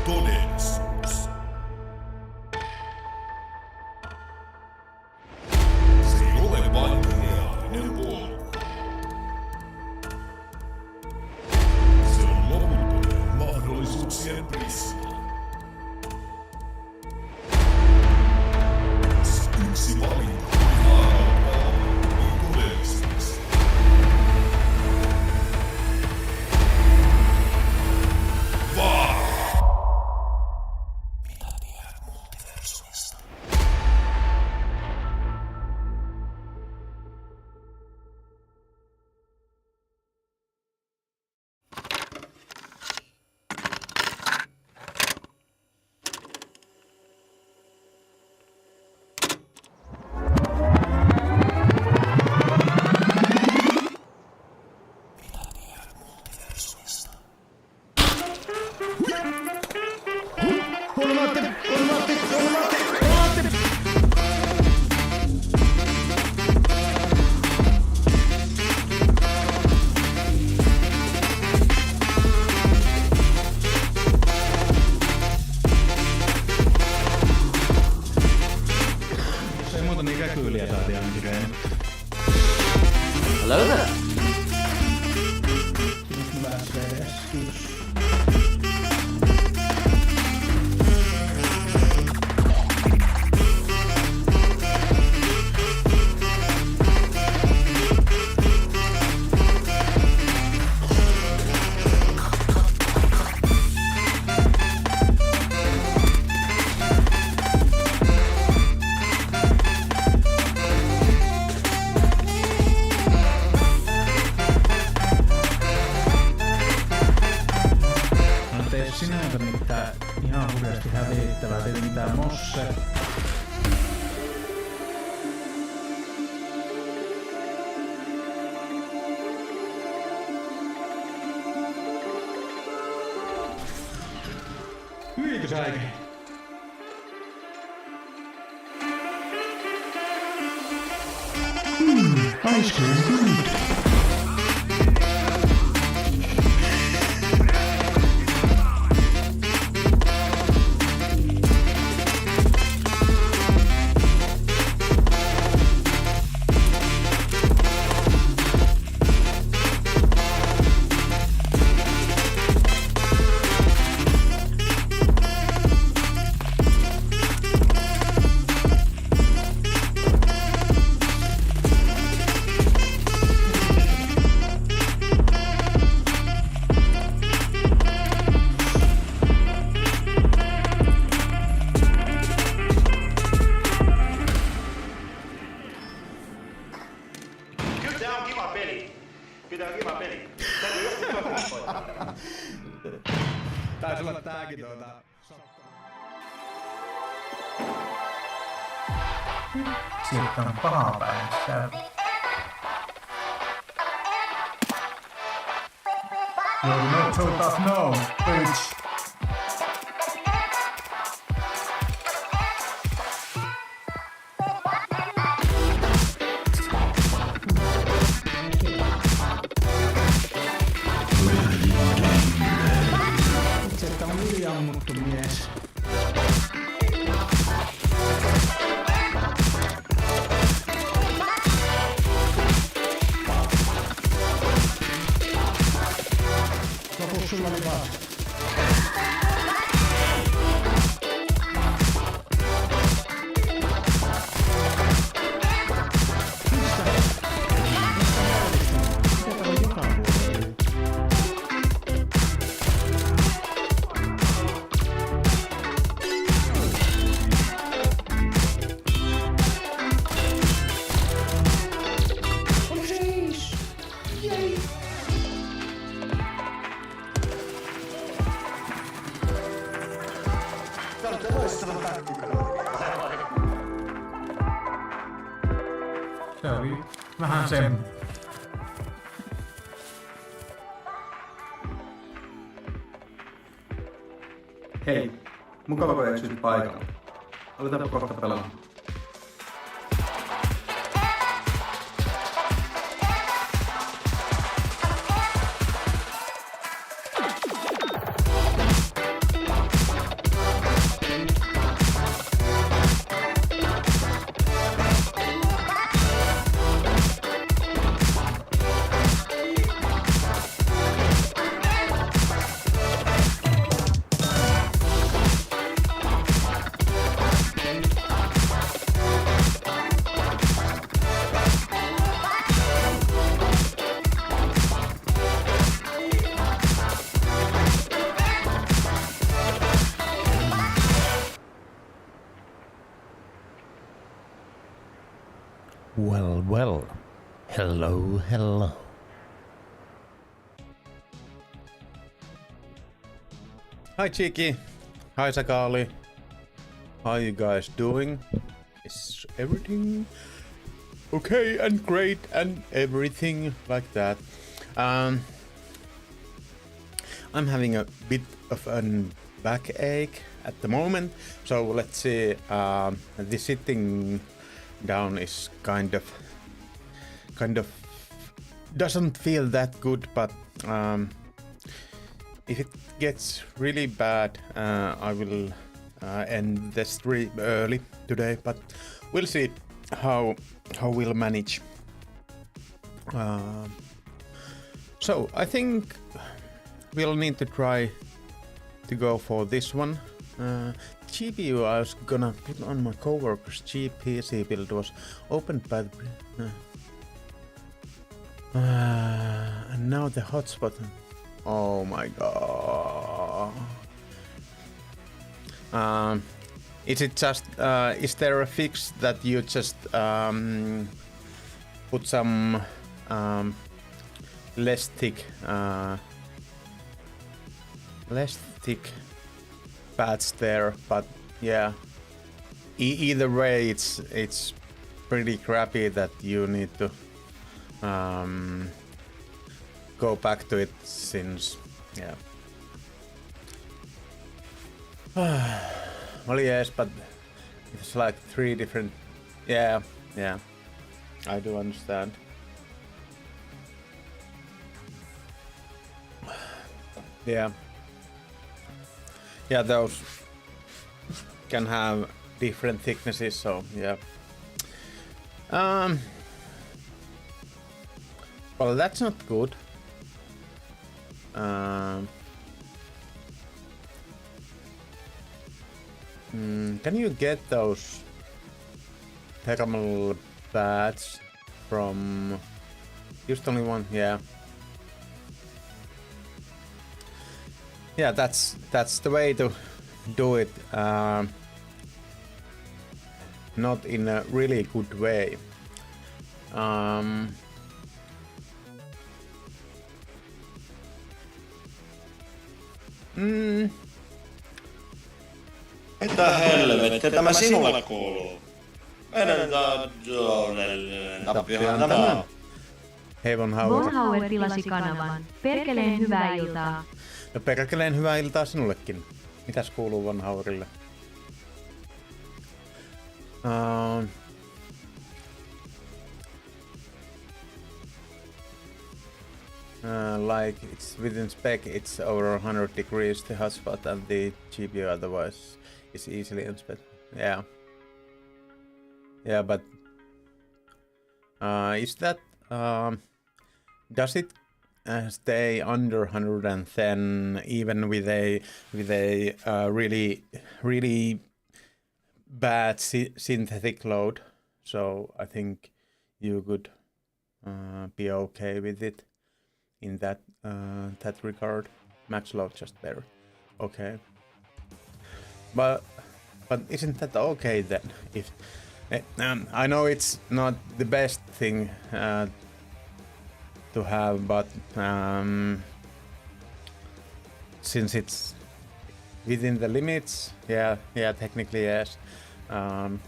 Todellisuus. Se ei ole vain reaalinen polku. Se on loputon mahdollisuuksien prisma. Yksi valinta haarauttaa todellisuus. Mitä tiedät multiversumista? Ei muuta niin käkyyliä saatiin ainakin reina. Hello there. Hyvä SVDS, kiitos. Sinänsä mitään ihan hurjasti hävittävää, tietenkin tää mosse. Hyikö säikä? Ice cream good. Pitää kiva peli. Täytyy joskus toivottavasti voittaa. Taisi olla tääkin Sieltä on paha päin. You're not so tough, no, bitch. Sieltä on yliammuttu mies. Lopussa sulla oli vaan. Se oli vähän sen. Hei, mukava kun eksyt paikalle. Aletaanpa kohta pelaamaan. Well. Hello. Hi Cheeky. Hi Sakali. How you guys doing? Is everything okay and great and everything like that? I'm having a bit of a backache at the moment, so let's see. The sitting down is kind of doesn't feel that good, but if it gets really bad, I will end the stream early today, but we'll see how we'll manage. So I think we'll need to try to go for this one. GPU I was gonna put on my coworker's PC build was opened by the and now the hotspot. Oh my god. Is it just is there a fix that you just put some less thick pads there? But yeah, either way it's pretty crappy that you need to go back to it, since yeah. Well, yes, but it's like 3 different. Yeah, I do understand. Yeah, those can have different thicknesses, so yeah. Well, that's not good. Can you get those thermal pads from just only one? Yeah, that's the way to do it. Not in a really good way. Mitä helvettiä tämä sinulle kuuluu? Meidän tappihan tämä on. Hei Von Hauer. Von Hauer tilasi kanavan. Perkeleen hyvää iltaa. No perkeleen hyvää iltaa sinullekin. Mitäs kuuluu Von Hauerille? Like it's within spec, it's over 100 degrees the hotspot, and the GPU otherwise is easily inspected. Yeah, but is that does it stay under 110 even with a really bad synthetic load? So I think you could be okay with it in that regard. Max load just there. Okay. But isn't that okay then? If I know it's not the best thing to have, but since it's within the limits, yeah, technically yes. I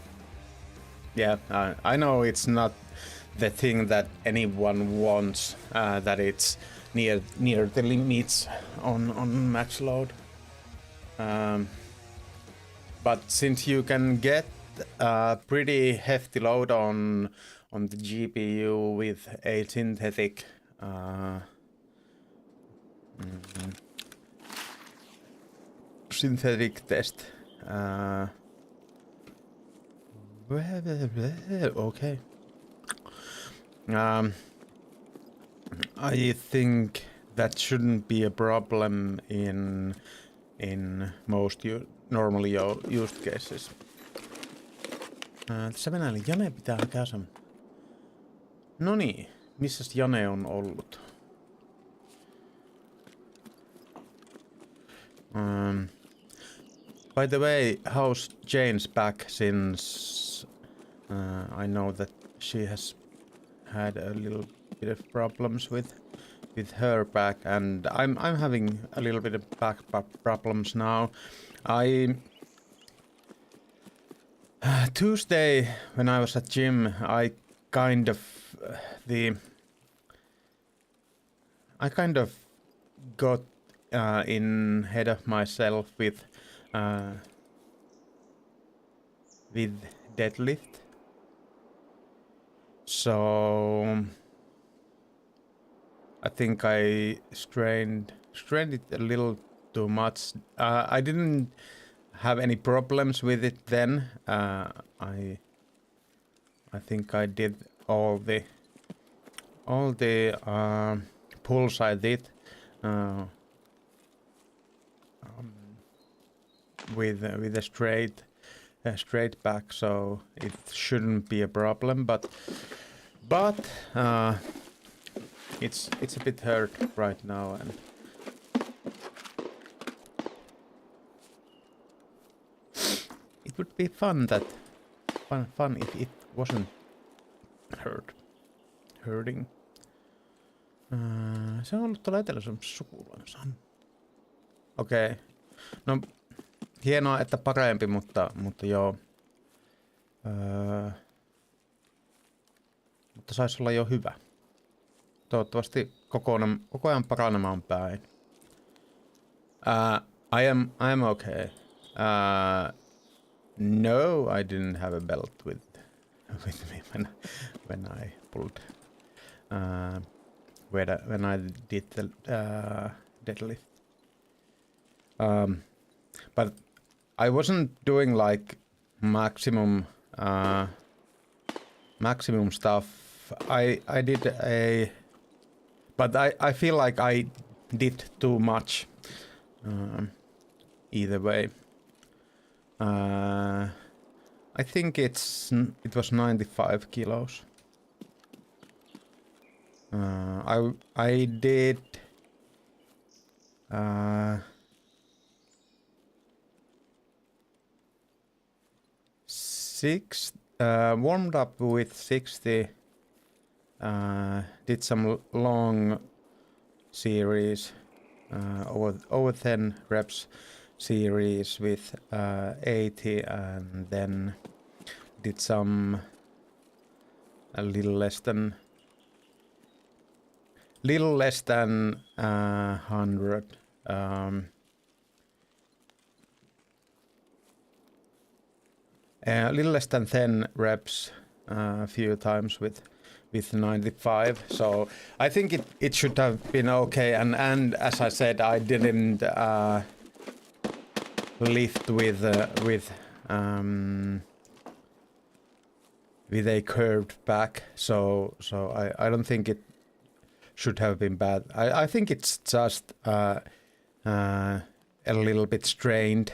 know it's not the thing that anyone wants, that it's near the limits on max load. But since you can get a pretty hefty load on the GPU with a synthetic test, okay. I think that shouldn't be a problem in most normally used cases. Tässä Venäjällä Jane pitää hakea sen. Noniin, missäs Jane on ollut? By the way, how's Jane's back, since I know that she has had a little bit of problems with her back, and I'm having a little bit of back problems now. I Tuesday when I was at gym, I kind of got in head of myself with deadlift. So I think I strained it a little too much. I didn't have any problems with it then. I think I did all the pulls I did with a straight back, so it shouldn't be a problem. But it's a bit hurt right now, and it would be fun if it wasn't hurting. Se on ollut tuolla Etelä-Suomessa sukulaansa. Okei. No, hienoa, että parempi, mutta joo. Mutta saisi olla jo hyvä. Toivottavasti koko ajan paranemaan päin. I am okay. No, I didn't have a belt with me when I pulled when I did the deadlift. But I wasn't doing like maximum stuff. I did but I feel like I did too much. Either way. I think it was 95 kilos. I did warmed up with 60. Did some long series, over 10 reps series with 80, and then did some a little less than 100. A little less than 10 reps a few times with 95. So I think it should have been okay. And as I said, I didn't lift with a curved back. So I don't think it should have been bad. I think it's just a little bit strained.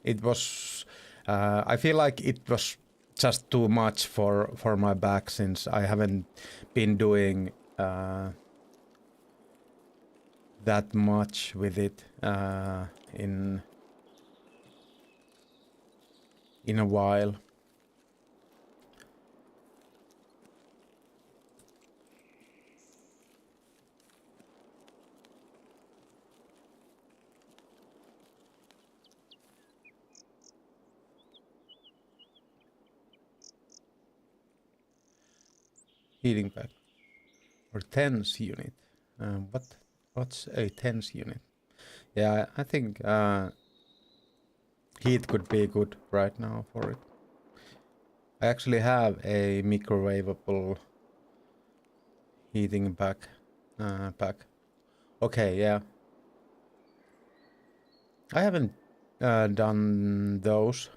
It was. I feel like it was just too much for my back, since I haven't been doing that much with it in a while. Heating pad or TENS unit. What's a TENS unit? Yeah, I think heat could be good right now for it. I actually have a microwavable heating pack. Okay, yeah. I haven't done those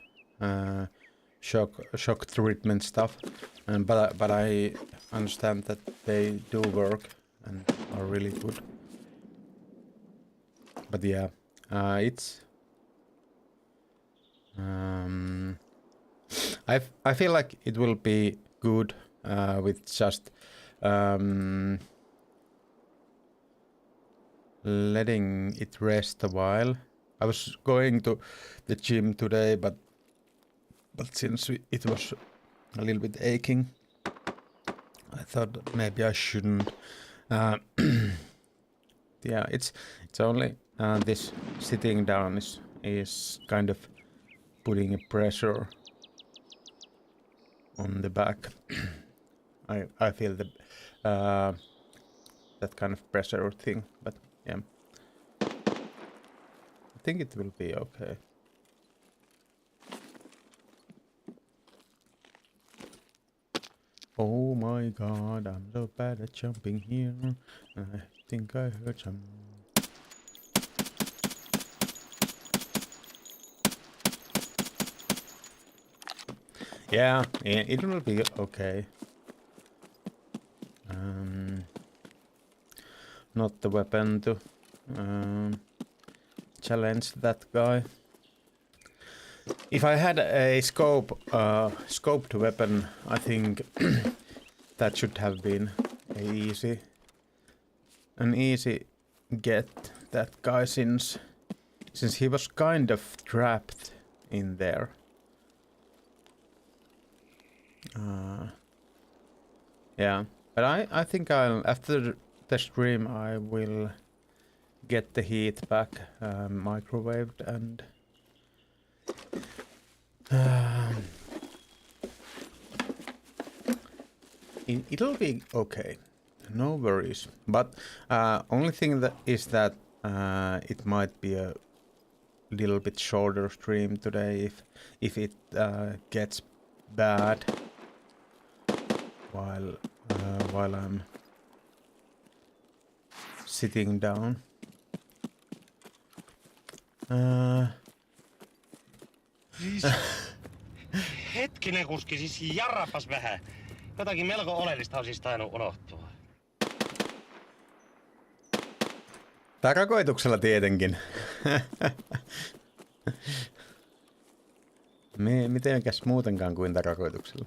shock treatment stuff, but I understand that they do work and are really good. But yeah, it's I feel like it will be good with just letting it rest a while. I was going to the gym today, but since it was a little bit aching, I thought maybe I shouldn't. Yeah, it's only this sitting down is kind of putting a pressure on the back. I feel the that kind of pressure thing, but yeah, I think it will be okay. Oh my god, I'm so bad at jumping here. I think I heard some. Yeah, it will be okay. Not the weapon to challenge that guy. If I had a scoped weapon, I think that should have been an easy get that guy since he was kind of trapped in there. Yeah, but I think I'll after the stream I will get the heat back microwaved and it'll be okay, no worries. But only thing that is that it might be a little bit shorter stream today if it gets bad while I'm sitting down. Siis hetkinen kuski, siis jarrapas vähän. Jotakin melko oleellista on siis tainnut unohtua. Tarkoituksella tietenkin. Mitenkäs muutenkaan kuin tarkoituksella?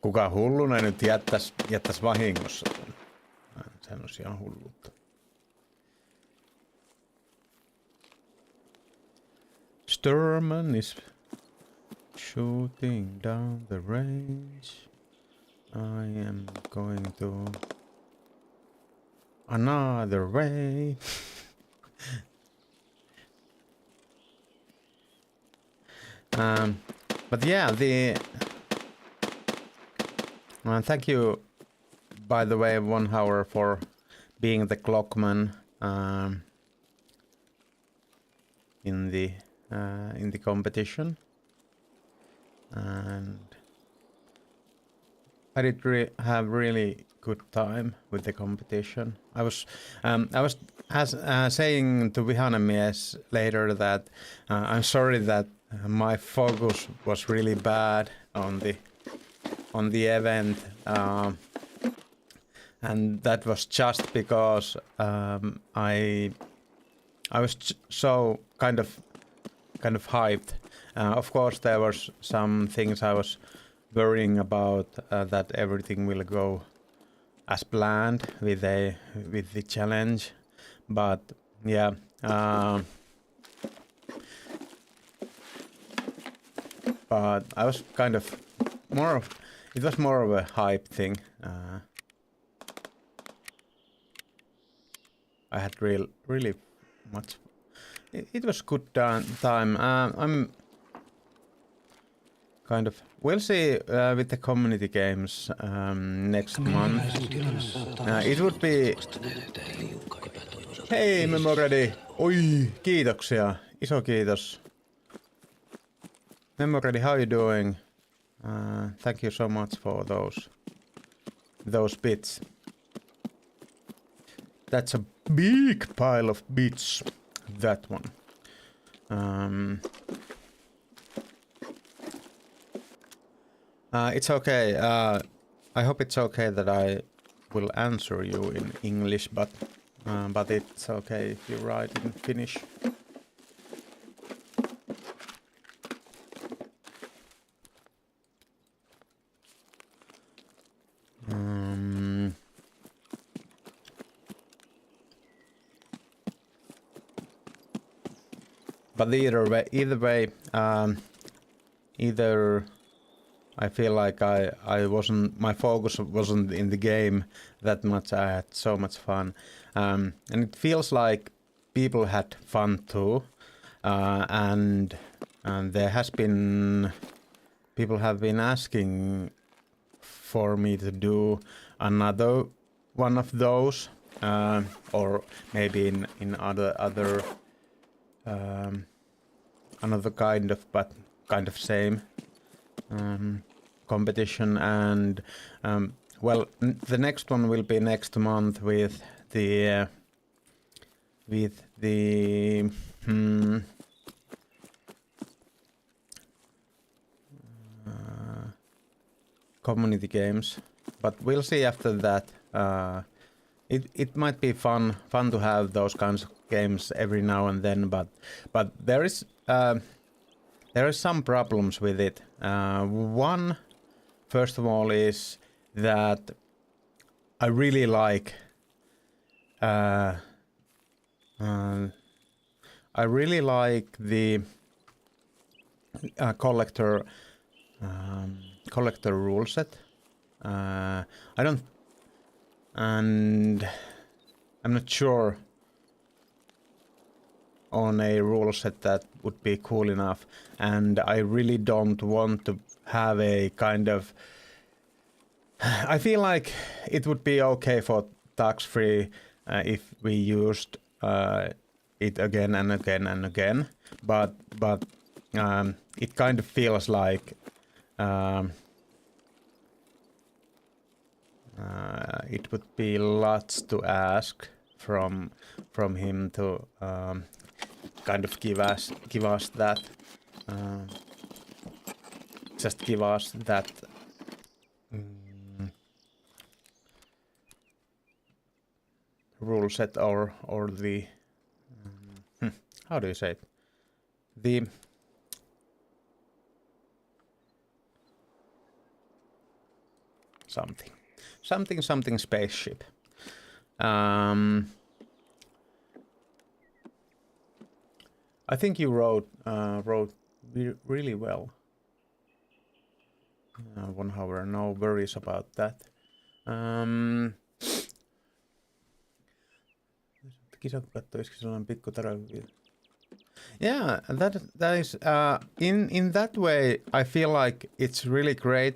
Kuka hulluna nyt jättäis vahingossa? Sehän olisi ihan hulluutta. Sturman is shooting down the range. I am going to another way. But yeah, thank you, by the way, 1 hour for being the clockman in the competition, and I did have really good time with the competition. I was saying to Vihanemies later that I'm sorry that my focus was really bad on the event, and that was just because I was so kind of hyped. Of course, there was some things I was worrying about that everything will go as planned with the challenge, but yeah. But I was kind of it was more of a hype thing. I had really much. It was good time. I'm kind of. We'll see with the community games next month. It would be. Hei Memoredi! Oi, kiitoksia. Iso kiitos. Memoredi, how you doing? Thank you so much for those bits. That's a big pile of bits. That one. It's okay. I hope it's okay that I will answer you in English, but it's okay if you write in Finnish. but either way, either I feel like I wasn't, my focus wasn't in the game that much. I had so much fun, and it feels like people had fun too, and there has been, people have been asking for me to do another one of those, or maybe in other another kind of, but kind of same competition. And well, the next one will be next month with the community games, but we'll see after that. It might be fun to have those kinds of games every now and then, but there is some problems with it. One, first of all, is that I really like the collector rule set. I don't, and I'm not sure on a rule set that would be cool enough, and I really don't want to have a kind of, I feel like it would be okay for tax-free if we used it again and again and again, but it kind of feels like it would be lots to ask from him to kind of give us that, just give us that rule set, or the how do you say it, the something spaceship. I think you wrote really well. 1 hour, no worries about that. Yeah, that is in that way I feel like it's really great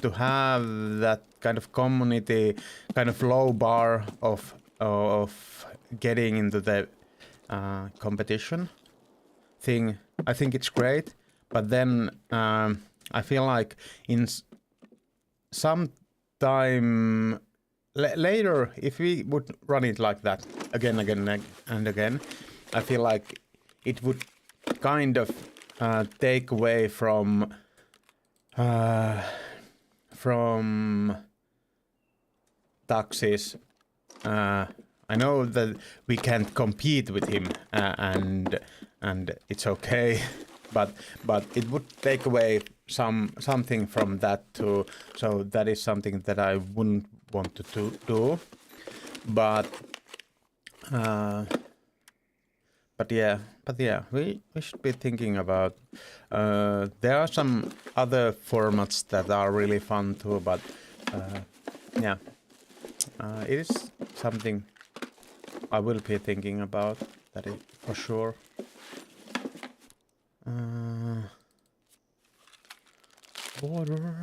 to have that kind of community, kind of low bar of getting into the competition thing. I think it's great, but then I feel like in some time later, if we would run it like that again and again, I feel like it would kind of take away from taxes. I know that we can't compete with him, and it's okay, but it would take away something from that too. So that is something that I wouldn't want to do. But yeah, we should be thinking about. There are some other formats that are really fun too, but yeah, it is something I will be thinking about. That is for sure. Border.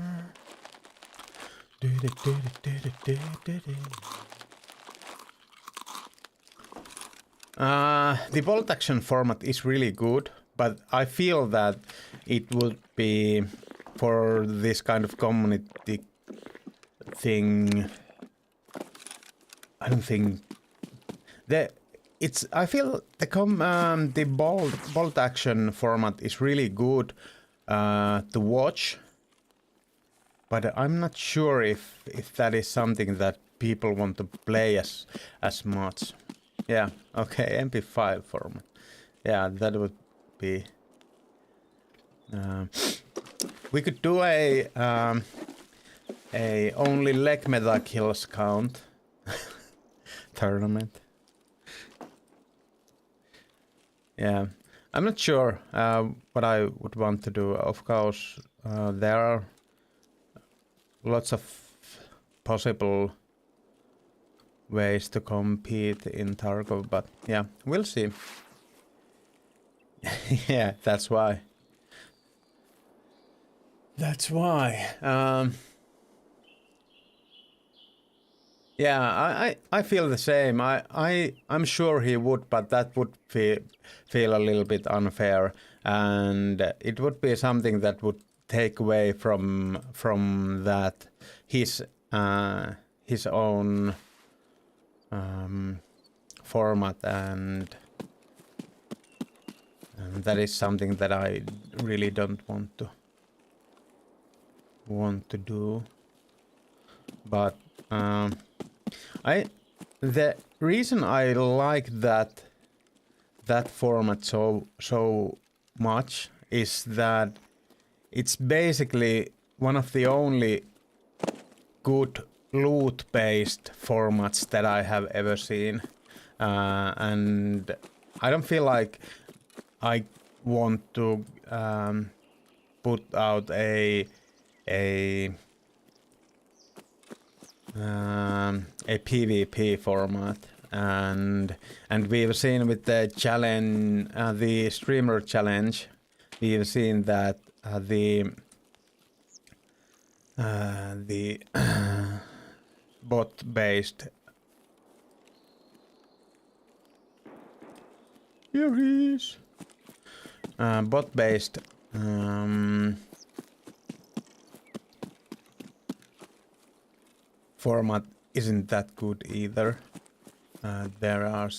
The bolt action format is really good, but I feel that it would be for this kind of community thing. I don't think that it's. I feel the bolt action format is really good to watch, but I'm not sure if that is something that people want to play as much. Yeah, okay, MP5 format. Yeah, that would be. We could do a only leg meta kills count tournament. Yeah, I'm not sure what I would want to do. Of course, there are lots of possible ways to compete in Tarkov, but yeah, we'll see. Yeah, that's why. That's why. Yeah, I feel the same. I'm sure he would, but that would feel a little bit unfair, and it would be something that would take away from that his own format, and that is something that I really don't want to do. But the reason I like that format so much is that it's basically one of the only good loot-based formats that I have ever seen, and I don't feel like I want to put out a PvP format, and we've seen with the challenge, the streamer challenge, we've seen that the bot-based. Here he is. Bot-based format isn't that good either. There are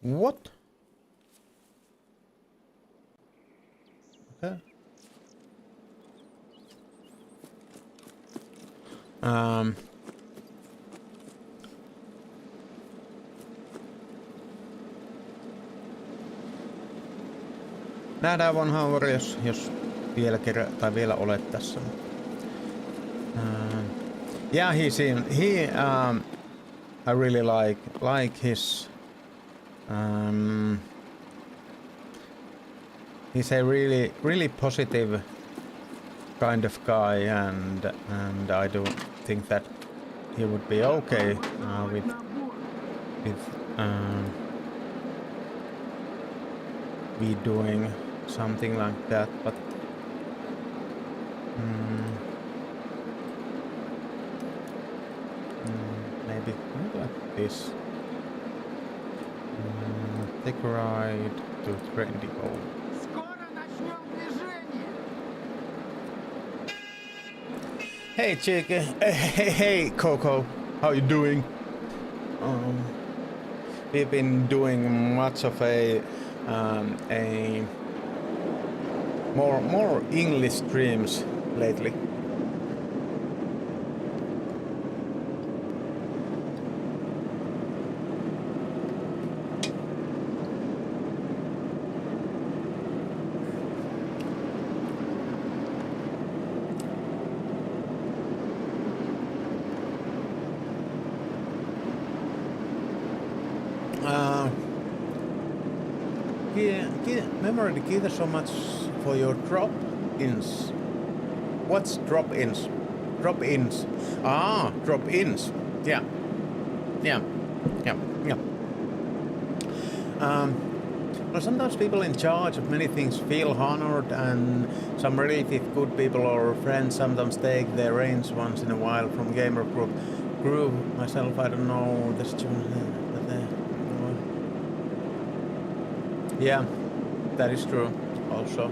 what? Okay. Nähdään Von Hauer, jos vielä olet tässä. Yeah, I really like his. He's a really positive kind of guy, and I do think that he would be okay with be doing something like that, but maybe like this. Take a ride to Trendy Gold. Hey chick, hey Coco, how you doing? We've been doing much of a more English streams lately. Memory, kiitos so much for your drop-ins. What's drop-ins? Drop-ins. Ah, drop-ins. Yeah. Well, sometimes people in charge of many things feel honored, and some relative good people or friends sometimes take their reins once in a while from gamer group. Myself, I don't know this. Yeah, that is true. Also,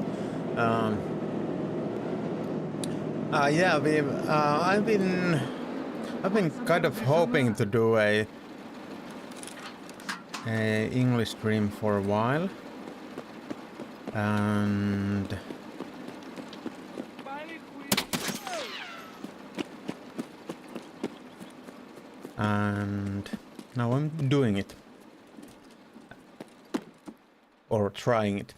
yeah, I've been kind of hoping to do a English stream for a while, and now I'm doing it, or trying it.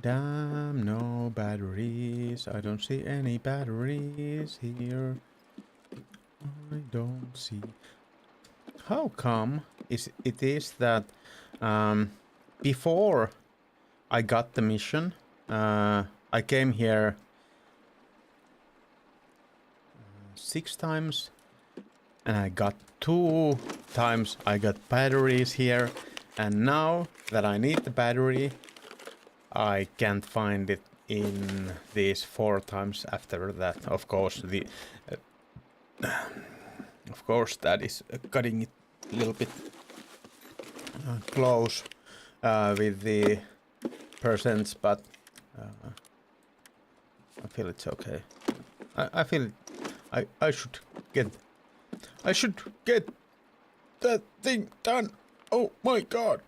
Damn, no batteries. I don't see any batteries here. I don't see. How come it is that before I got the mission, I came here 6 times, and I got 2 times I got batteries here, and now that I need the battery, I can't find it in these 4 times after that. Of course, that is cutting it a little bit close with the percents, but I feel it's okay. I feel I should get that thing done. Oh my god.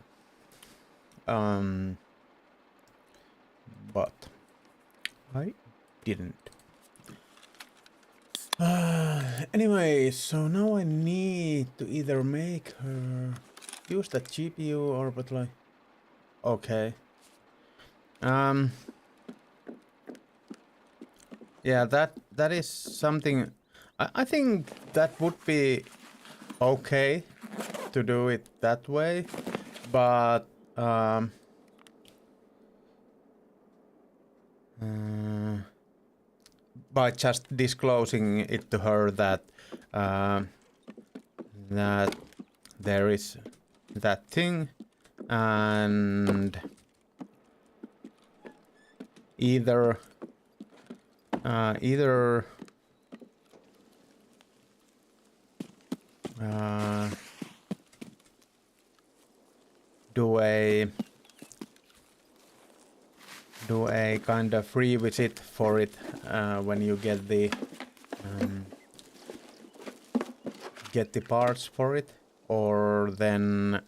But I didn't. Anyway, so now I need to either make her use that GPU or but like okay. Yeah, that is something I think that would be okay to do it that way, but by just disclosing it to her that that there is that thing, and either do a kind of free visit for it when you get the parts for it, or then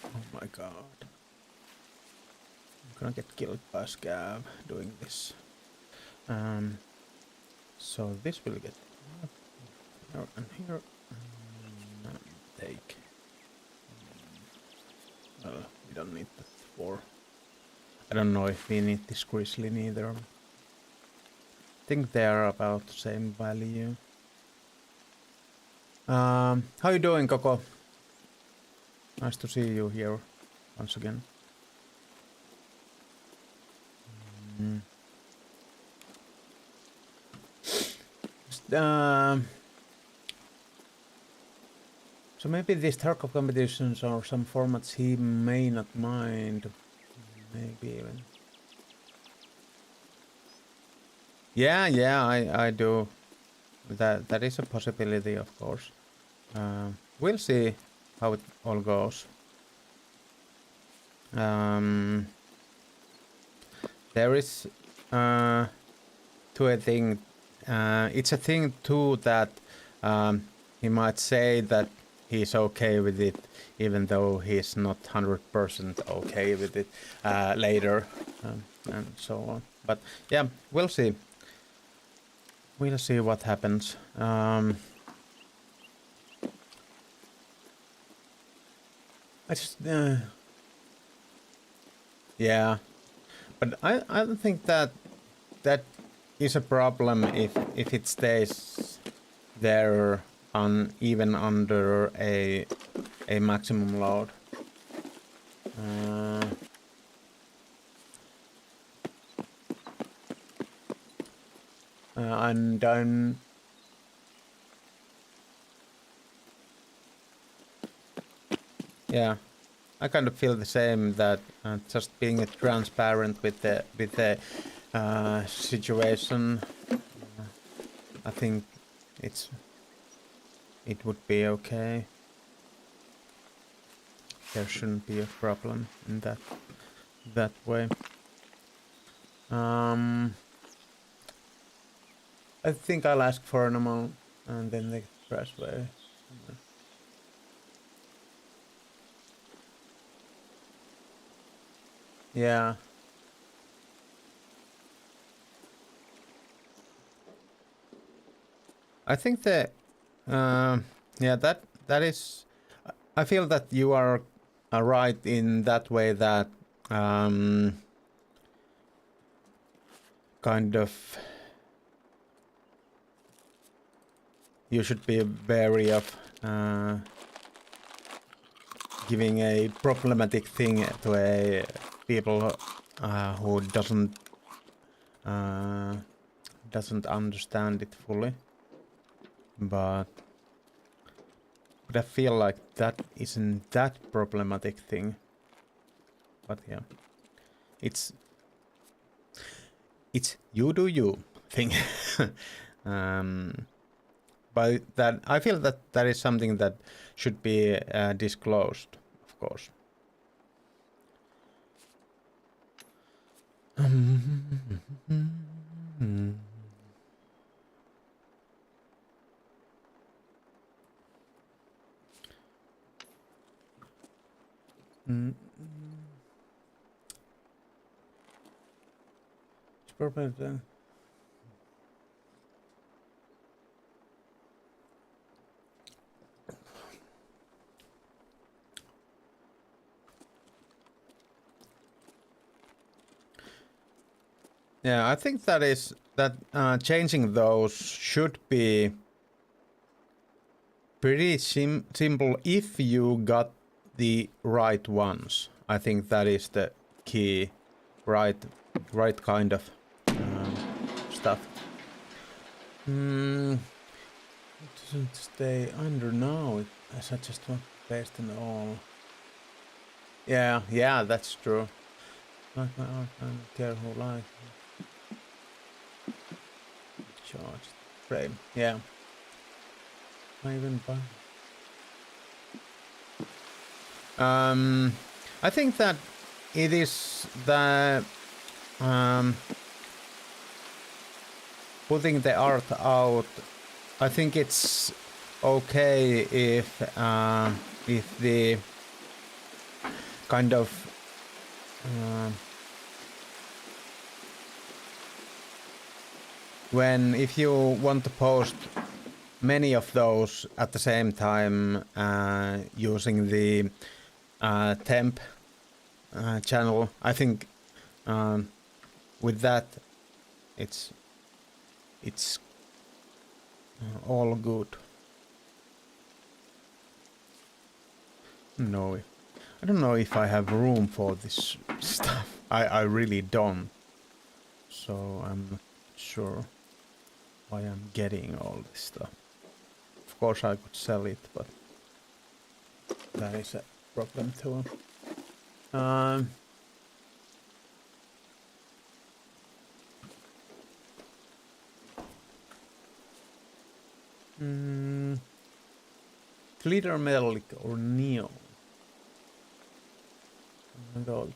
oh my god, I'm gonna get killed by Scav doing this. So this will get here and here. Take. Well, we don't need that 4. I don't know if we need this grizzly neither. I think they are about the same value. How you doing, Coco? Nice to see you here once again. So maybe these Tarkov competitions or some formats he may not mind. Maybe even. Yeah, I do. That is a possibility, of course. We'll see how it all goes. There is to a thing. It's a thing too that he might say that he's okay with it, even though he's not 100% okay with it later, and so on. But yeah, we'll see. We'll see what happens. I just yeah, but I don't think that is a problem if it stays there on even under a maximum load. And then yeah, I kind of feel the same, that just being transparent with the situation, I think it would be okay. There shouldn't be a problem in that way. I think I'll ask for an amount and then the expressway. Yeah. I think that yeah, that is. I feel that you are right in that way that kind of you should be wary of giving a problematic thing to a people who doesn't understand it fully, but I feel like that isn't that problematic thing. But yeah, it's you do you thing. But that I feel that that is something that should be disclosed, of course. It's probably yeah, I think that is that changing those should be pretty simple if you got the right ones. I think that is the key, right kind of stuff. It doesn't stay under now. I suggest one based on all. Yeah, that's true. Like my art, I don't care who likes it. Charged frame, yeah. I even buy. I think that it is the putting the art out. I think it's okay if the kind of if you want to post many of those at the same time using the temp channel, I think with that it's all good. No, I don't know if I have room for this stuff. I really don't. So I'm not sure why I'm getting all this stuff. Of course I could sell it, but that is a problem too. Glitter metallic or neon? Gold.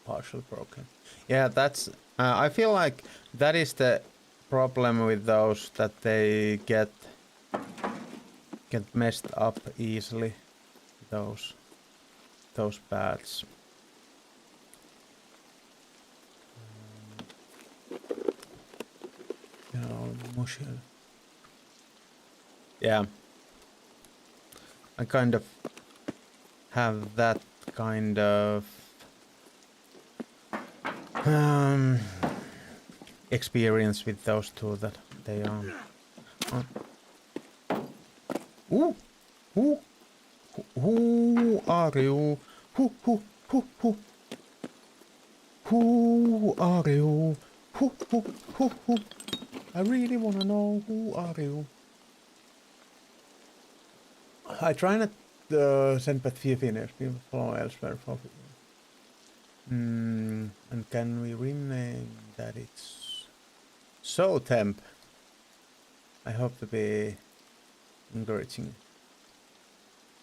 Partial broken. Yeah, that's. I feel like that is the problem with those, that they get messed up easily. Those pads. Mushy. Yeah. I kind of have that kind of experience with those two, that they are. Who are you? Who are you? Who? I really wanna know, who are you? I try not to send but few fingers, people follow elsewhere for. And can we rename that? It's so temp. I hope to be encouraging.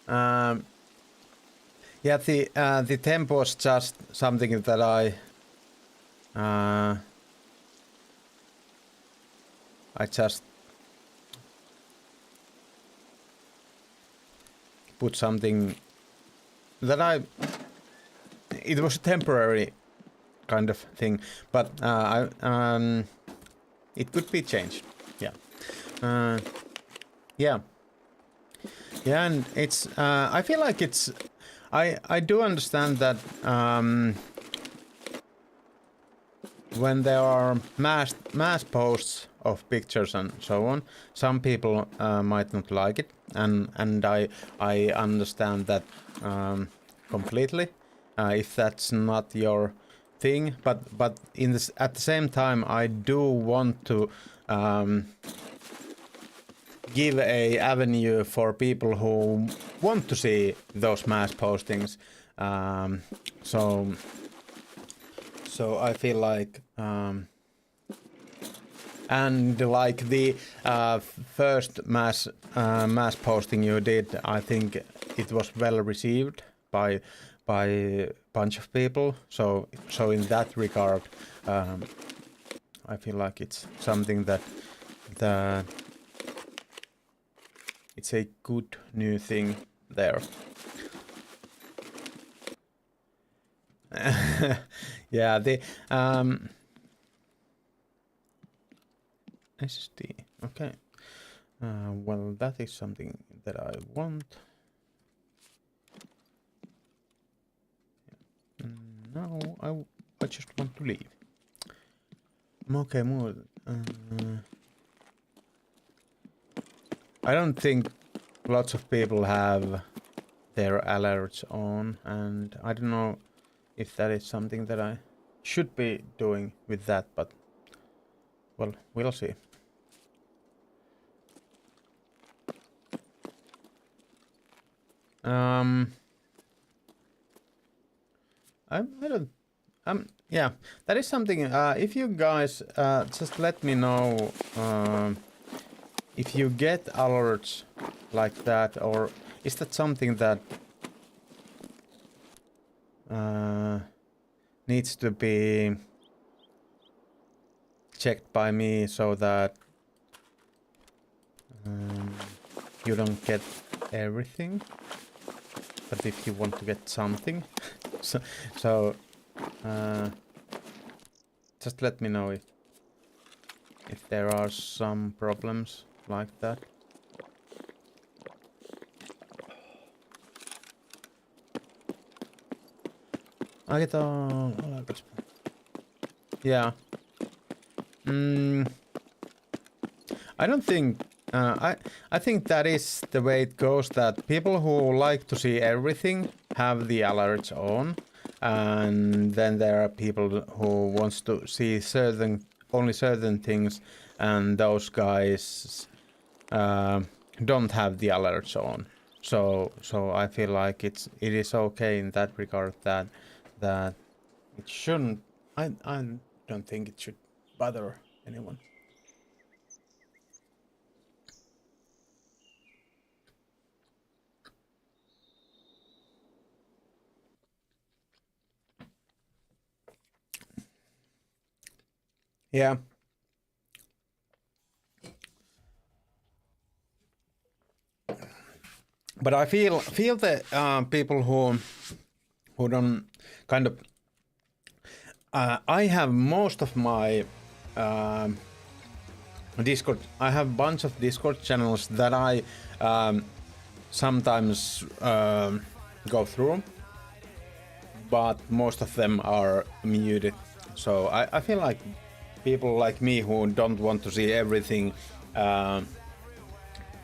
Yeah, the temp was just something that I just put something that it was a temporary kind of thing, but it could be changed. Yeah. Yeah, and it's I feel like it's I do understand that when there are mass posts of pictures and so on, some people might not like it, and I understand that completely. If that's not your thing, but in this, at the same time, I do want to give a avenue for people who want to see those mass postings. So I feel like, and like the first mass posting you did, I think it was well received by a bunch of people. So in that regard, I feel like it's something that it's a good new thing there. Yeah, the SSD. Okay. Well, that is something that I want. Now I just want to leave. Okay, more. I don't think lots of people have their alerts on, and I don't know if that is something that I should be doing with that, but well, we'll see. I don't. Yeah, that is something. If you guys just let me know if you get alerts like that, or is that something that needs to be checked by me so that you don't get everything, but if you want to get something, so just let me know if there are some problems like that. Yeah. I don't think. I think that is the way it goes. That people who like to see everything have the alerts on, and then there are people who wants to see only certain things, and those guys don't have the alerts on. So I feel like it is okay in that regard that it shouldn't. I don't think it should bother anyone. Yeah. But I feel the people who don't kind of. I have most of my Discord. I have a bunch of Discord channels that I sometimes go through, but most of them are muted. So I feel like people like me who don't want to see everything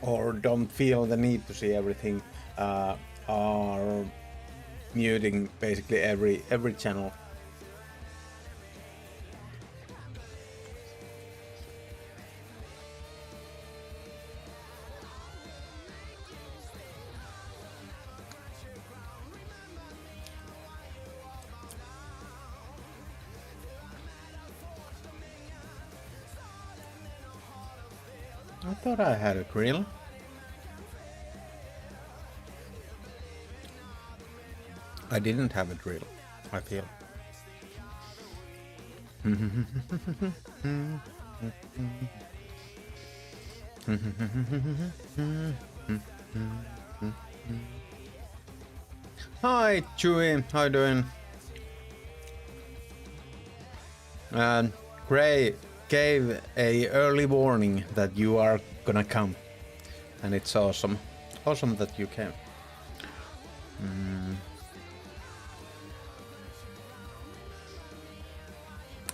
or don't feel the need to see everything are muting basically every channel. I thought I had a grill. I didn't have a drill, I feel. Hi, Chewy, how you doing? Gray gave a early warning that you are gonna come, and it's awesome. Awesome that you came.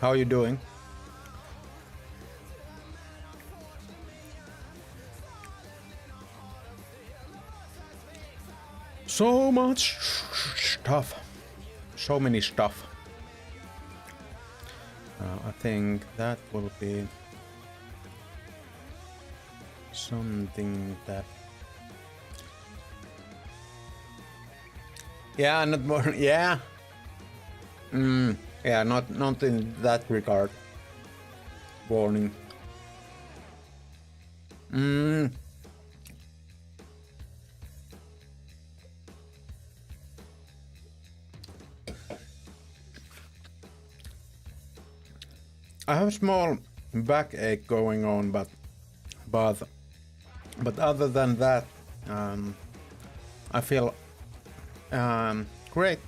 How are you doing? So much stuff. So many stuff. I think that will be something that... Yeah, not more... Yeah. Yeah, not in that regard. Warning. I have a small backache going on, but other than that, I feel great.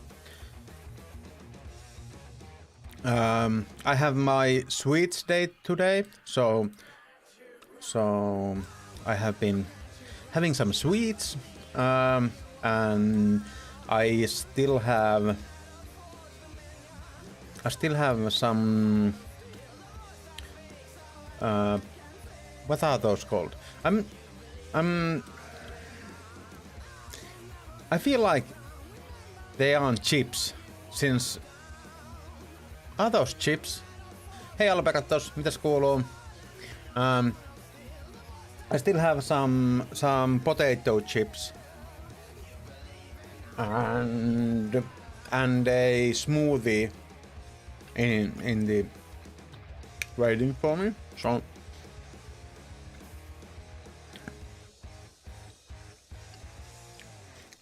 I have my sweets date today, so I have been having some sweets, and I still have some. What are those called? I feel like they aren't chips, since... Are those chips? Hei Albertos, mitäs kuuluu? I still have some potato chips. And a smoothie in the waiting for me.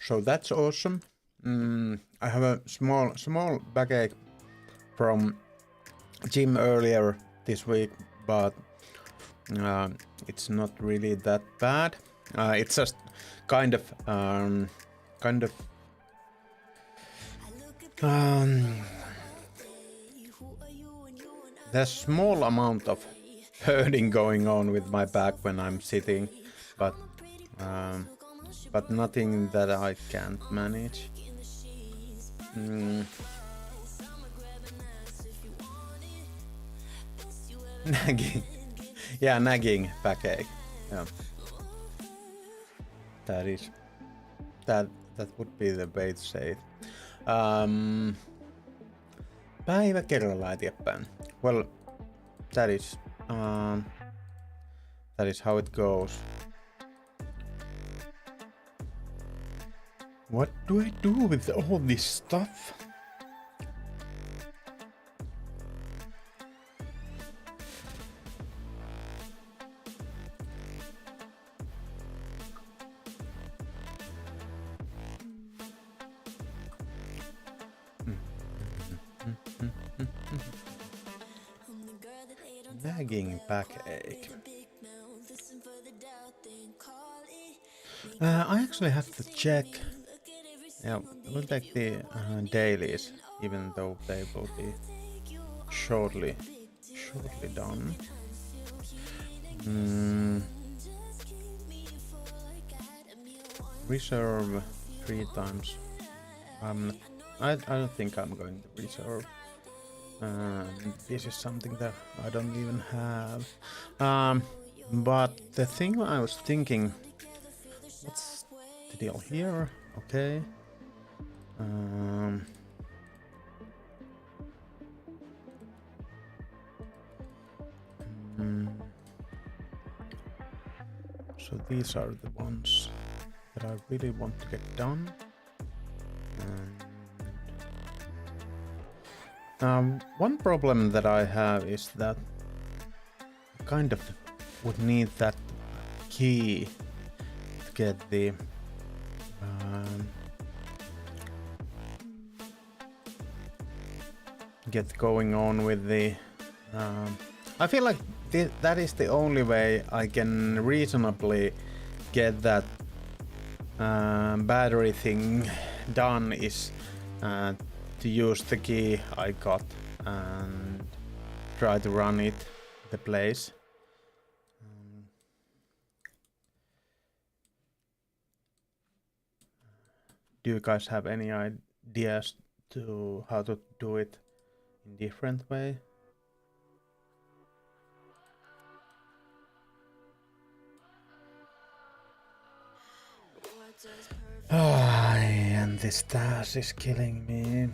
So that's awesome. I have a small backache from gym earlier this week, but it's not really that bad. It's just kind of there's small amount of hurting going on with my back when I'm sitting, but nothing that I can't manage. Nagging. Yeah, nagging backache. Yeah. That would be the way to say it. Päivä kerrallaan eteenpäin. Well, that is how it goes. What do I do with all this stuff? Nagging backache. I actually have to check. Yeah, we'll take the dailies, even though they will be shortly done. Reserve 3 times. I don't think I'm going to reserve. This is something that I don't even have. But the thing I was thinking, what's the deal here? Okay. So these are the ones that I really want to get done. One problem that I have is that I kind of would need that key to get the get going on with the I feel like that is the only way I can reasonably get that battery thing done, is to use the key I got and try to run it the place. Do you guys have any ideas to how to do it in different way? This task is killing me.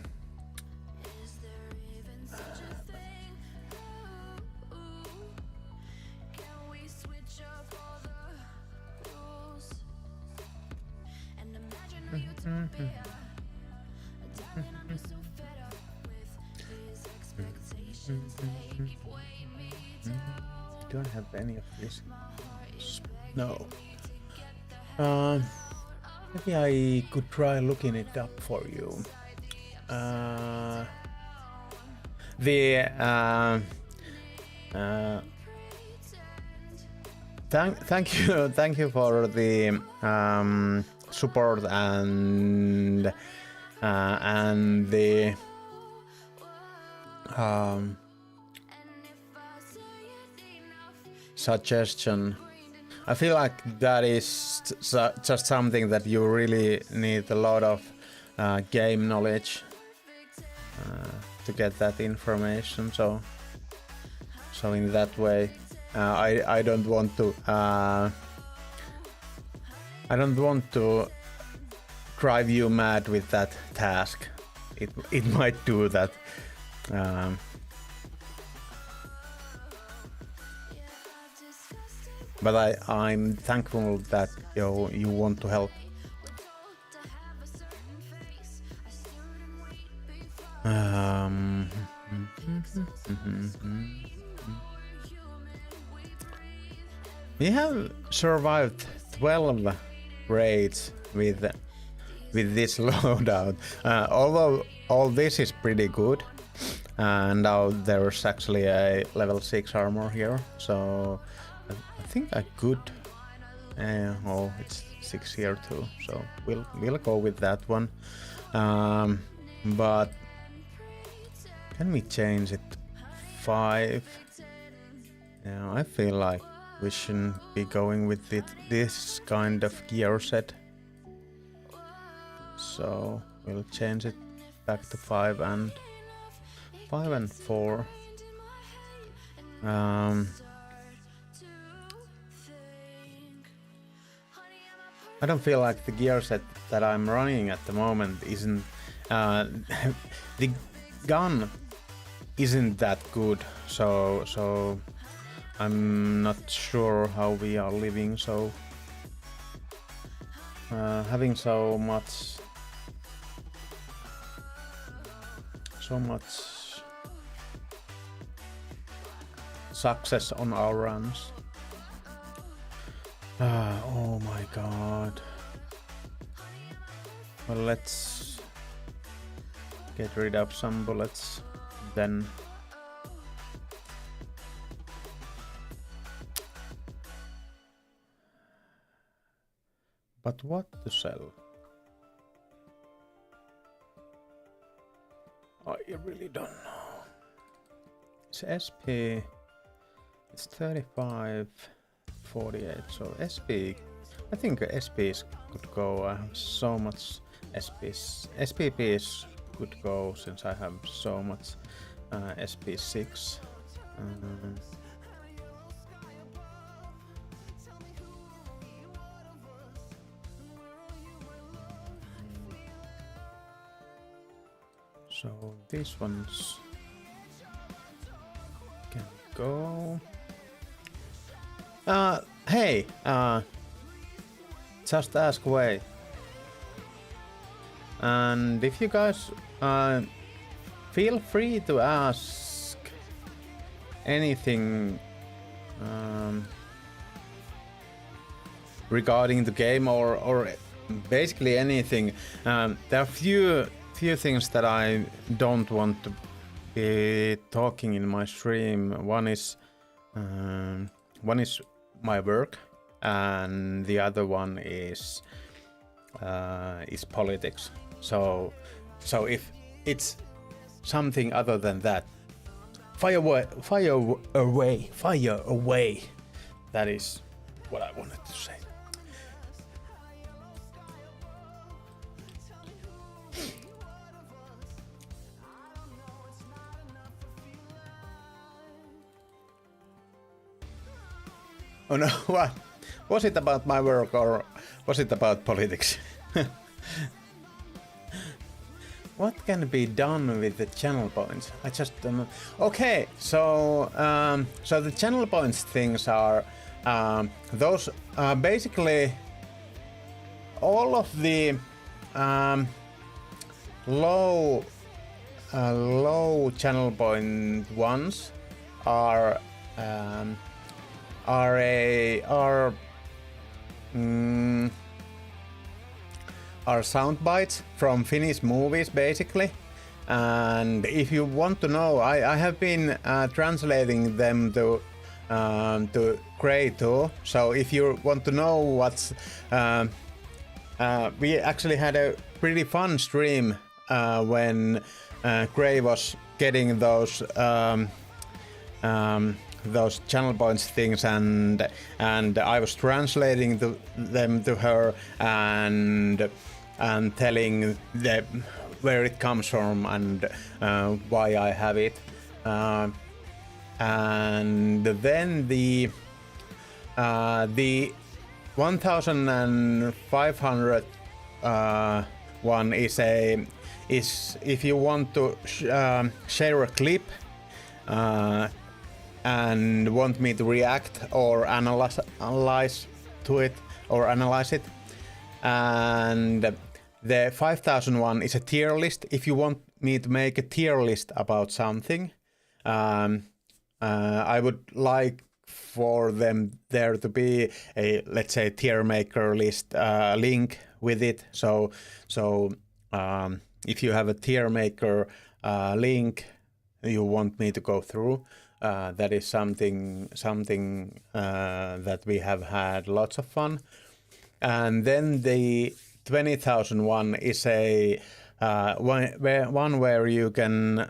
Do I have any of this? No. Maybe I could try looking it up for you. Thank you for the support and the suggestion. I feel like that is just something that you really need a lot of game knowledge to get that information. So in that way, I don't want to drive you mad with that task. It might do that. But I'm thankful that you want to help. We have survived 12 raids with this loadout. Although all this is pretty good, and now there's actually a level 6 armor here, so I think I could. Oh, it's 6 here too, so we'll go with that one. But can we change it 5? Yeah, I feel like we shouldn't be going with this kind of gear set. So we'll change it back to 5 and 4. I don't feel like the gear set that I'm running at the moment isn't the gun isn't that good, so I'm not sure how we are living. So having so much success on our runs. Oh my god. Well, let's get rid of some bullets then. But what to sell? I really don't know. It's SP. It's 35, 48. So SP. I think SPs could go. I have so much SPs. SPPs could go since I have so much SP6. So these ones can go. Hey, just ask away. And if you guys feel free to ask anything regarding the game or basically anything. There are few things that I don't want to be talking in my stream. One is my work, and the other one is politics. So if it's something other than that, fire away. That is what I wanted to say. Oh no, what? Was it about my work or was it about politics? what can be done with the channel points? I just don't know. Okay, so so the channel points things are those basically all of the low channel point ones are sound bites from Finnish movies, basically. And if you want to know, I have been translating them to Grey too. So if you want to know what's, we actually had a pretty fun stream when Grey was getting those channel points things, and I was translating them to her and telling where it comes from and why I have it, and then the 1500 one is if you want to share a clip and want me to react or analyze to it or analyze it. And the 5000 one is a tier list. If you want me to make a tier list about something, I would like for there to be a, let's say, tier maker list link with it. So if you have a tier maker link you want me to go through, that is something that we have had lots of fun. And then the 20,000 one is a one where you can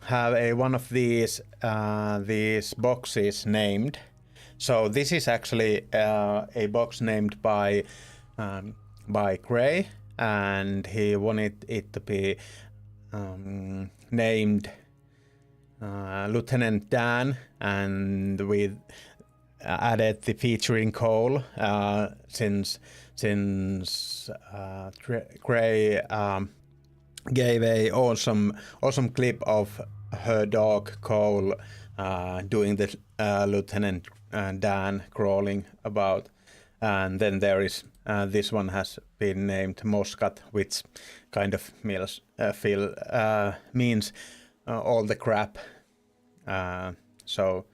have one of these boxes named. So this is actually a box named by Gray, and he wanted it to be named Lieutenant Dan, and we added the featuring Cole since Gray gave a awesome clip of her dog Cole doing the Lieutenant Dan crawling about. And then there is this one has been named Moscat, which kind of means all the crap. So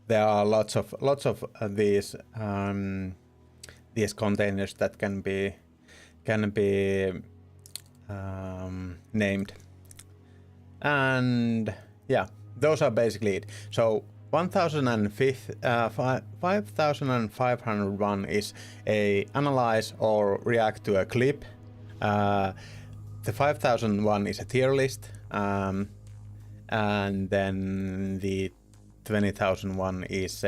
there are lots of these containers that can be named, and yeah, those are basically it. So 5501 is a analyze or react to a clip. The 5001 is a tier list, and then the 20,001 is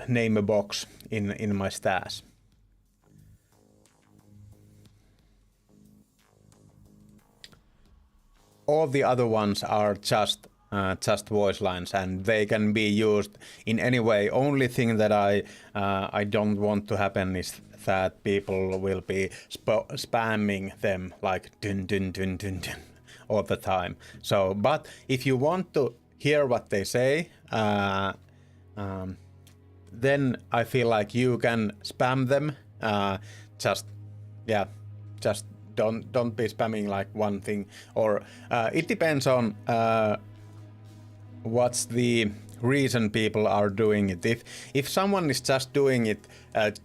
name a box in my stash. All the other ones are just voice lines, and they can be used in any way. Only thing that I don't want to happen is that people will be spamming them like dun dun dun dun dun all the time. So, but if you want to hear what they say, then I feel like you can spam them. Just don't be spamming like one thing, or it depends on what's the reason people are doing it. If someone is just doing it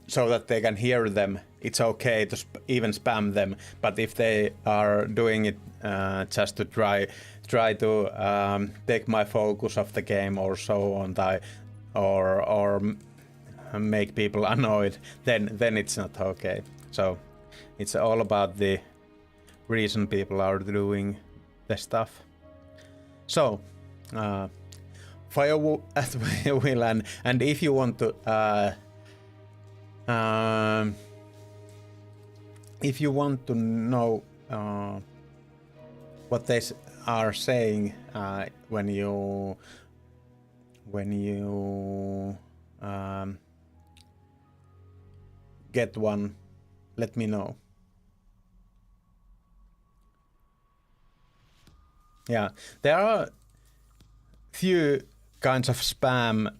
so that they can hear them, it's okay to even spam them. But if they are doing it just to try to take my focus off the game or so on, or make people annoyed, then it's not okay. So it's all about the reason people are doing the stuff. So fire at will, and if you want to know what they are saying when you get one, let me know. Yeah, there are few kinds of spamming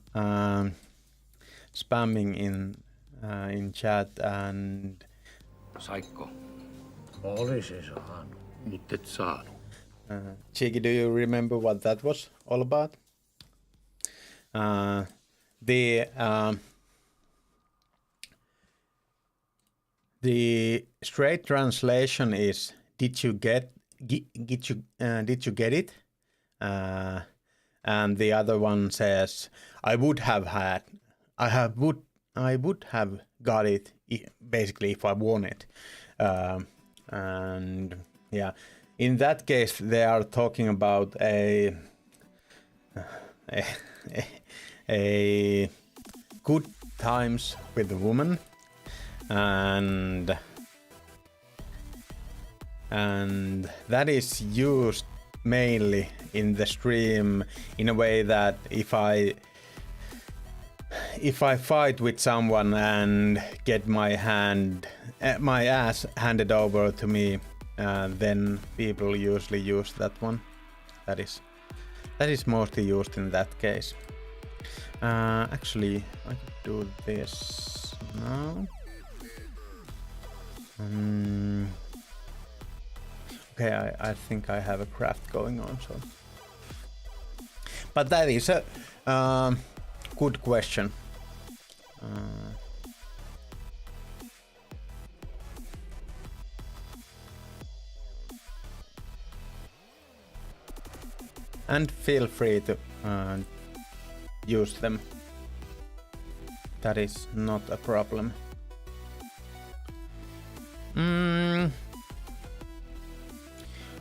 in chat and Saikko. Olisi saanut, mutta et saanut. Cheeky, do you remember what that was all about? The straight translation is did you get it? And the other one says I would have got it basically if I wanted. And yeah, in that case they are talking about a good times with a woman, and that is used mainly in the stream in a way that if I fight with someone and get my ass handed over to me, then people usually use that one. That is mostly used in that case. Actually, I could do this now. Okay, I think I have a craft going on, so. But that is a good question. And feel free to use them. That is not a problem.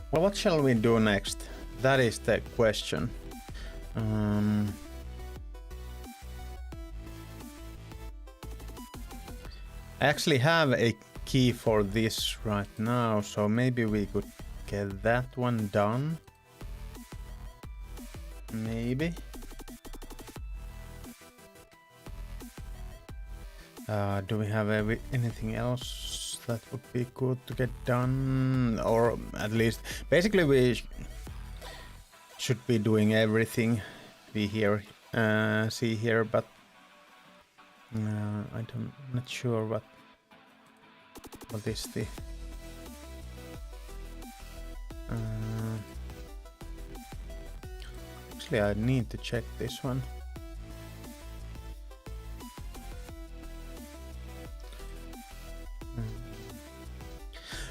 Well, what shall we do next? That is the question. I actually have a key for this right now, so maybe we could get that one done. Maybe. Do we have anything else that would be good to get done? Or at least, basically we should be doing everything we see here, but I'm not sure what is the actually I need to check this one.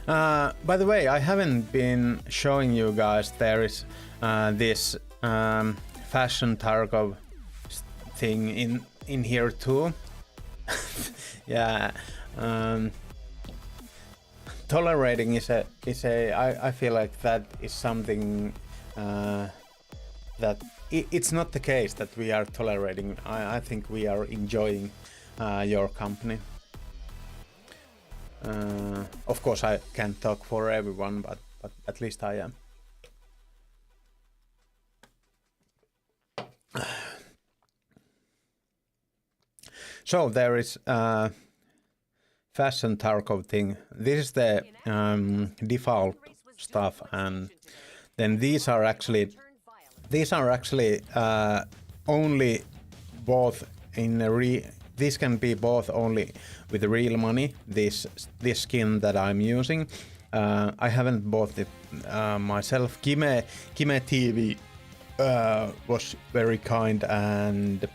By the way, I haven't been showing you guys, there is this fashion Tarkov thing in here too. Yeah, tolerating is a I feel like that is something that it's not the case that we are tolerating. I think we are enjoying your company. Of course, I can't talk for everyone, but at least I am. So there is fashion Tarkov thing. This is the default stuff, and then these are actually only both in a this can be both only with real money. This skin that I'm using, I haven't bought it myself. Kime TV was very kind and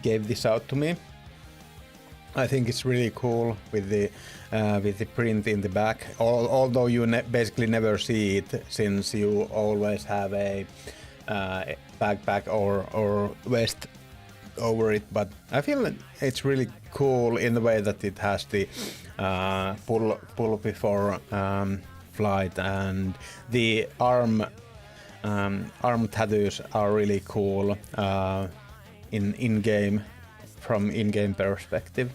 gave this out to me. I think it's really cool with the print in the back. Although you basically never see it, since you always have a backpack or vest over it. But I feel it's really cool in the way that it has the pull before flight, and the arm tattoos are really cool in game, from in-game perspective.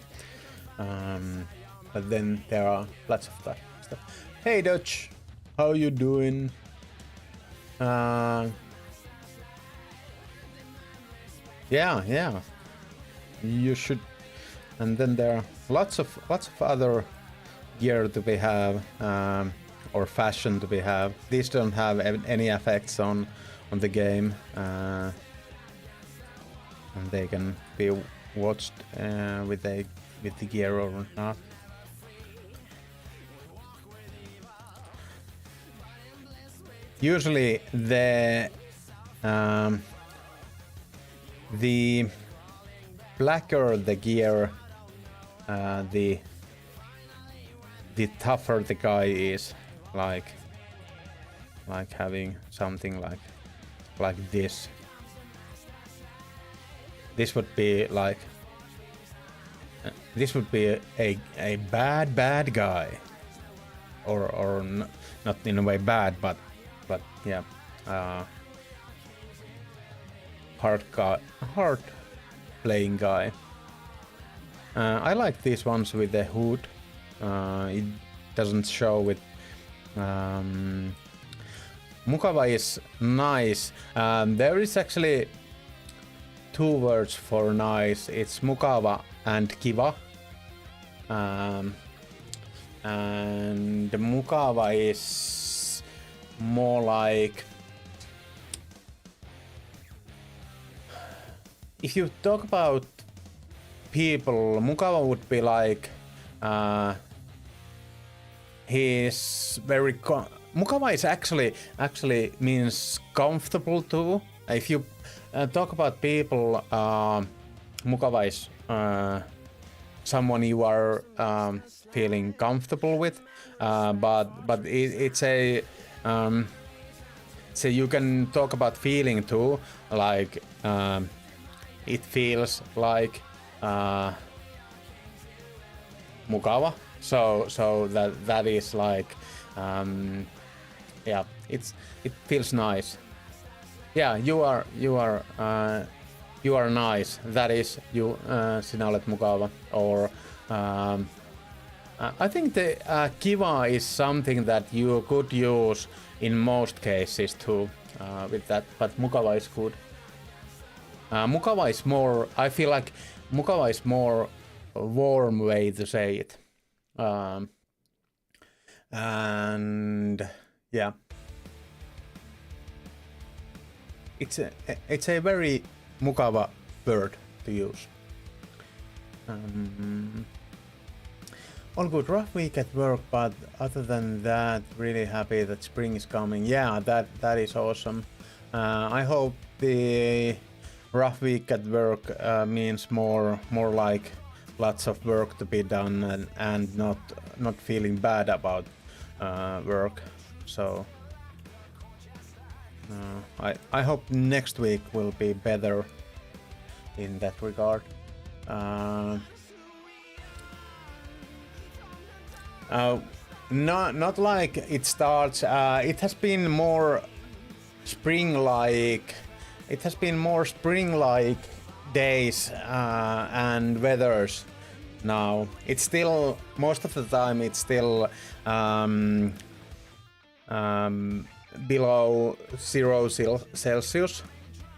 But then there are lots of stuff. Hey Dutch, how you doing? Yeah, you should. And then there are lots of other gear that we have. or fashion to be have. These don't have any effects on the game, and they can be watched with the gear or not. Usually the blacker the gear, the tougher the guy is. Like having something like this. This would be like this would be a bad guy, or not in a way bad, but yeah, hard playing guy. I like these ones with the hood. It doesn't show with. Mukava is nice. There is actually two words for nice. It's mukava and kiva. And mukava is more like, if you talk about people, mukava would be like he's very mukava is actually means comfortable too. If you talk about people, mukava is someone you are feeling comfortable with, but it's a so you can talk about feeling too, like it feels like mukava. So that is like yeah, it feels nice. Yeah, you are nice. That is you, sinä olet mukava. Or I think the kiva is something that you could use in most cases too, with that. But mukava is good. Mukava is more. I feel like mukava is more a warm way to say it. And yeah, it's a very mukava word to use. All good, rough week at work, but other than that, really happy that spring is coming. Yeah, that is awesome. I hope the rough week at work means more like lots of work to be done and not feeling bad about work. So I hope next week will be better in that regard. Not like it starts. It has been more spring-like. It has been more spring-like days and weathers now. It's still, most of the time it's still below 0 Celsius,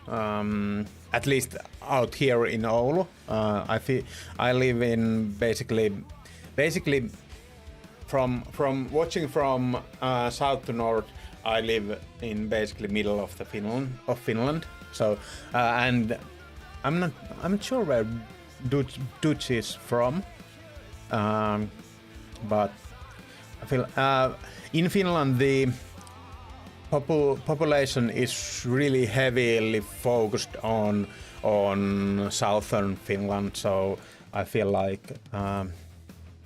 at least out here in Oulu. I live in basically from watching from south to north, I live in basically middle of the Finland. So and I'm not sure where Dutch is from, but I feel in Finland the population is really heavily focused on southern Finland. So I feel like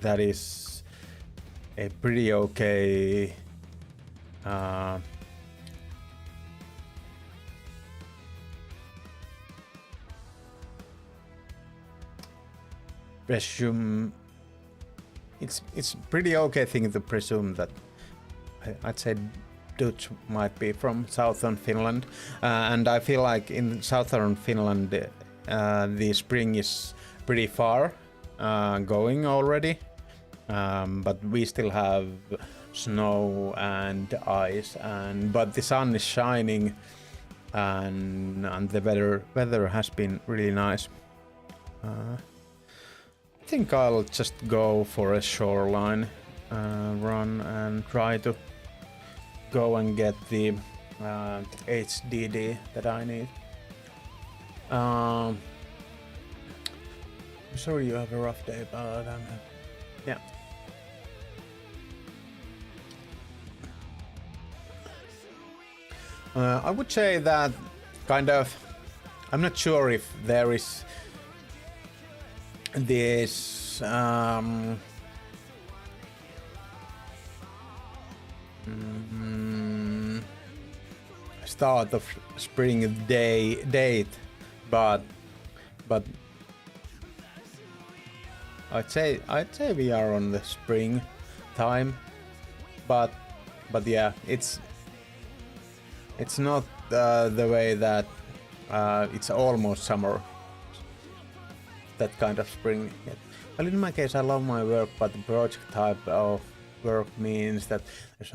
that is a pretty okay presume. It's pretty okay thing to presume that I'd say Dutch might be from southern Finland, and I feel like in southern Finland the spring is pretty far going already, but we still have snow and ice, but the sun is shining, and the weather has been really nice. I think I'll just go for a shoreline run and try to go and get the HDD that I need. I'm sorry you have a rough day, but yeah. I would say that kind of, I'm not sure if there is this start of spring date, but I'd say we are on the spring time, but yeah, it's not the way that it's almost summer, that kind of spring yet. Well, in my case, I love my work, but the project type of work means that there's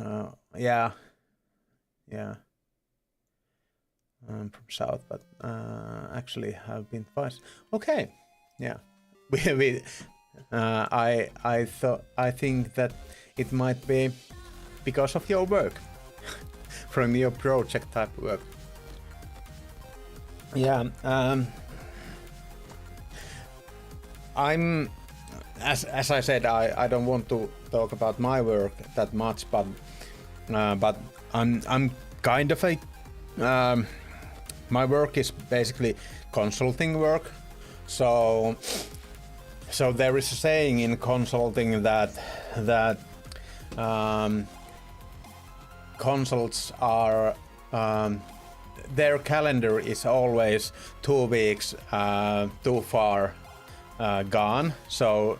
I'm from South, but actually have been twice. Okay, yeah. I think that it might be because of your work, from your project type work. Yeah. I'm, as I said, I don't want to talk about my work that much, but I'm kind of a my work is basically consulting work. So there is a saying in consulting that consults are their calendar is always 2 weeks too far gone. So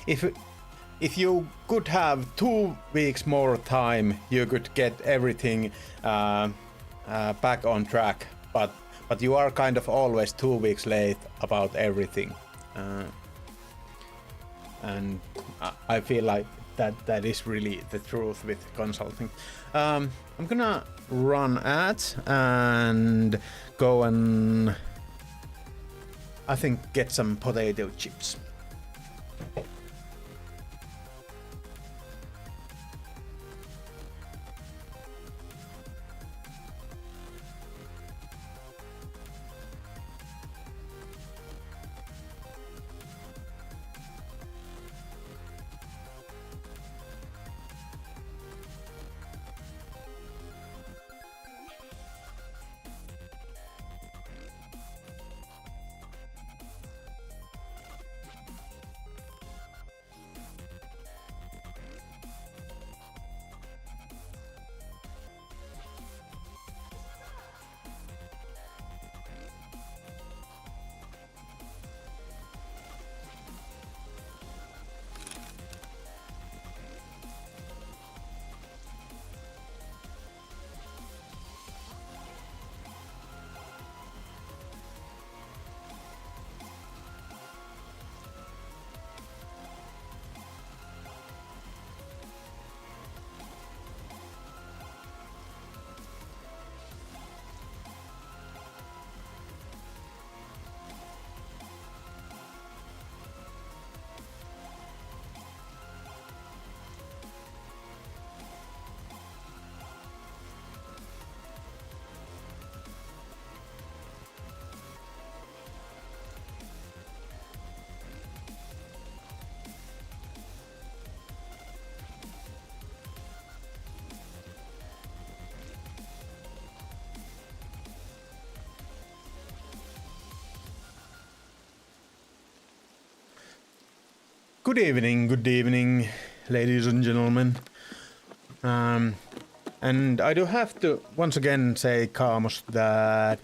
if you could have 2 weeks more time, you could get everything back on track. But you are kind of always 2 weeks late about everything, and I feel like that is really the truth with consulting. I'm gonna run ads and go and I think get some potato chips. Good evening, ladies and gentlemen. And I do have to once again say, Kaamos, that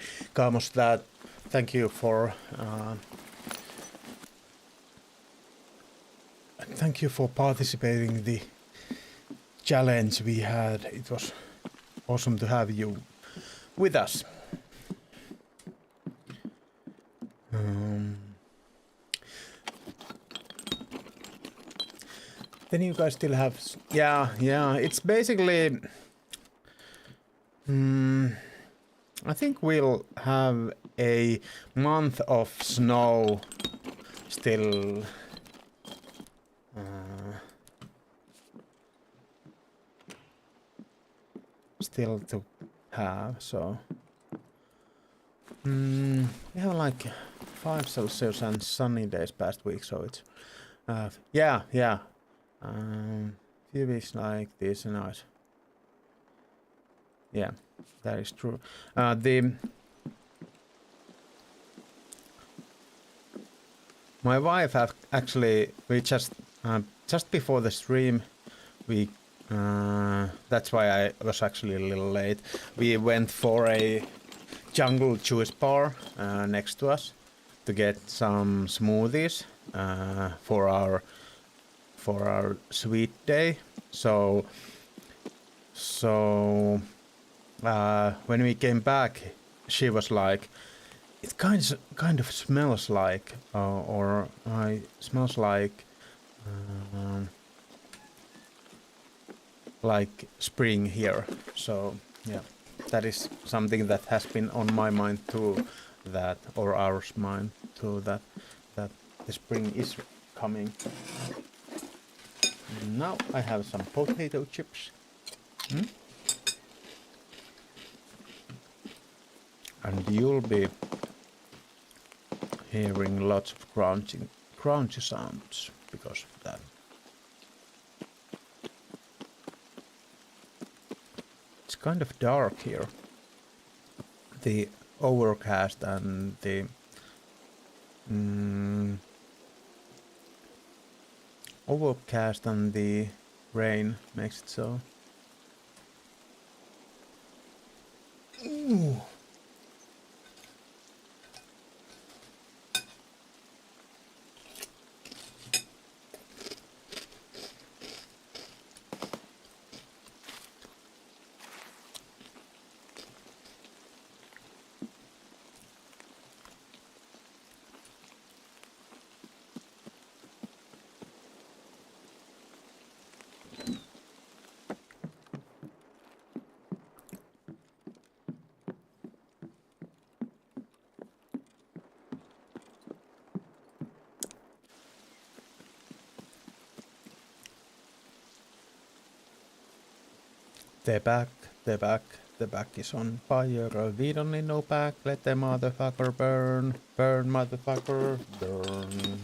thank you for participating in the challenge we had. It was awesome to have you with us. Then you guys still have... Yeah, it's basically... I think we'll have a month of snow still. still to have, so we have like 5 Celsius and sunny days past week, so it's yeah. Few weeks like this and nice. Yeah, that is true. My wife actually, we just before the stream, we that's why I was actually a little late. We went for a jungle juice bar next to us to get some smoothies for our sweet day. So when we came back, she was like, "It kind of smells like, or smells like spring here." So yeah, that is something that has been on my mind too, or our mind too, that the spring is coming. Now I have some potato chips. And you'll be hearing lots of crunchy sounds because of that. It's kind of dark here. The overcast and the rain makes it so. Ooh. The back is on fire. We don't need no back. Let the motherfucker burn. Burn, motherfucker, burn.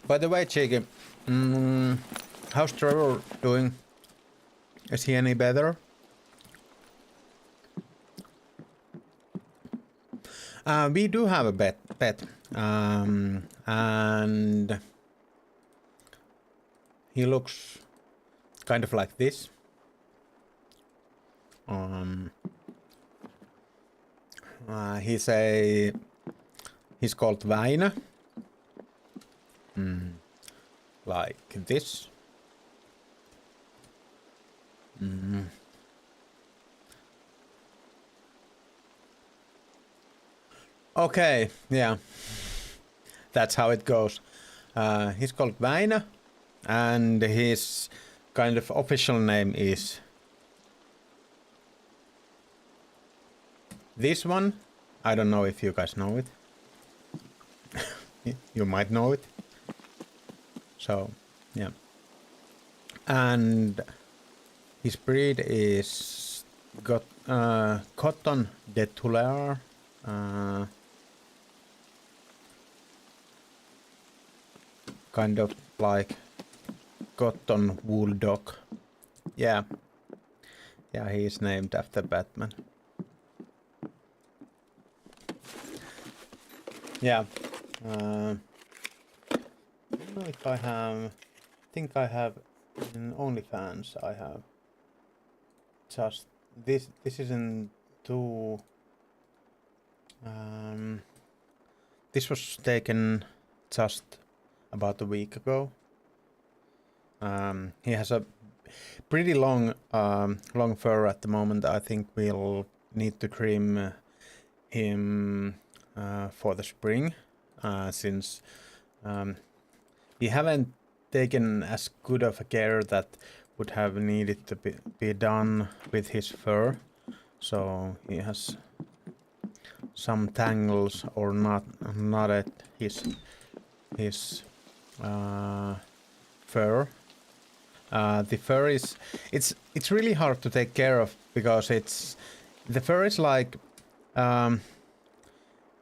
By the way, Cheeky, how's Trevor doing? Is he any better? We do have a pet, and he looks kind of like this. He's called Väinö. Like this. Okay, yeah. That's how it goes. He's called Väinö, and his kind of official name is this one. I don't know if you guys know it. You might know it. So, yeah. And his breed is Cotton de Tulare. Kind of like cotton wool dog. Yeah. Yeah, he is named after Batman. Yeah. I don't know if I have think I have in OnlyFans. I have just this. This isn't too. This was taken just about a week ago. He has a pretty long fur at the moment. I think we'll need to trim him for the spring, since we haven't taken as good of a care that would have needed to be done with his fur. So he has some tangles or not at his fur. The fur is it's really hard to take care of because the fur is like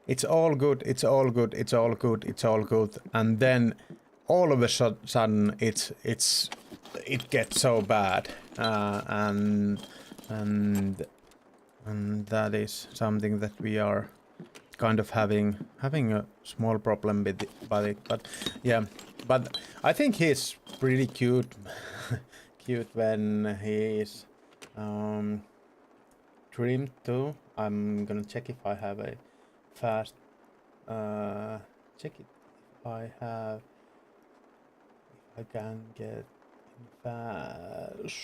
it's all good, it's all good, it's all good, it's all good, and then all of a sudden it gets so bad, and that is something that we are kind of having a small problem with but yeah, but I think he's pretty cute cute when he is trimmed too. I'm gonna check if I have a fast check it if I can get fast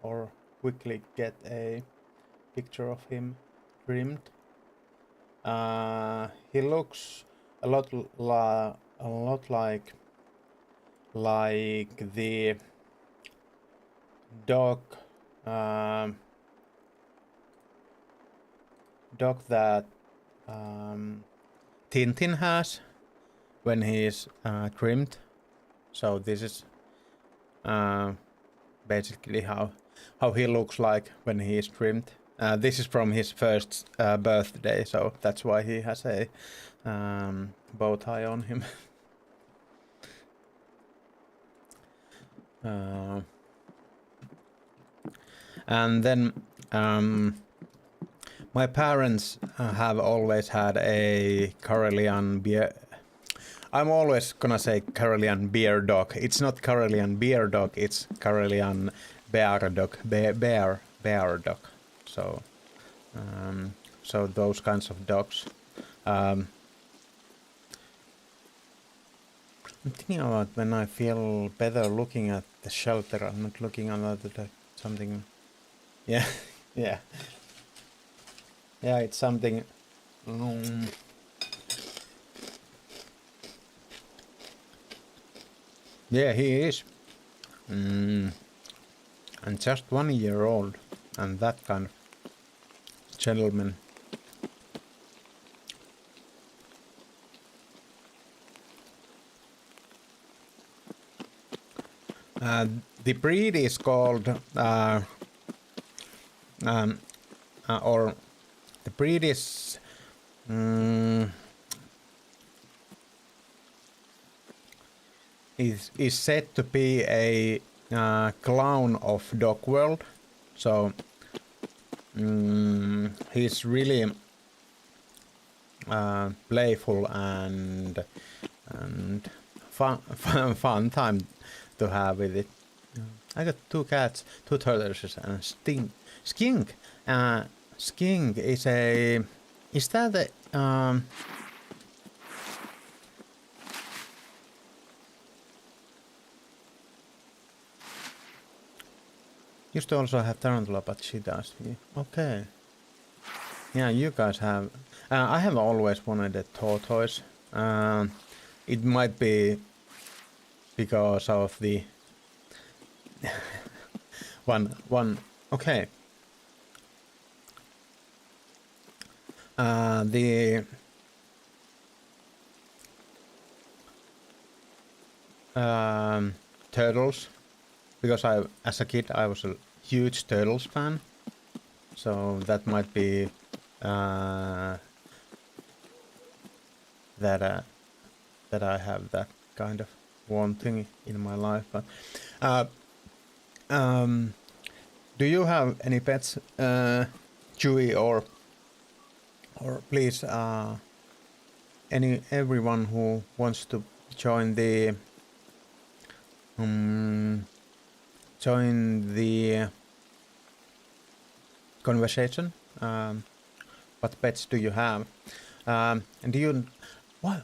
or quickly get a picture of him trimmed. He looks a lot like the dog that Tintin has when he is trimmed. So this is basically how he looks like when he is trimmed. This is from his first birthday, so that's why he has a bow tie on him. And then my parents have always had a Karelian beer. I'm always gonna say Karelian beer dog. It's not Karelian beer dog, it's Karelian bear dog. Bear dog. So, so those kinds of dogs. I'm thinking about when I feel better looking at the shelter. I'm not looking at something. Yeah, yeah, yeah. It's something. Yeah, he is. And just 1 year old, and that kind of gentleman. The breed is called, or the breed is, is said to be a clown of dog world. So he's really playful and fun time to have with it. I got 2 cats, 2 turtles, and a skink. Skink is a. Is that a? Used to also have tarantula, but she does. Okay. Yeah, you guys have. I have always wanted a tortoise. It might be because of the one. Okay. The turtles, because as a kid I was a huge Turtles fan, so that might be that I have that kind of wanting in my life. But do you have any pets, Chewy, or please everyone who wants to join the conversation. What pets do you have? And do you? Why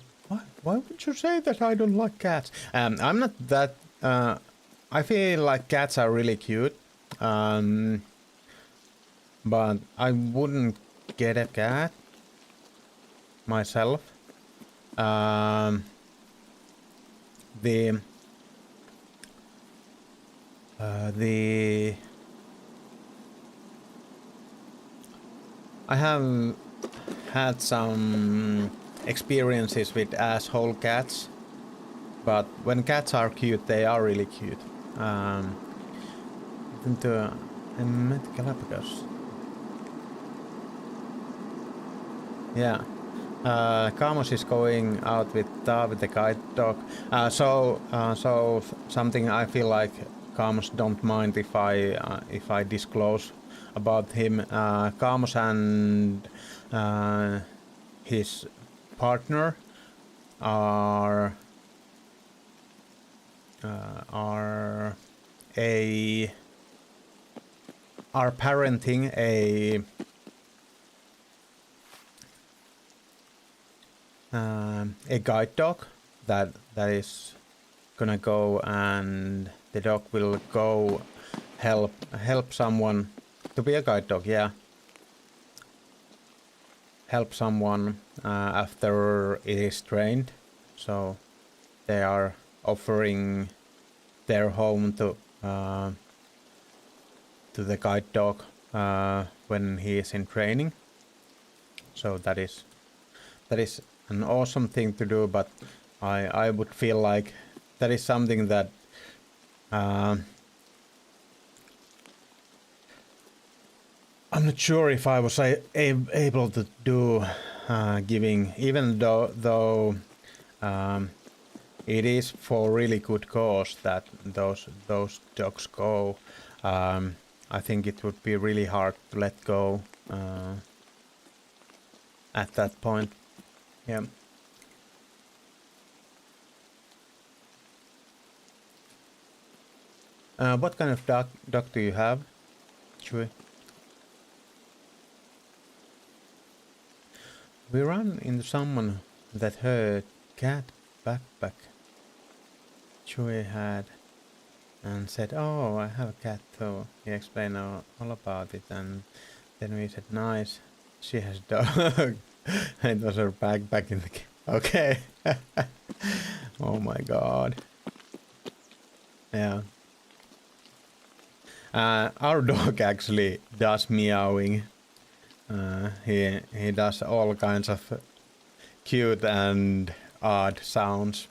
would you say that I don't like cats? I'm not that. I feel like cats are really cute. But I wouldn't get a cat myself. The I have had some experiences with asshole cats, but when cats are cute, they are really cute. Into Galapagos. Yeah. Kamos is going out with the guide dog. So something I feel like Kamos don't mind if I disclose about him. Kamos and his partner are parenting a guide dog that is gonna go, and the dog will go help someone to be a guide dog. Yeah, help someone after it is trained. So they are offering their home to the guide dog when he is in training. So that is an awesome thing to do, but I would feel like that is something that I'm not sure if I was able to do, giving, even though it is for really good cause that those dogs go. I think it would be really hard to let go at that point. Yeah. What kind of dog do you have, Chewy? We ran into someone that heard cat backpack Chewy had and said, "Oh, I have a cat too." He explained all about it, and then we said, "Nice, she has dog." It was her backpack in the okay. Oh my god. Yeah. Our dog actually does meowing. He does all kinds of cute and odd sounds.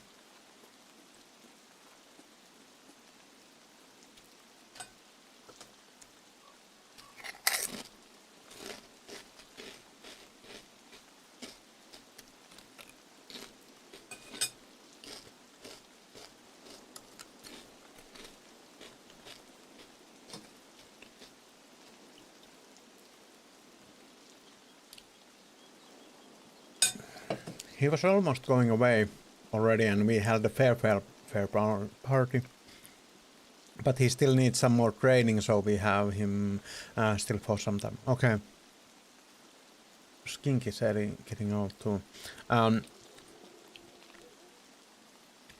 He was almost going away already, and we held a farewell party. But he still needs some more training, so we have him still for some time. Okay. Skink is getting old too.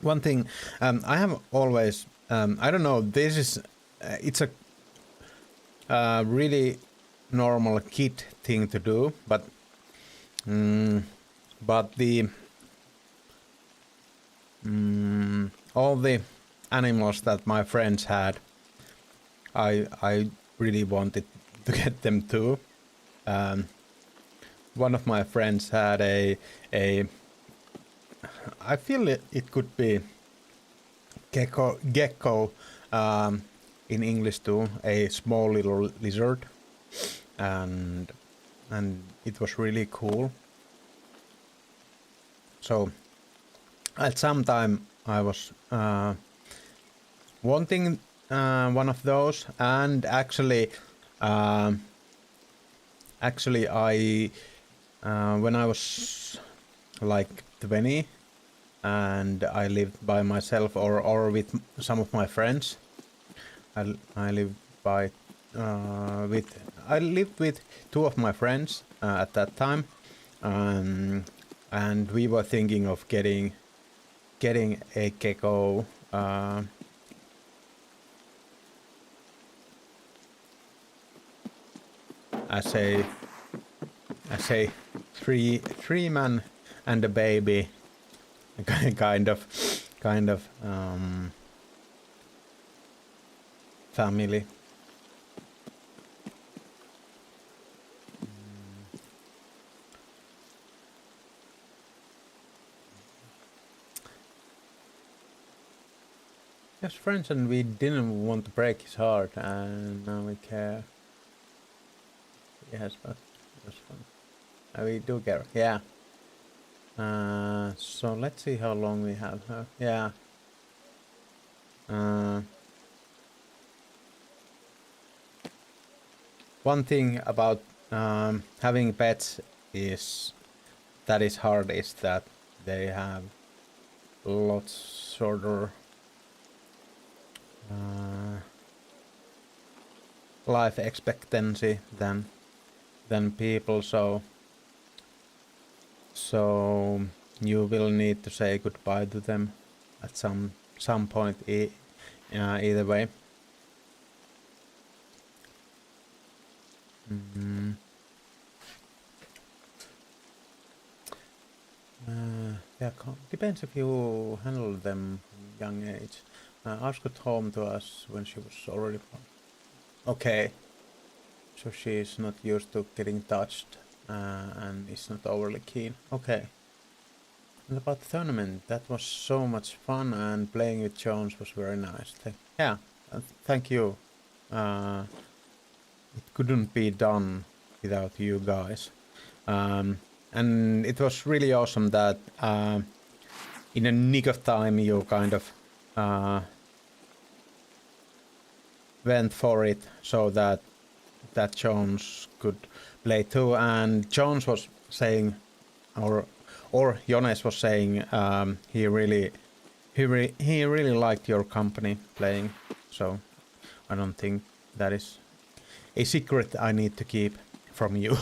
One thing I have always, I don't know, this is, it's a really normal kid thing to do, but the all the animals that my friends had, I really wanted to get them too. One of my friends had a I feel it could be gecko in English too, a small little lizard, and it was really cool. So at some time I was wanting one of those, and actually I when I was like 20, and I lived by myself or with some of my friends. I lived with two of my friends at that time, and we were thinking of getting a gecko. As a three man and a baby kind of family. Just friends, and we didn't want to break his heart, and now we care. Yes, but it was fun. We do care, yeah. So let's see how long we have her. Yeah. One thing about having pets is hard is that they have lots shorter life expectancy than people, so you will need to say goodbye to them at some point either way. Yeah, depends if you handle them from young age. Ash got home to us when she was already okay. So she's not used to getting touched and is not overly keen. Okay. And about the tournament, that was so much fun, and playing with Jones was very nice. Thank you. It couldn't be done without you guys. And it was really awesome that in a nick of time you kind of went for it so that Jones could play too. And Jones was saying, or Jones was saying, he really liked your company playing. So I don't think that is a secret I need to keep from you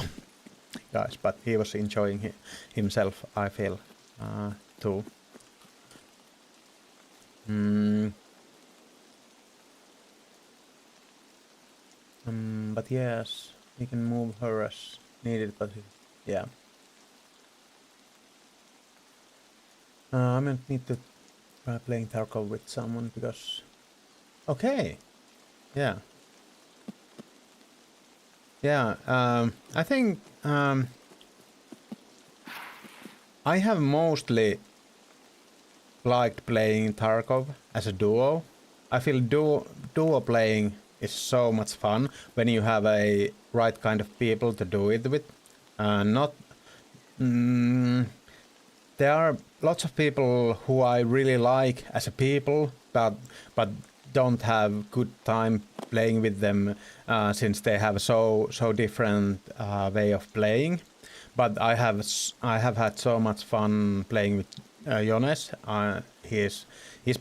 guys, but he was enjoying himself, I feel, too. But yes, we can move her as needed, but yeah. I might need to try playing Tarkov with someone because... Okay! Yeah. Yeah, I think I have mostly liked playing Tarkov as a duo. I feel duo playing is so much fun when you have a right kind of people to do it with. There are lots of people who I really like as a people, but don't have good time playing with them since they have so different way of playing. But I have had so much fun playing with Jones. He's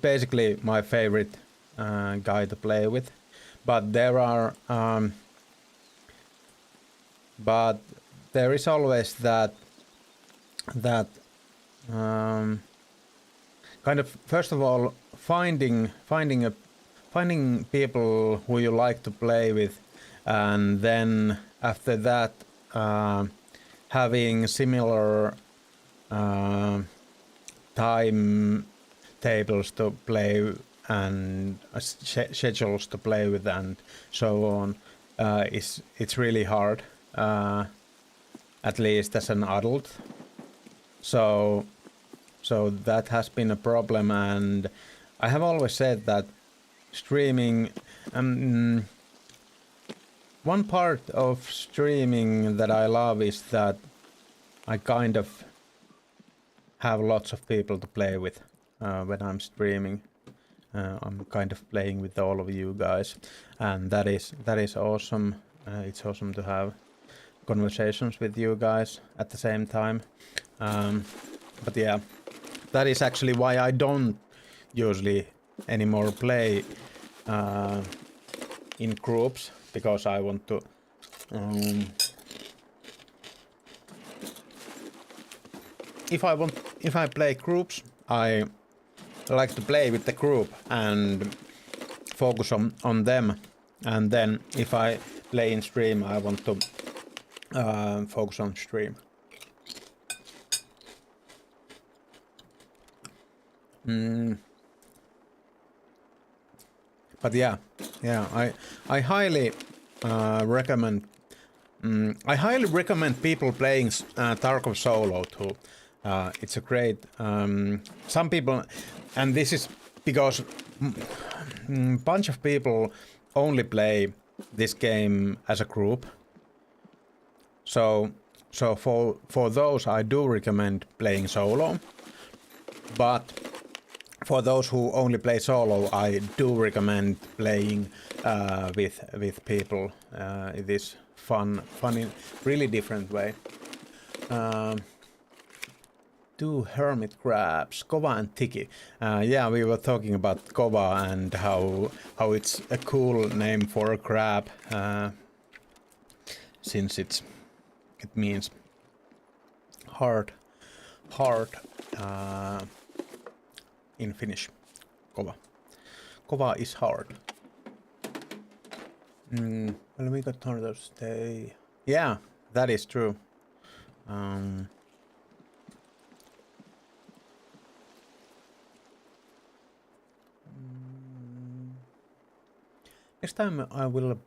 basically my favorite guy to play with. But there is always that kind of, first of all, finding people who you like to play with, and then after that having similar time tables to play and schedules to play with and so on, it's really hard, at least as an adult. So that has been a problem, and I have always said that streaming, one part of streaming that I love is that I kind of have lots of people to play with when I'm streaming. I'm kind of playing with all of you guys, and that is awesome. It's awesome to have conversations with you guys at the same time. But yeah, that is actually why I don't usually anymore play in groups, because I want to if I play groups, I like to play with the group and focus on them, and then if I play in stream, I want to focus on stream. But yeah, I highly recommend. I highly recommend people playing Tarkov solo too. It's a great. Some people, and this is because bunch of people only play this game as a group. So for those, I do recommend playing solo. But for those who only play solo, I do recommend playing with people. It is fun in really different way. Two hermit crabs, Kova and Tiki. Yeah, we were talking about Kova and how it's a cool name for a crab, since it means hard in Finnish. Kova is hard. Well, we got Thursday. Day. Yeah, that is true. Next time I will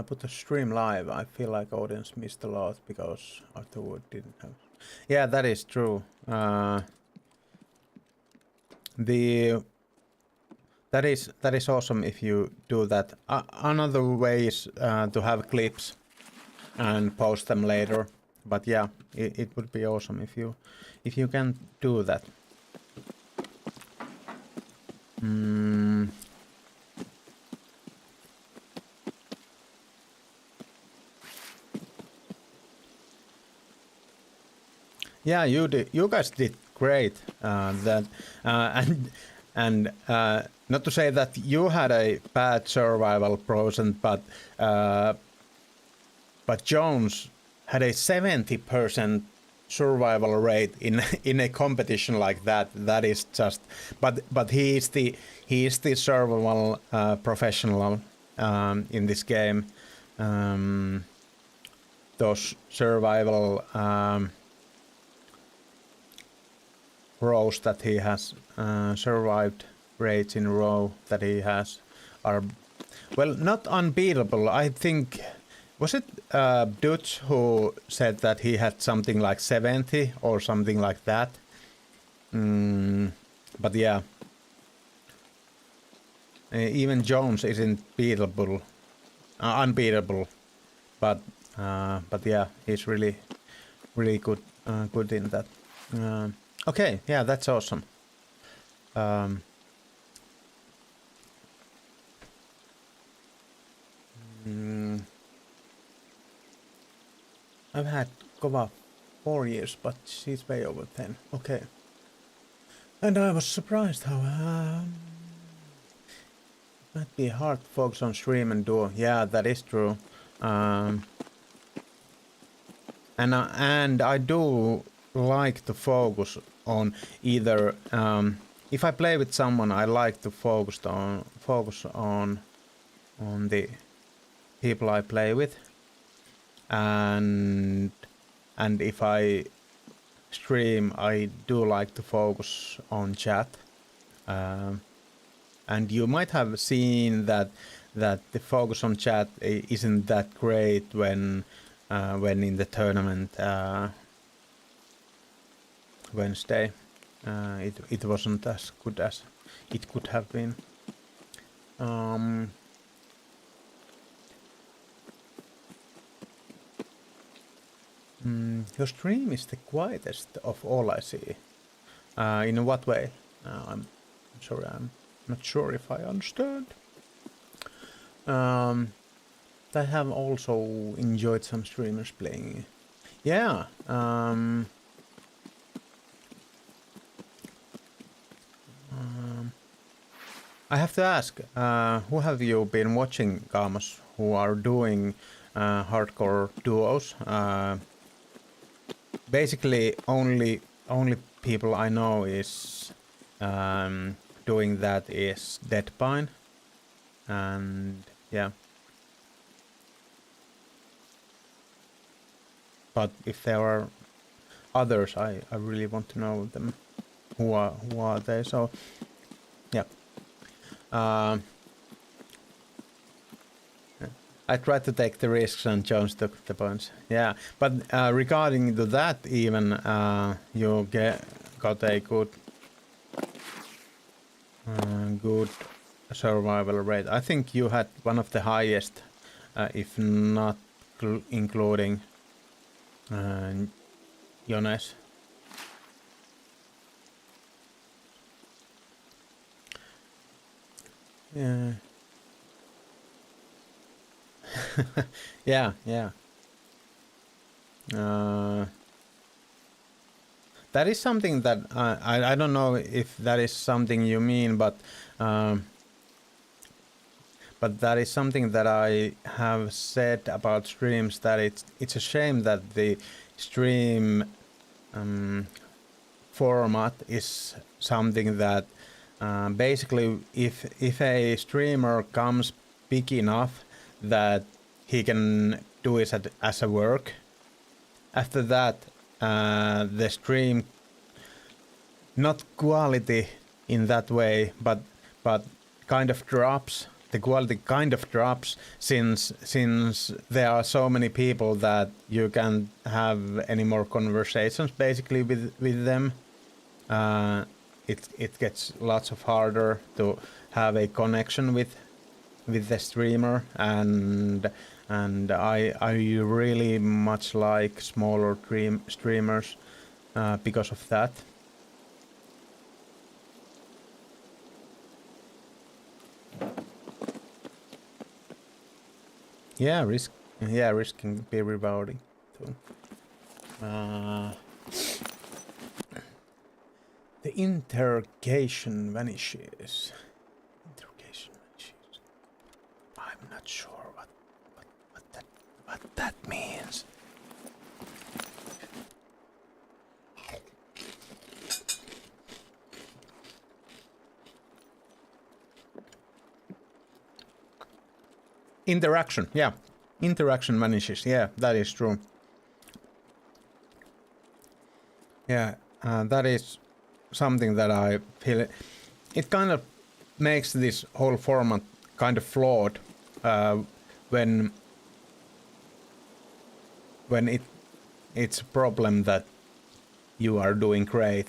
put a stream live. I feel like audience missed a lot because afterward didn't have. Yeah, that is true. That is awesome if you do that. Another way is to have clips and post them later. But yeah, it would be awesome if you can do that. Yeah, you guys did great. And not to say that you had a bad survival percent, but Jones had a 70% survival rate in a competition like that. That is just. But he is the survival professional in this game. Those survival rows that he has survived rates in a row that he has are, well, not unbeatable. I think, was it Dutch who said that he had something like 70 or something like that? But yeah, even Jones isn't beatable, unbeatable. But yeah, he's really good in that. Okay, yeah, that's awesome. I've had Kova 4 years, but she's way over 10. Okay. And I was surprised how it might be hard to focus on stream and duo. Yeah, that is true. And I do like to focus on either if I play with someone, I like to focus on the people I play with, and if I stream, I do like to focus on chat, and you might have seen that the focus on chat isn't that great when in the tournament Wednesday. It wasn't as good as it could have been. Your stream is the quietest of all I see. In what way? I'm sorry, I'm not sure if I understand. I have also enjoyed some streamers playing. Yeah. I have to ask, who have you been watching, Gamos, who are doing hardcore duos? Basically, only people I know is doing that is Deadpine, and yeah. But if there are others, I really want to know them. Who are they? So yeah. I tried to take the risks and Jones took the points. Yeah, but regarding to that, even you got a good survival rate. I think you had one of the highest, if not including Jones. Yeah. yeah. That is something that I don't know if that is something you mean, but that is something that I have said about streams, that it's a shame that the stream format is something that basically if a streamer comes big enough that he can do it as a work, after that the stream, not quality in that way, but kind of drops. The quality kind of drops since there are so many people that you can't have any more conversations basically with them. It gets lots of harder to have a connection with the streamer, and I really much like smaller streamers because of that. Yeah, risk can be rewarding too. The interrogation vanishes. I'm not sure what that means. Interaction, yeah. Interaction vanishes, yeah, that is true. Yeah, that is something that I feel it kind of makes this whole format kind of flawed when it's a problem that you are doing great.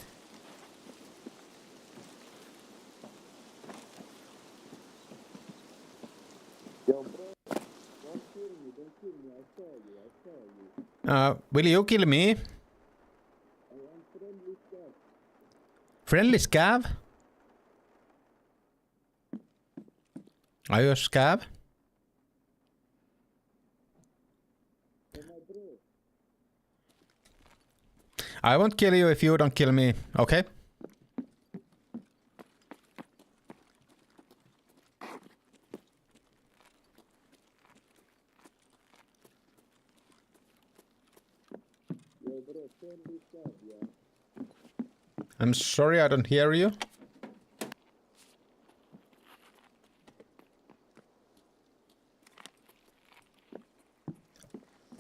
Will you kill me? Friendly scav? Are you a scav? I won't kill you if you don't kill me, okay? I'm sorry, I don't hear you.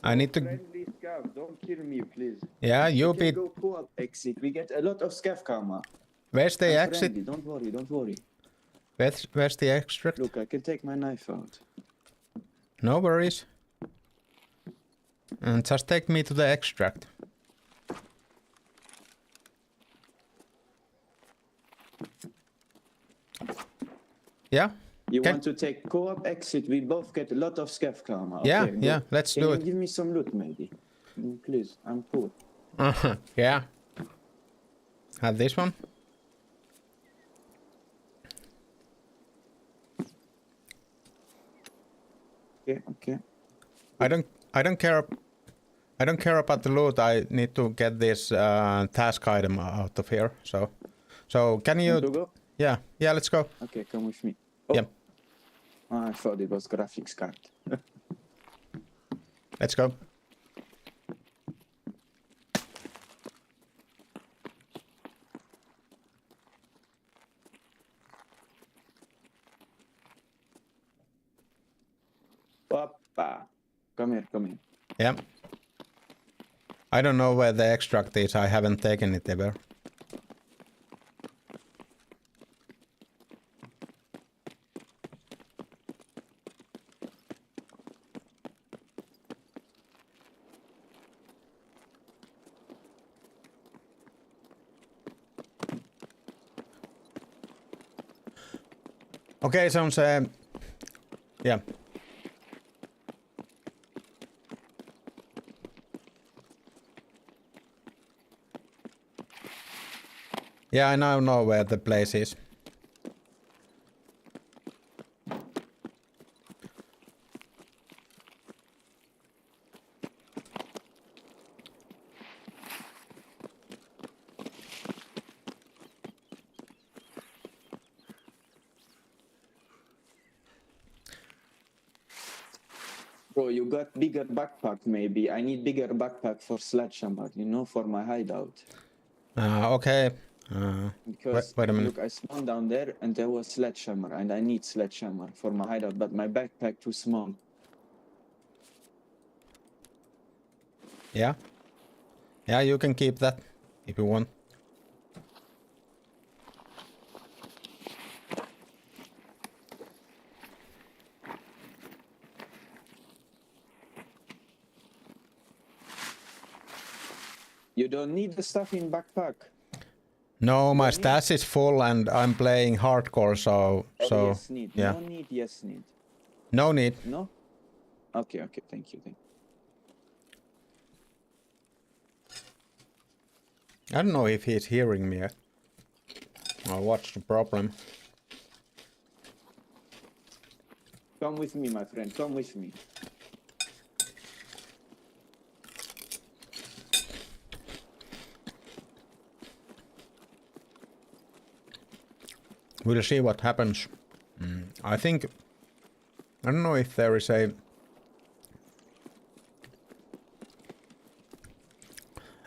I need to. Friendly scav, don't kill me, please. Yeah, you we beat. Go co-op exit. We get a lot of scav karma. Where's the I'm exit? friendly. Don't worry. Where's the extract? Look, I can take my knife out. No worries. And just take me to the extract. Yeah? You want to take co-op exit? We both get a lot of scav karma. Yeah, Okay, yeah, let's do Can it. you give me some loot, maybe? Please, I'm poor. Yeah. Have this one? Okay. I don't care about the loot. I need to get this task item out of here. So can you? To go? Yeah, let's go. Okay, come with me. Oh. Yeah. I thought it was graphics card. Let's go. Papa. Come here. Yeah. I don't know where the extract is. I haven't taken it ever. Okay, sounds yeah. Yeah, I now know where the place is. Bro, you got bigger backpack maybe. I need bigger backpack for sledgehammer, you know, for my hideout. Okay. Because wait a minute. look, I spawned down there and there was sledgehammer and I need sledgehammer for my hideout, but my backpack too small. Yeah. Yeah, you can keep that if you want. You don't need the stuff in backpack. No, my stash is full and I'm playing hardcore, so Yes, need. yeah. No need, yes, need. No need. No? Okay, thank you. I don't know if he's hearing me or what's the problem. Come with me, my friend, come with me. We'll see what happens. I think... I don't know if there is a...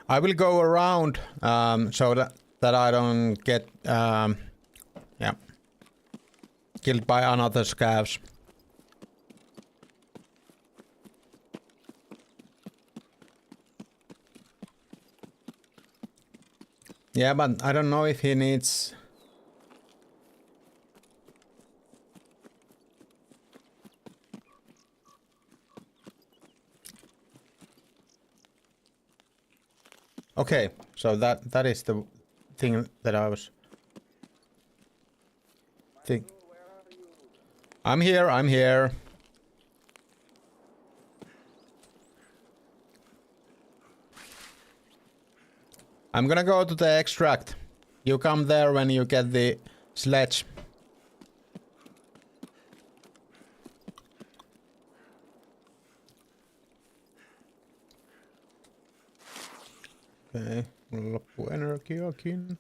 I will go around so that I don't get killed by another scavs. Yeah, but I don't know if he needs... Okay, so that is the thing that I was think. I'm here. I'm gonna go to the extract. You come there when you get the sledge. Okei, mulla loppuu energiakin.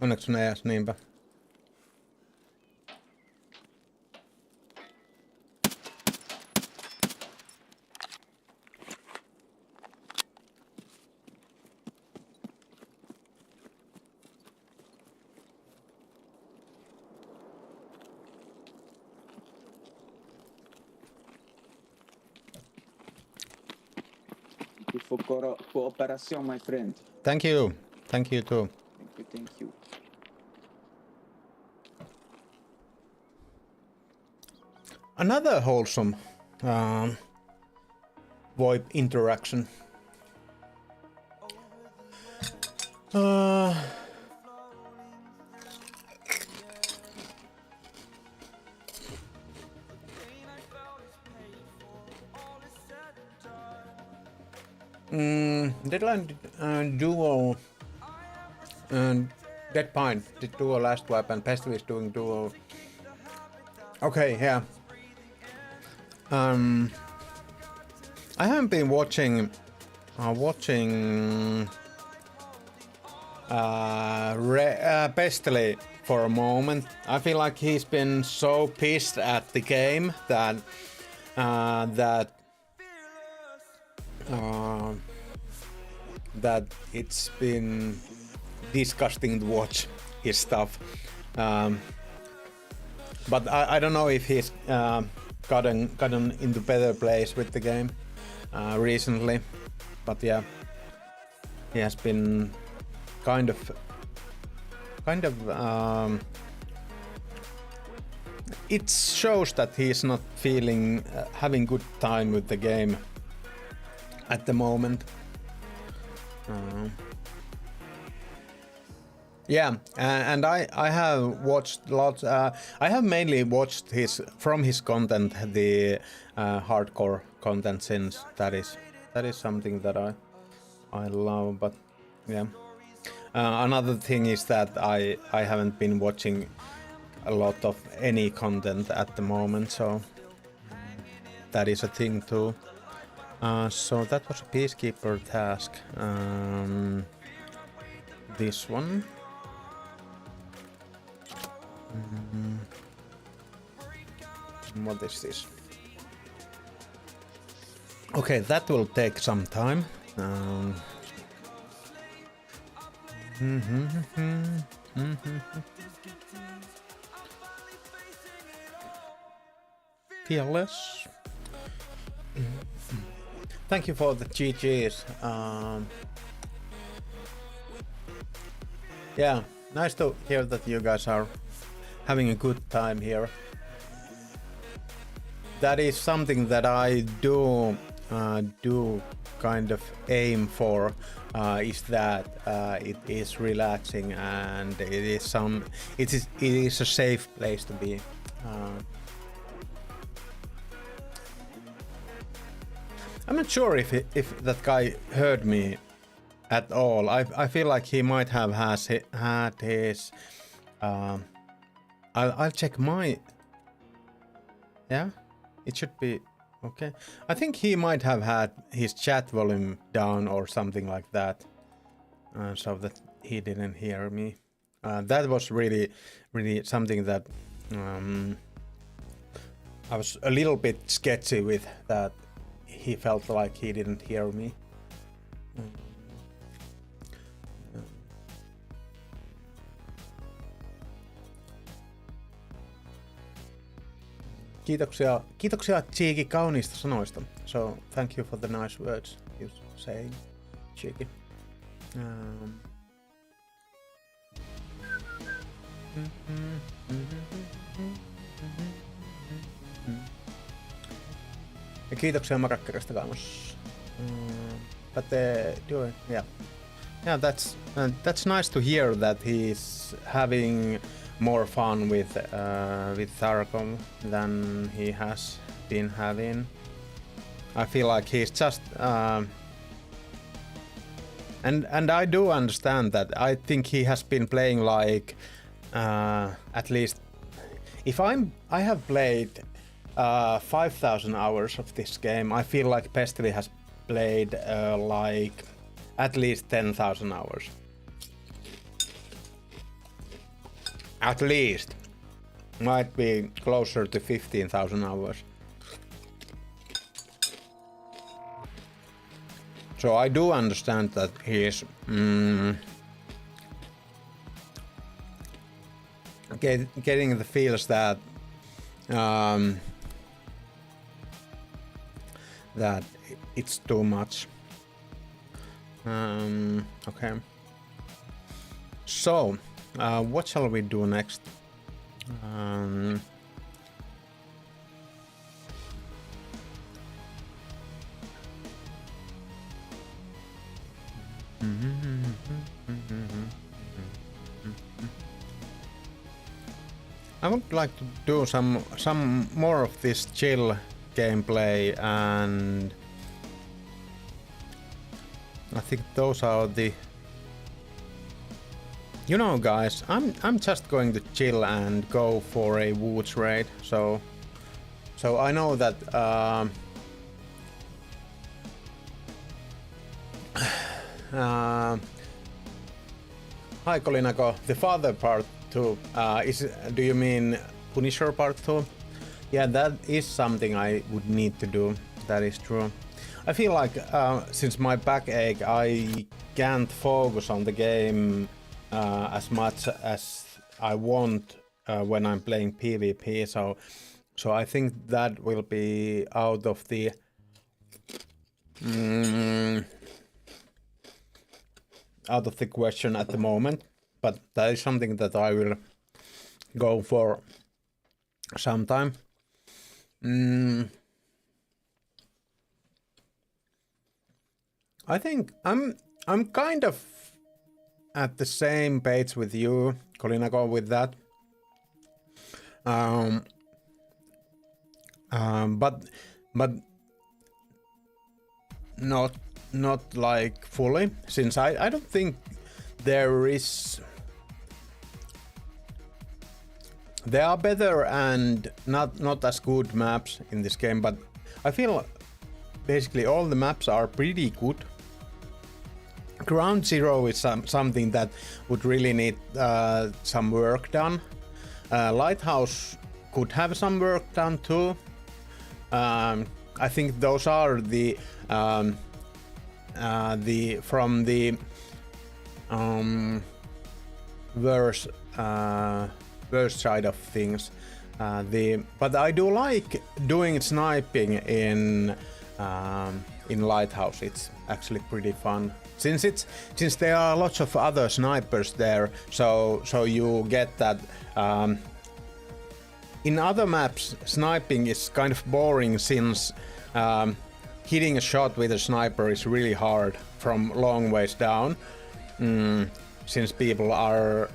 Onneksi on ES, niinpä. For cooperation, my friend. Thank you. Thank you too. Thank you. Another wholesome VoIP interaction. Deadline Duo Dead Pine did duo last wipe and Pestle is doing duo. Okay, yeah. I haven't been watching Pestle for a moment. I feel like he's been so pissed at the game that that it's been disgusting to watch his stuff. But I don't know if he's gotten into better place with the game recently. But yeah, he has been kind of it shows that he's not feeling having good time with the game at the moment. Yeah, and I have watched lots. I have mainly watched his content, the hardcore content, since that is something that I love. But yeah, another thing is that I haven't been watching a lot of any content at the moment, so that is a thing too. So that was a peacekeeper task. This one. What is this? Okay, that will take some time. Fearless. Thank you for the GGs. Yeah, nice to hear that you guys are having a good time here. That is something that I do kind of aim for, is that it is relaxing and it is a safe place to be. I'm not sure if that guy heard me at all. I feel like he might have had his. I'll check my. Yeah, it should be okay. I think he might have had his chat volume down or something like that, so that he didn't hear me. That was really something that I was a little bit sketchy with, that he felt like he didn't hear me. Kiitoksia Cheeky kauniista sanoista. So thank you for the nice words you saying, Cheeky. Ja kiitoksia Marakkerasta kaamos. But doing, yeah, that's nice to hear that he's having more fun with Tarkov than he has been having. I feel like he's just and I do understand that. I think he has been playing like at least, if I have played 5,000 hours of this game, I feel like Pestle has played like at least 10,000 hours. At least. Might be closer to 15,000 hours. So I do understand that he is getting the feels that that it's too much. Okay. So, what shall we do next? I would like to do some more of this chill gameplay, and I think those are the You know, guys, I'm just going to chill and go for a woods raid. So I know that hi Kolinago, the father part 2 do you mean Punisher part 2? Yeah, that is something I would need to do. That is true. I feel like since my backache, I can't focus on the game as much as I want when I'm playing PvP. So I think that will be out of the question at the moment. But that is something that I will go for sometime. I think I'm kind of at the same page with you, Kolinago, with that. But not like fully, since I don't think there are better and not as good maps in this game, but I feel basically all the maps are pretty good. Ground Zero is something that would really need some work done. Lighthouse could have some work done too. I think those are the from the worst side of things. But I do like doing sniping in Lighthouse. It's actually pretty fun. Since there are lots of other snipers there, so you get that. In other maps, sniping is kind of boring since hitting a shot with a sniper is really hard from long ways down, since people are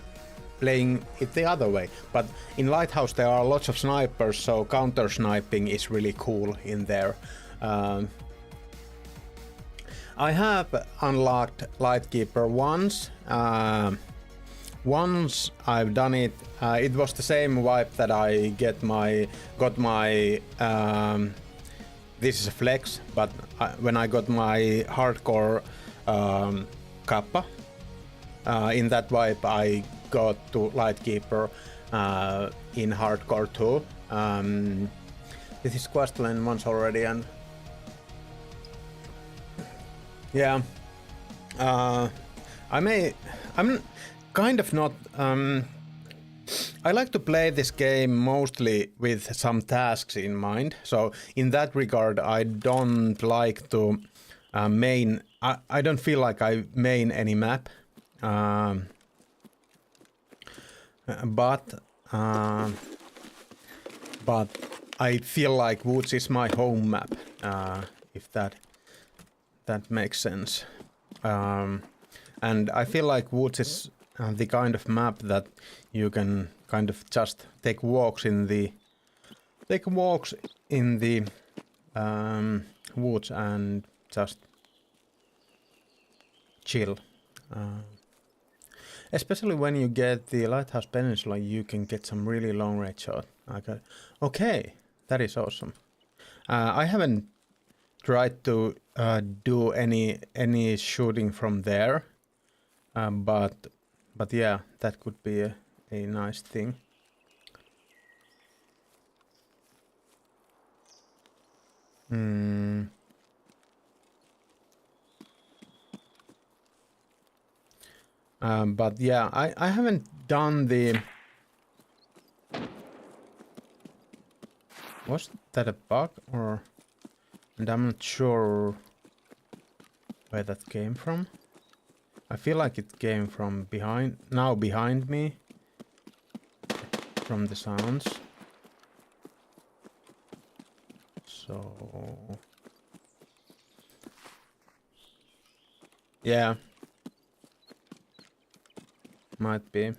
playing it the other way. But in Lighthouse there are lots of snipers, so counter sniping is really cool in there. I have unlocked Lightkeeper once. Once I've done it, it was the same wipe that I got my this is a flex, but when I got my hardcore kappa, in that wipe I got to Lightkeeper in hardcore too. This is questline once already, and yeah, I'm kind of not. I like to play this game mostly with some tasks in mind. So in that regard, I don't like to main. I don't feel like I main any map. But I feel like Woods is my home map. If that makes sense. And I feel like Woods is the kind of map that you can kind of just take walks in the woods and just chill. Especially when you get the Lighthouse Peninsula, you can get some really long range shot. Okay, that is awesome. I haven't tried to do any shooting from there, but yeah, that could be a nice thing. But yeah, I haven't done the... Was that a bug or... And I'm not sure where that came from. I feel like it came from behind me. From the sounds. So... Yeah. Might be.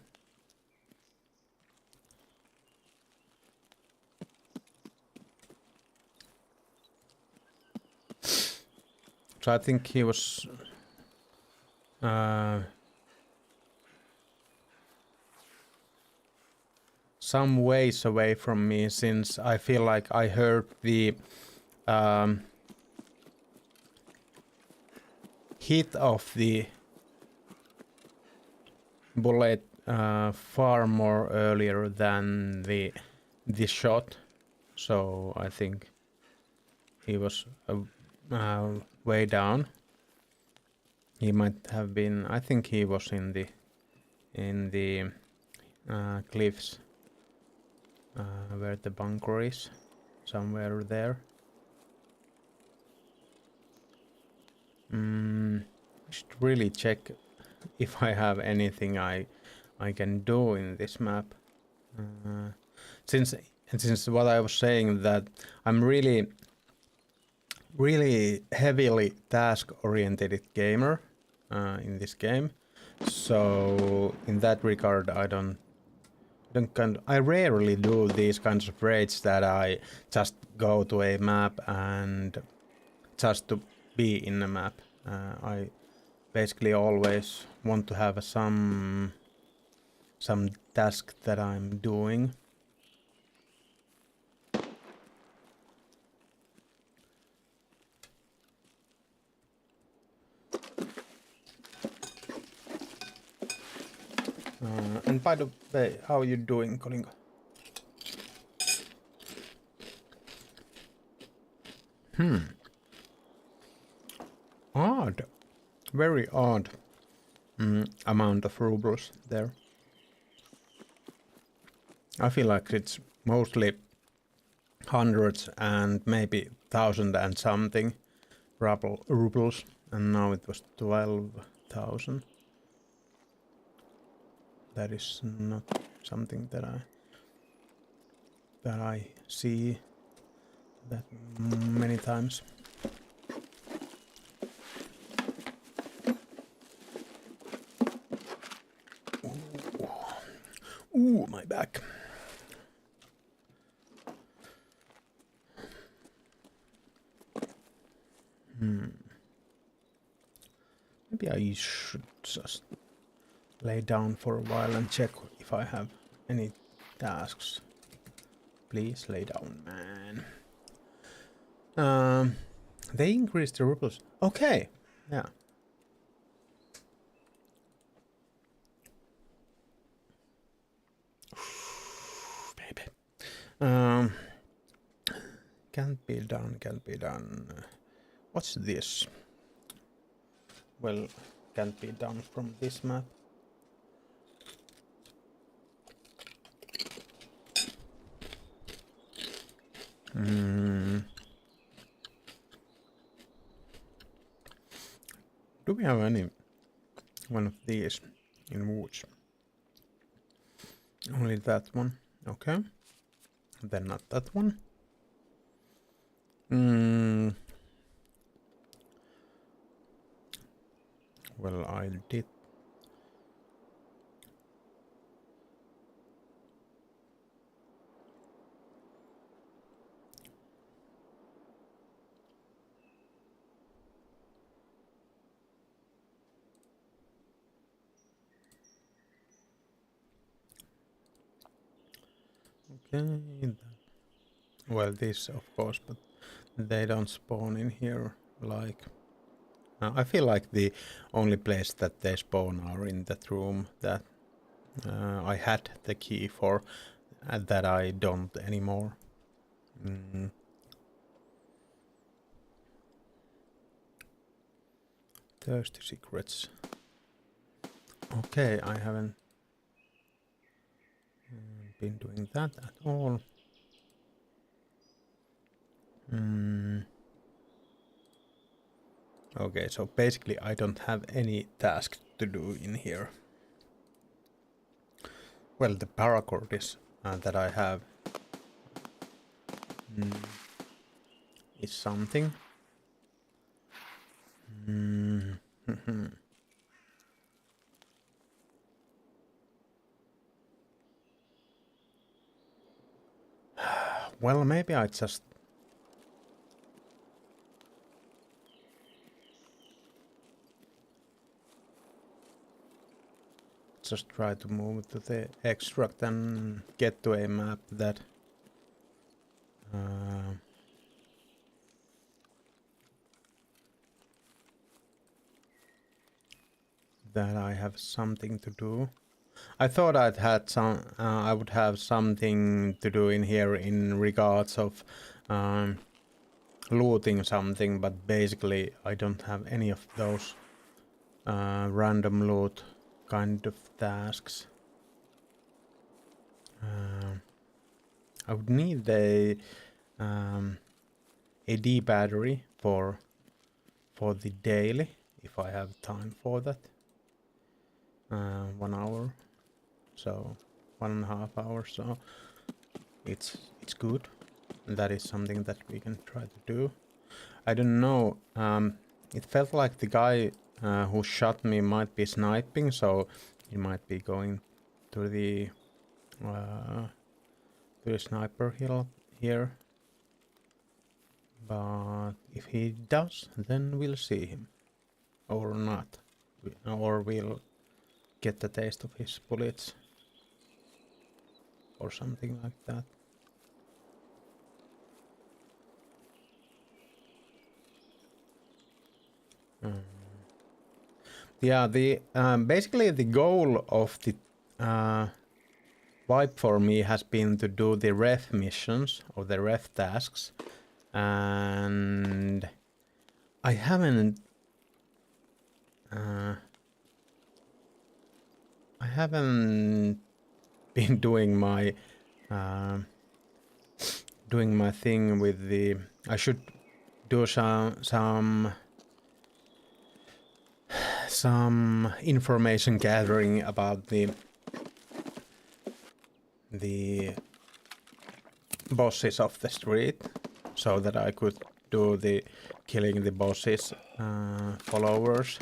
So I think he was some ways away from me, since I feel like I heard the hit of the bullet far more earlier than the shot. So I think he was way down. He might have been. I think he was in the cliffs where the bunker is, somewhere there. Should really check if I have anything I can do in this map. Since what I was saying, that I'm really heavily task-oriented gamer in this game. So in that regard, I rarely do these kinds of raids that I just go to a map and just to be in a map. I basically always want to have some task that I'm doing. And by the way, how are you doing, Kolinko? Odd. Very odd amount of rubles there. I feel like it's mostly hundreds and maybe 1,000 and something rubles, and now it was 12,000. That is not something that I see that many times. Ooh, my back. Maybe I should just lay down for a while and check if I have any tasks. Please lay down, man. They increased the rubles. Okay, yeah. Baby. Can't be done. What's this? Well, can't be done from this map. Do we have any one of these in woods? Only that one. Okay. Then not that one. Well, I did. Okay. Well, this of course, but they don't spawn in here. Like, I feel like the only place that they spawn are in that room that I had the key for, that I don't anymore. Thirsty secrets. Okay, I haven't been doing that at all. Okay, so basically I don't have any task to do in here. Well, the paracord is that I have is something. Well, maybe I just just try to move to the extract and get to a map that that I have something to do. I thought I would have something to do in here in regards of looting something, but basically I don't have any of those random loot kind of tasks. I would need a D battery for the daily if I have time for that. 1 hour, so 1.5 hours. So it's good. And that is something that we can try to do. I don't know. It felt like the guy who shot me might be sniping, so he might be going to the sniper hill here. But if he does, then we'll see him, or not, or we'll get the taste of his bullets, or something like that. Yeah, the basically the goal of the wipe for me has been to do the ref missions or the ref tasks, and I haven't been doing my thing with the. I should do some information gathering about the bosses of the street, so that I could do the killing the bosses followers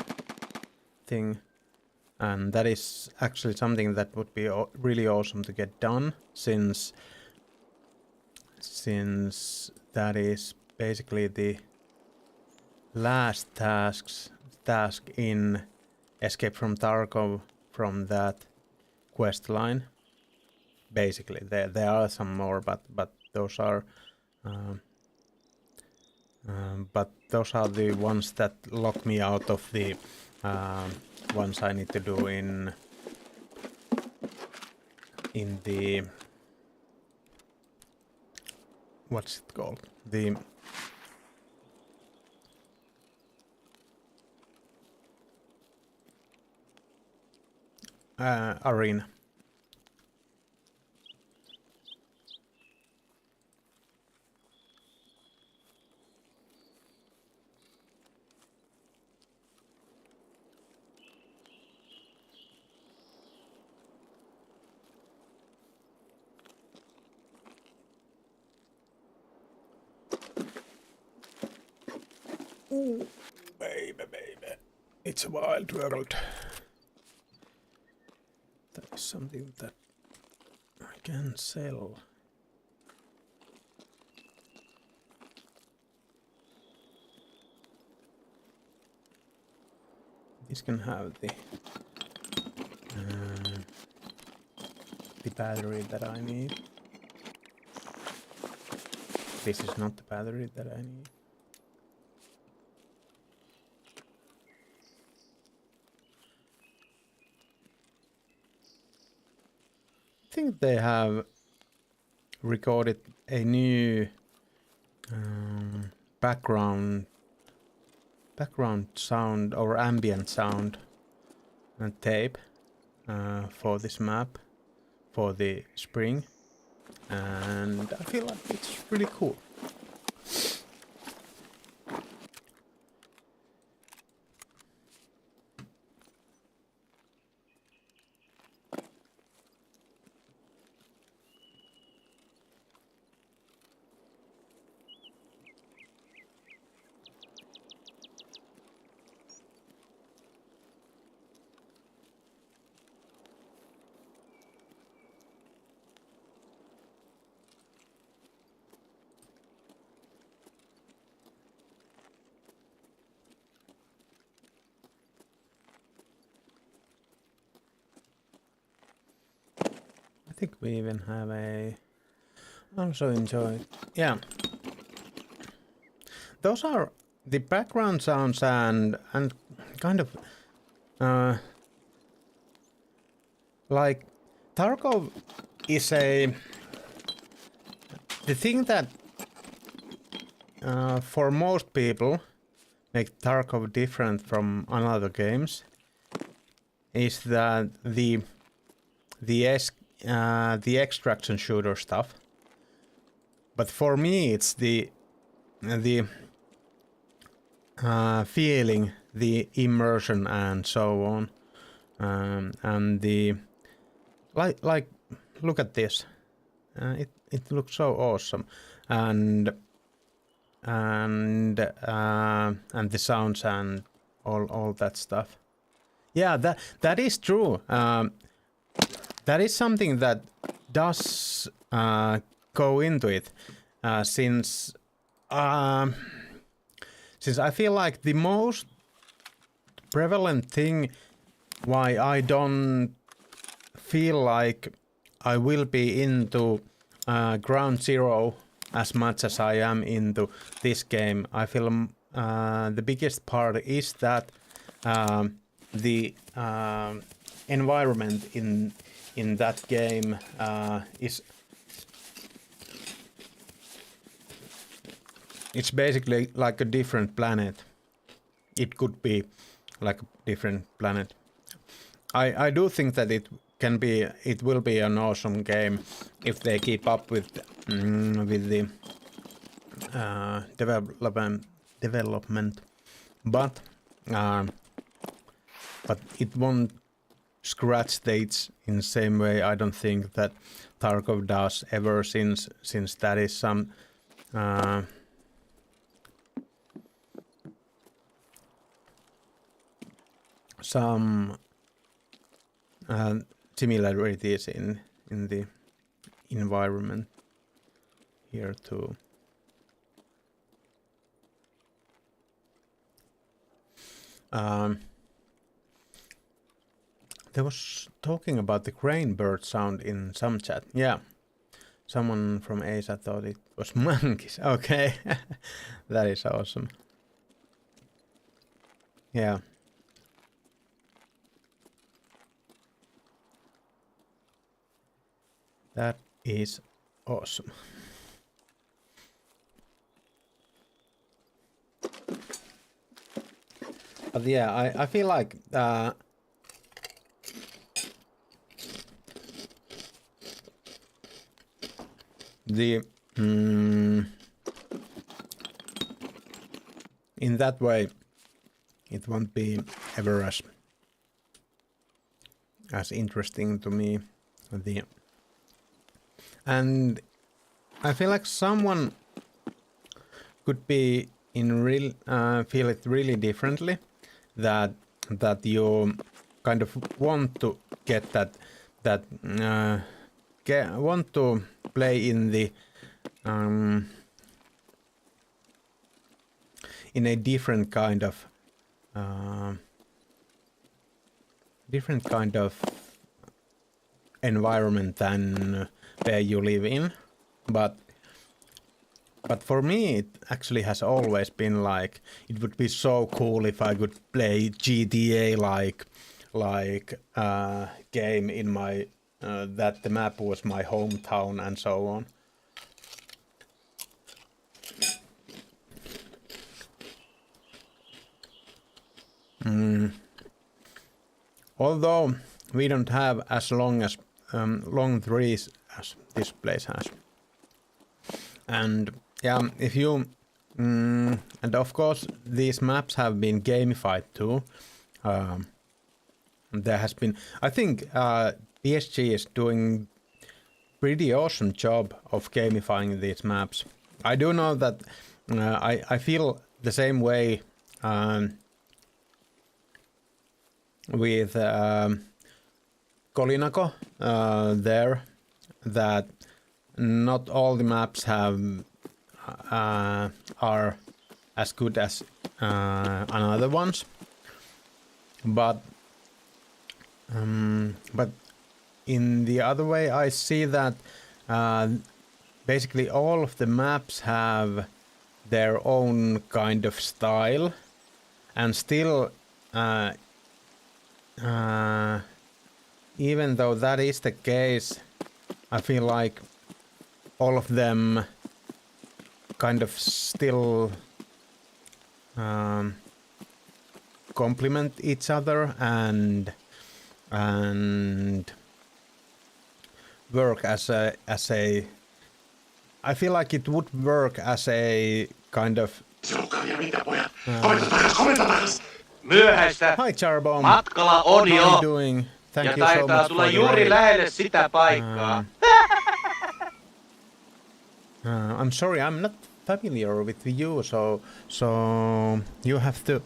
thing, and that is actually something that would be really awesome to get done, since that is basically the last task in Escape from Tarkov from that quest line. Basically, there are some more, but those are the ones that lock me out of the ones I need to do in the what's it called, the arena. Ooh, baby, it's a wild world. That is something that I can sell. This can have the battery that I need. This is not the battery that I need. I think they have recorded a new background sound or ambient sound tape for this map for the spring, and I feel like it's really cool. think we even have a... Also enjoyed. Yeah. Those are the background sounds and kind of like Tarkov is a... The thing that for most people make Tarkov different from other games is that the extraction shooter stuff. But for me, it's the feeling, the immersion, and so on, and the like. Look at this. It looks so awesome, and the sounds and all that stuff. Yeah, that is true. That is something that does go into it, since I feel like the most prevalent thing why I don't feel like I will be into Ground Zero as much as I am into this game. I feel the biggest part is that the environment in that game is... It's basically like a different planet. It could be like a different planet. I do think that it will be an awesome game if they keep up with the development, but it won't scratch the itch in the same way. I don't think that Tarkov does ever, since that is some similarities in the environment here too. There was talking about the crane bird sound in some chat. Yeah, someone from Asia thought it was monkeys. Okay, that is awesome. Yeah. That is awesome. But yeah, I feel like in that way it won't be ever as interesting to me. And I feel like someone could be feel it really differently, that you kind of want to get want to play in the in a different kind of environment than where you live in, but for me it actually has always been like, it would be so cool if I could play GTA like game in my that the map was my hometown and so on. Although we don't have as long trees as this place has. And yeah, if you and of course these maps have been gamified too. There has been, I think PSG is doing pretty awesome job of gamifying these maps. I do know that I feel the same way with Kolinako there, that not all the maps are as good as another ones, but in the other way, I see that basically all of the maps have their own kind of style, and still, even though that is the case, I feel like all of them kind of still complement each other and work as a I feel like it would work as a kind of Myöhäistä Hi Charbom, matkalla on how are you jo doing? Thank ja you so taitaa much tulla for the juuri raid. lähelle sitä paikkaa. I'm sorry, I'm not familiar with you, so you have to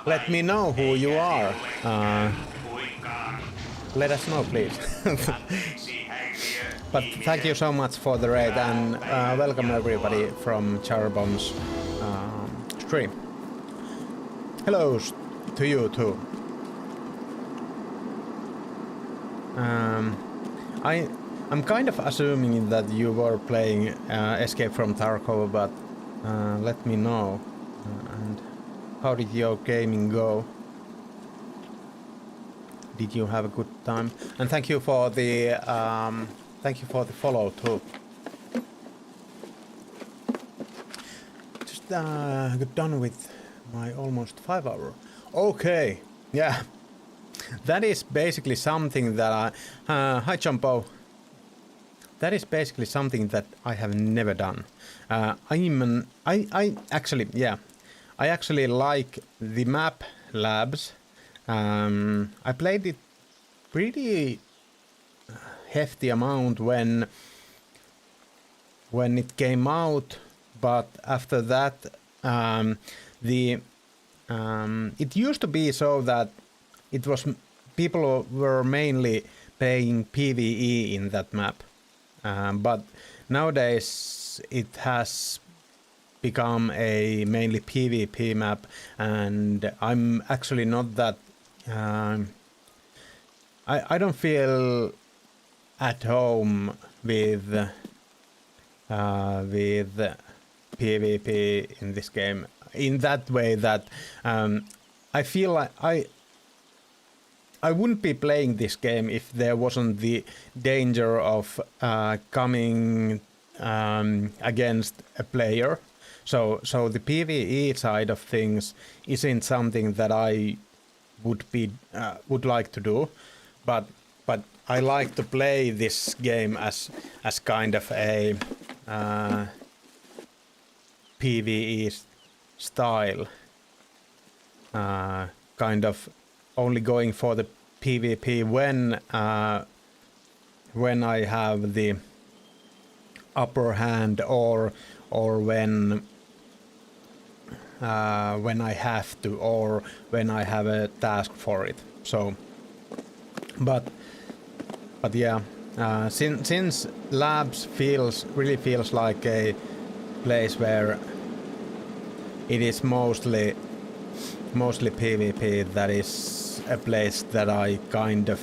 let me know who you are. Let us know, please. But thank you so much for the raid, and welcome everybody from Charbom's stream. Hello to you too. I'm kind of assuming that you were playing Escape from Tarkov, but let me know. And how did your gaming go? Did you have a good time? And thank you for the follow too. Just got done with my almost 5 hour. Okay, yeah. That is basically something that hi Jumbo. That is basically something that I have never done. I actually like the map labs. I played it pretty hefty amount when it came out, but after that it used to be so that it was people were mainly playing PvE in that map, but nowadays it has become a mainly PvP map, and I'm actually not that I don't feel at home with PvP in this game in that way that I feel like I wouldn't be playing this game if there wasn't the danger of coming against a player. So the PvE side of things isn't something that I would like to do, but I like to play this game as kind of a PvE style, kind of only going for the PvP when I have the upper hand or when I have to, or when I have a task for it. So, but yeah, since labs really feels like a place where it is mostly PvP, that is a place that I kind of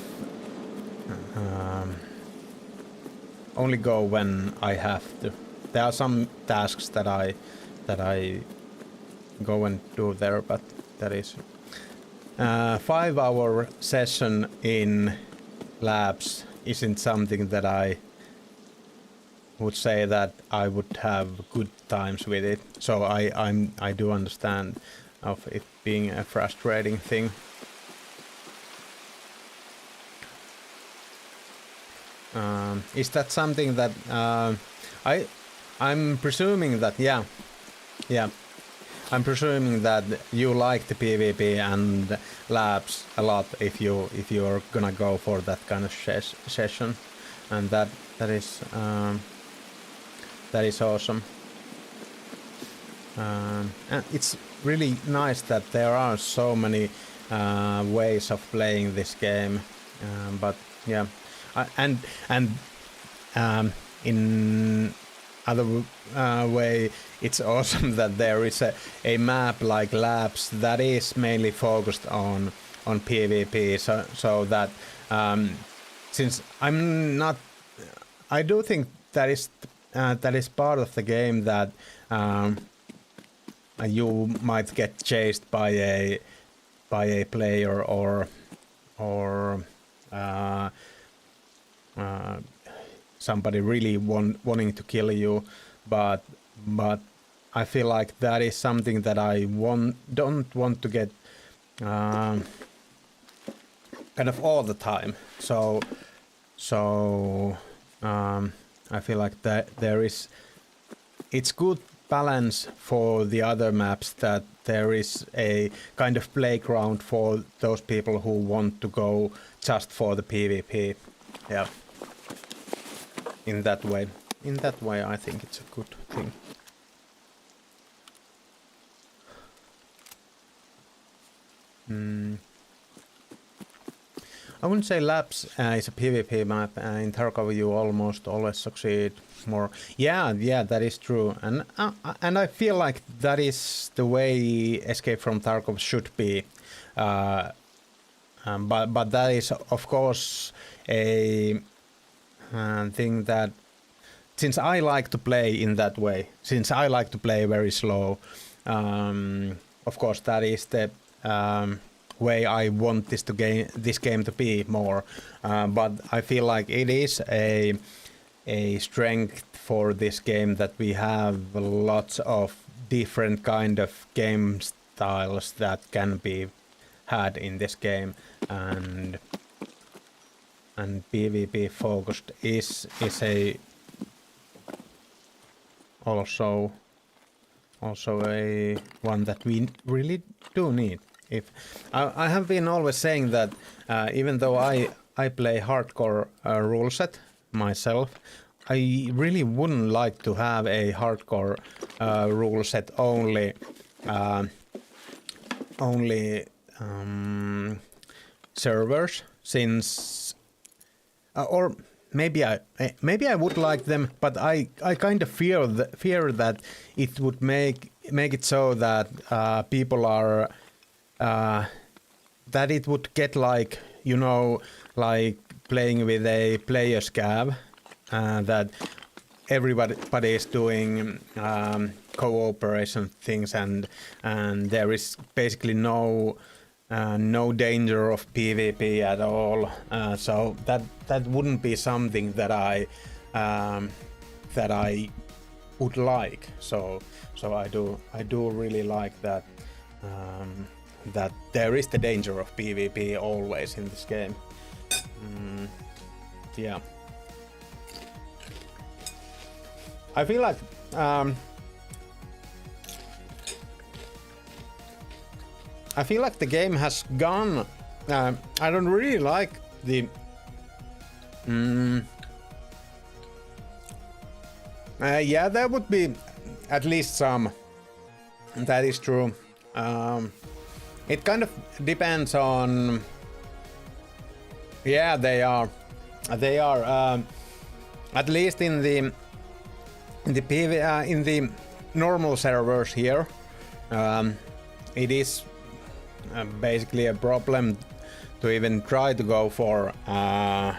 only go when I have to. There are some tasks that I go and do there, but that is 5 hour session in labs isn't something that I would say that I would have good times with it. So I do understand of it being a frustrating thing. Is that something that I'm presuming that yeah, I'm presuming that you like the PvP and labs a lot if you're gonna go for that kind of session, and that is awesome. And it's really nice that there are so many ways of playing this game, but yeah, and in other way, it's awesome that there is a map like labs that is mainly focused on PvP, so that since I'm not, I do think that is part of the game that you might get chased by a player or somebody really wanting to kill you, but I feel like that is something that I don't want to get kind of all the time. So I feel like that it's good balance for the other maps, that there is a kind of playground for those people who want to go just for the PvP. Yeah. In that way, I think it's a good thing. I wouldn't say Labs is a PvP map. In Tarkov you almost always succeed more. Yeah, that is true. And I feel like that is the way Escape from Tarkov should be. But that is, of course, a thing that, since I like to play in that way, since I like to play very slow, of course that is the way I want this game to be more. But I feel like it is a strength for this game that we have lots of different kind of game styles that can be had in this game, and PvP focused is a also a one that we really do need. If I have been always saying that even though I play hardcore rule set myself, I really wouldn't like to have a hardcore rule set only servers, since or maybe I would like them, but I kind of fear that it would make it so that people are that it would get like, you know, like playing with a player scav, that everybody is doing cooperation things, and there is basically no danger of PvP at all. So that wouldn't be something that I would like. So I do really like that that there is the danger of PvP always in this game. Yeah. I feel like the game has gone. I don't really like the. Yeah, there would be at least some. That is true. It kind of depends on. Yeah, they are. At least in the normal servers here, it is basically a problem to even try to go for a.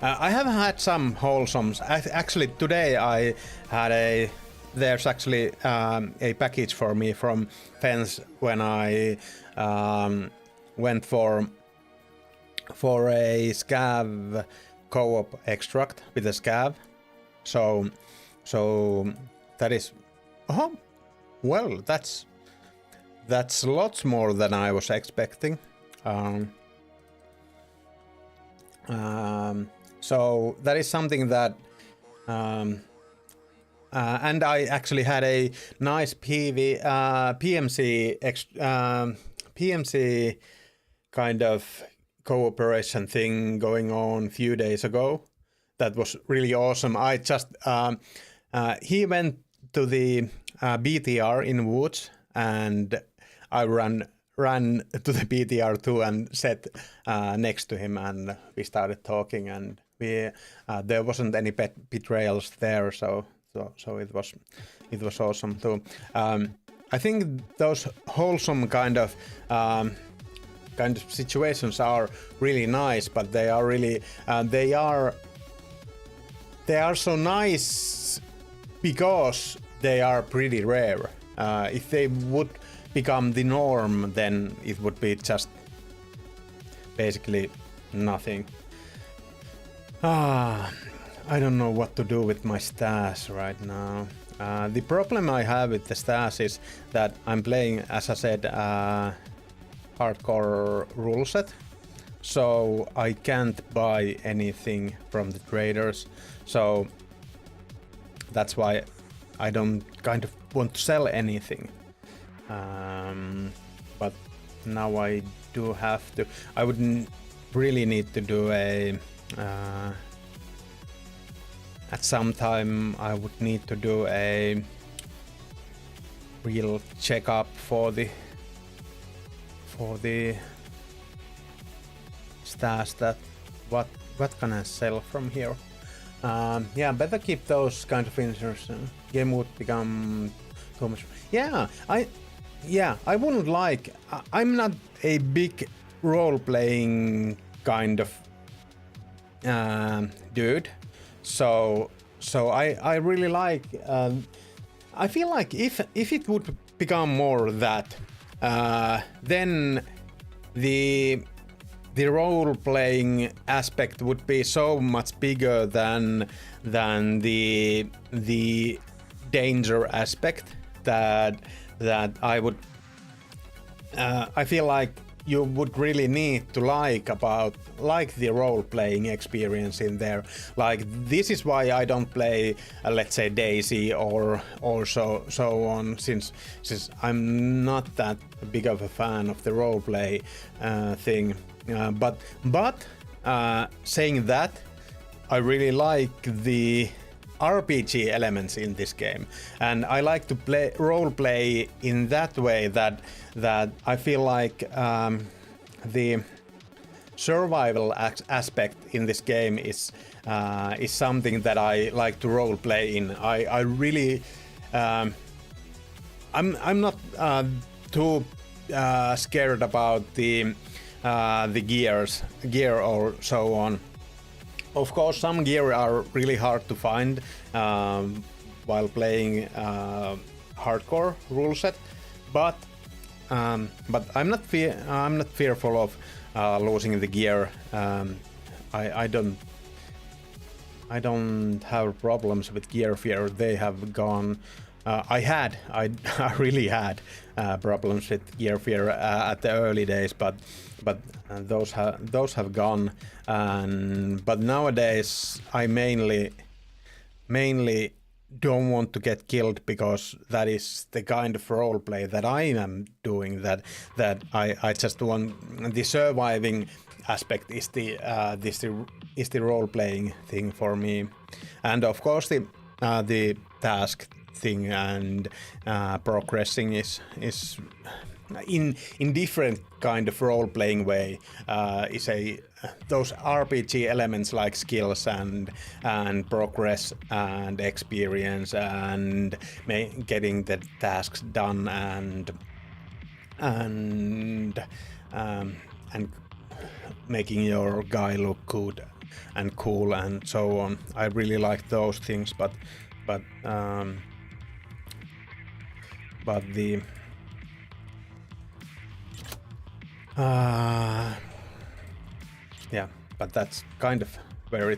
I have had some wholesomes. Actually, today I had there's actually a package for me from Fence when I went for a scav co-op extract with a scav. So that is. Oh, well, that's lots more than I was expecting. So that is something that. And I actually had a nice PMC kind of cooperation thing going on a few days ago. That was really awesome. I just he went to the BTR in Woods, and I ran to the BTR too and sat next to him, and we started talking, and we there wasn't any betrayals there, so it was awesome too. I think those wholesome kind of kind of situations are really nice, but they are really they are so nice because they are pretty rare. If they would become the norm, then it would be just basically nothing. I don't know what to do with my stash right now. The problem I have with the stash is that I'm playing, as I said, hardcore rule set, so I can't buy anything from the traders. So that's why I don't kind of want to sell anything. But now I do have to. I would really need to do a. At some time, I would need to do a real checkup for the stash. That what can I sell from here? Yeah, better keep those kind of inserts. Game would become too much. Yeah, I wouldn't like. I'm not a big role-playing kind of dude. So I really like. I feel like if it would become more that, then the role-playing aspect would be so much bigger than the danger aspect that I would. I feel like you would really need to like the role-playing experience in there. Like, this is why I don't play, let's say, Daisy or so on, since I'm not that big of a fan of the role-play thing. But saying that, I really like the RPG elements in this game, and I like to role play in that way that I feel like the survival aspect in this game is something that I like to role play in. I really I'm not too scared about the gear or so on. Of course, some gear are really hard to find while playing hardcore rule set, but I'm not fearful of losing the gear. I don't have problems with gear fear. They have gone. I really had problems with gear fear at the early days, but those have gone. But nowadays I mainly don't want to get killed, because that is the kind of role play that I am doing. That I just want the surviving aspect is the role playing thing for me, and of course the task thing and progressing is in different kind of role playing way is those RPG elements like skills and progress and experience and getting the tasks done and making your guy look good and cool and so on. I really like those things, but the yeah, but that's kind of where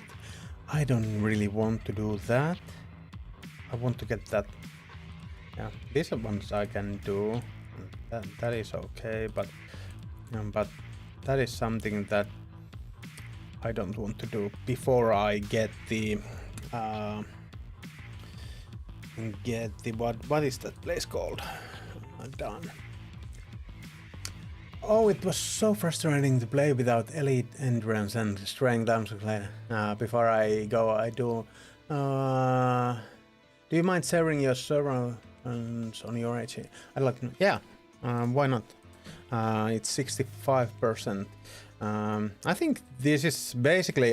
I don't really want to do that. I want to get that. Yeah, these ones I can do. That is okay, but that is something that I don't want to do before I get the what is that place called? Done. Oh, it was so frustrating to play without elite endurance and strength. Before I go, I do. Do you mind sharing your server on your HE? I'd like to. Yeah, why not? It's 65%. I think this is basically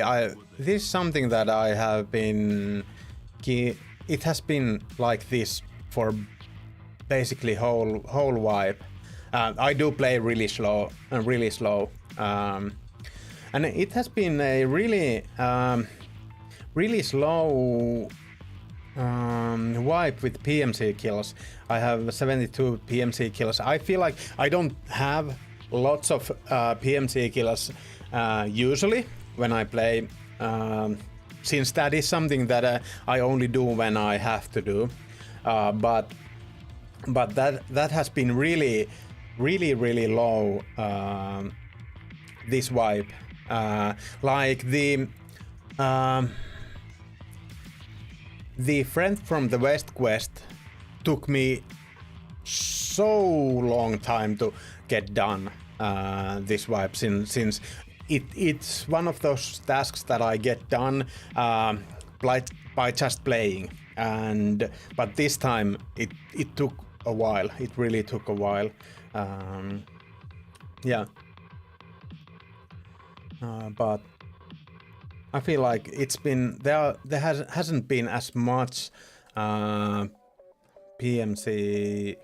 this is something that I have been. It has been like this for basically whole wipe. I do play really slow, and it has been a really slow wipe with PMC kills. I have 72 PMC kills. I feel like I don't have lots of PMC kills usually when I play, since that is something that I only do when I have to do. But that has been really low this wipe. Like the friend from the West quest took me so long time to get done this wipe, since it's one of those tasks that I get done by just playing, but this time it took a while. It really took a while. Yeah. But I feel like it's been there hasn't been as much PMC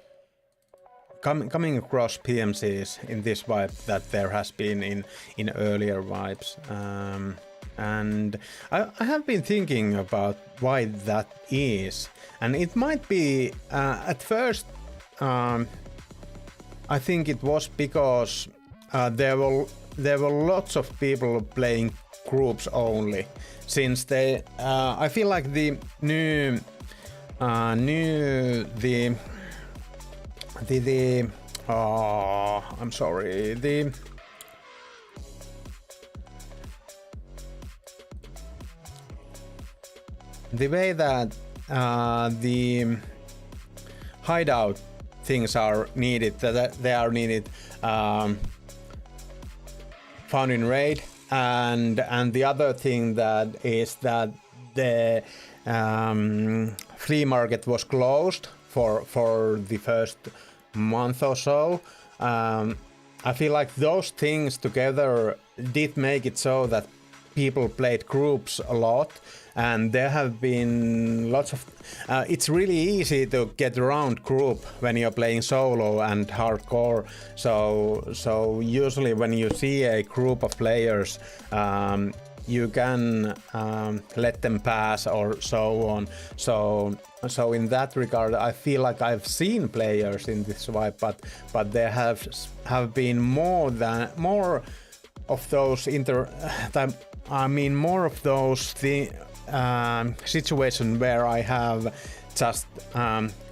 coming across PMCs in this wipe that there has been in earlier wipes, and I have been thinking about why that is, and it might be at first I think it was because there were lots of people playing groups only, since they I feel like the new I'm sorry, the way that the hideout things are needed, that they are needed found in raid, and the other thing that is that the flea market was closed for the first month or so. I feel like those things together did make it so that people played groups a lot, and there have been lots of it's really easy to get around group when you're playing solo and hardcore, so usually when you see a group of players, you can let them pass or so on. So in that regard, I feel like I've seen players in this wipe, but there have been more of those more of those situations where I have just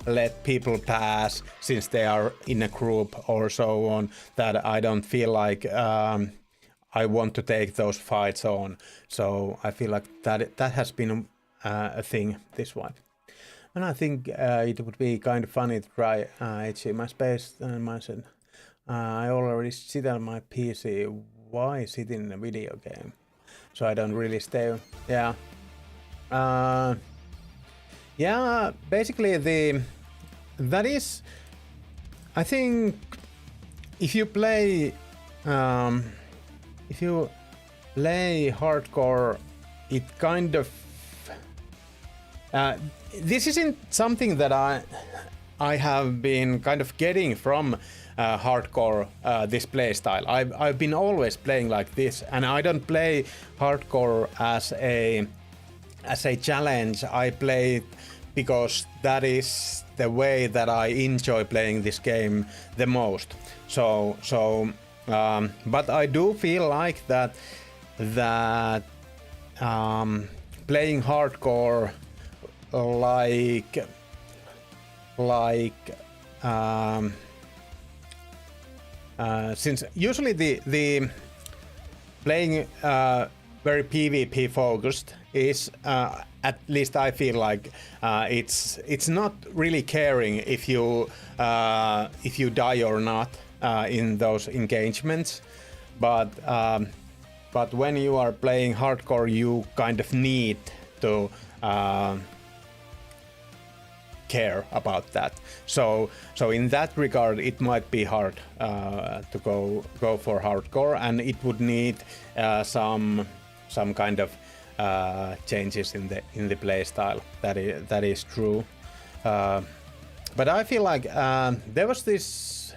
let people pass since they are in a group or so on, that I don't feel like I want to take those fights on. So I feel like that has been a thing this wipe. And I think it would be kind of funny to try HC my space and myself. I already sit on my PC. Why sit in a video game? So I don't really stay. Yeah. Yeah. Basically, that is. I think if you play hardcore, it kind of. This isn't something that I have been kind of getting from hardcore, this play style. I've been always playing like this, and I don't play hardcore as a challenge. I play it because that is the way that I enjoy playing this game the most. But I do feel like that playing hardcore since usually the playing very PvP focused is at least I feel like it's not really caring if you die or not in those engagements, but when you are playing hardcore, you kind of need to care about that. So in that regard, it might be hard to go for hardcore, and it would need some kind of changes in the play style. That is true. But I feel like there was this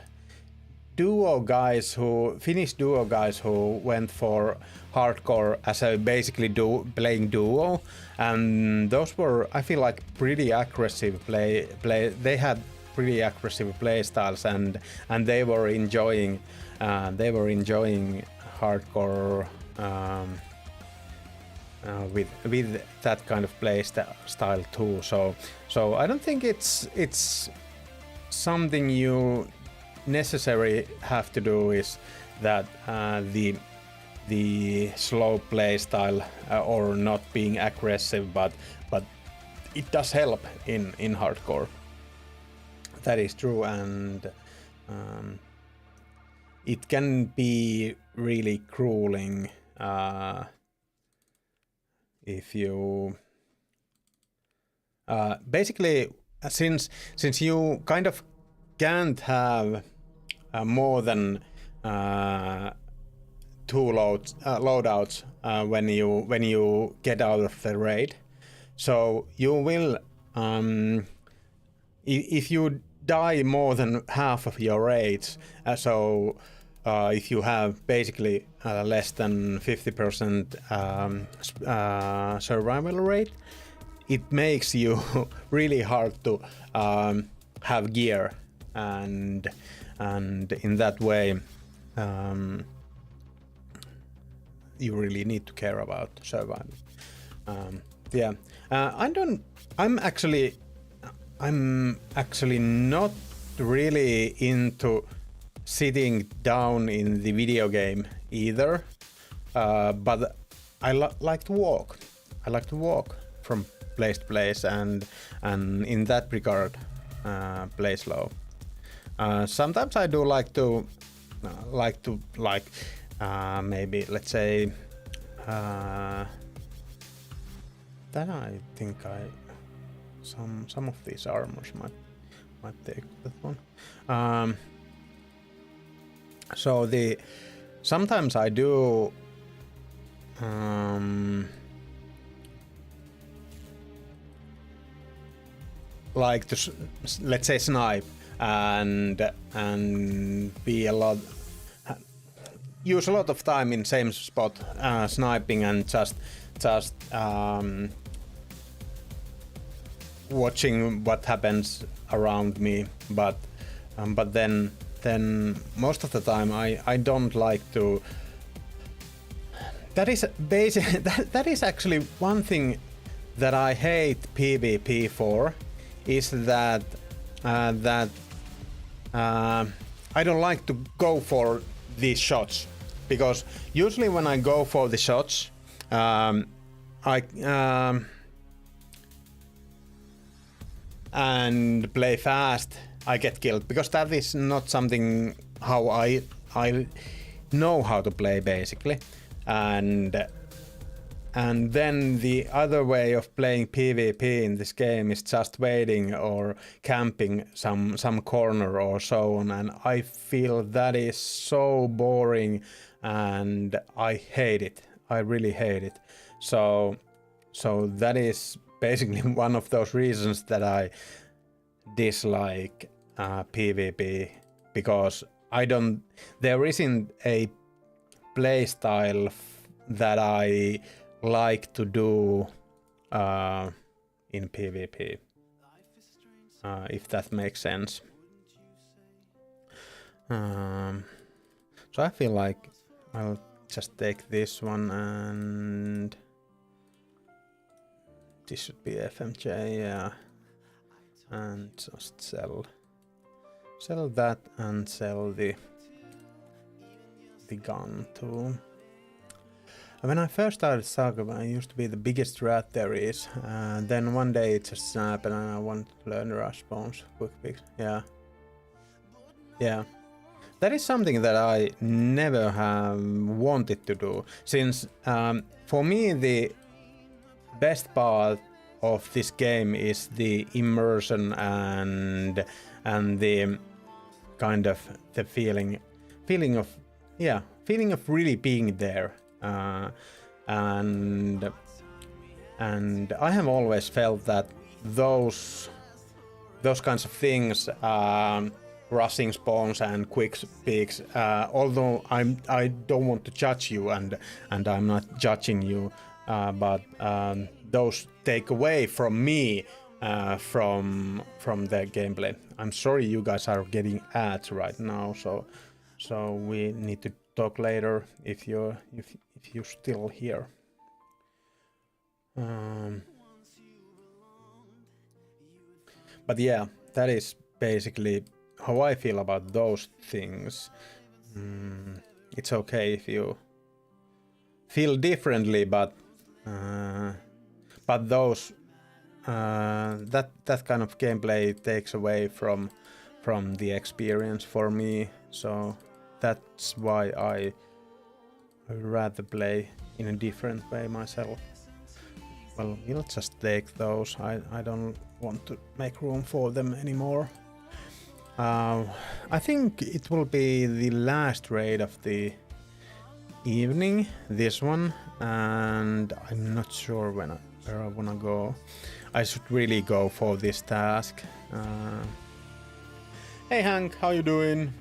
Finnish duo guys who went for hardcore as a basically playing duo, and those were, I feel like, pretty aggressive play. They had pretty aggressive play styles, and they were enjoying hardcore with that kind of play style too. So I don't think it's something you necessarily have to do is that the slow play style or not being aggressive, but it does help in hardcore. That is true, and it can be really grueling if you basically since you kind of can't have more than 2 loadouts when you get out of the raid. So you will if you die more than half of your raids, if you have basically less than 50% survival rate, it makes you really hard to have gear, and in that way you really need to care about survival. I'm actually not really into sitting down in the video game either, but I like to walk. I like to walk from place to place, and in that regard play slow. Sometimes I do like to maybe, let's say, then I think some of these armors might take that one. So sometimes I do like to, let's say, snipe and use a lot of time in same spot sniping and just watching what happens around me, but then most of the time I don't like to. That is actually one thing that I hate PvP for, is that I don't like to go for these shots, because usually when I go for the shots, and play fast, I get killed, because that is not something how I know how to play, basically. And then the other way of playing PvP in this game is just waiting or camping some corner or so on, and I feel that is so boring, and I hate it. I really hate it. So that is basically one of those reasons that I dislike PvP, because there isn't a play style that I like to do in PvP, if that makes sense. So I feel like I'll just take this one, and this should be FMJ, yeah, and just sell that and sell the gun too. When I first started Tarkov, I used to be the biggest rat there is. Then one day it just snapped and I wanted to learn rush bombs quick fix. Yeah. That is something that I never have wanted to do, since for me the best part of this game is the immersion and the kind of the feeling of really being there. And I have always felt that those kinds of things rushing spawns and quick peaks. Although I don't want to judge you, and I'm not judging you, but those take away from me from the gameplay. I'm sorry you guys are getting ads right now, so we need to talk later if you're still here. But yeah, that is basically how I feel about those things. It's okay if you feel differently, but those that kind of gameplay takes away from the experience for me. So that's why I rather play in a different way myself. Well, we'll just take those. I don't want to make room for them anymore. I think it will be the last raid of the evening, this one, and I'm not sure where I wanna go. I should really go for this task. Hey Hank, how you doing?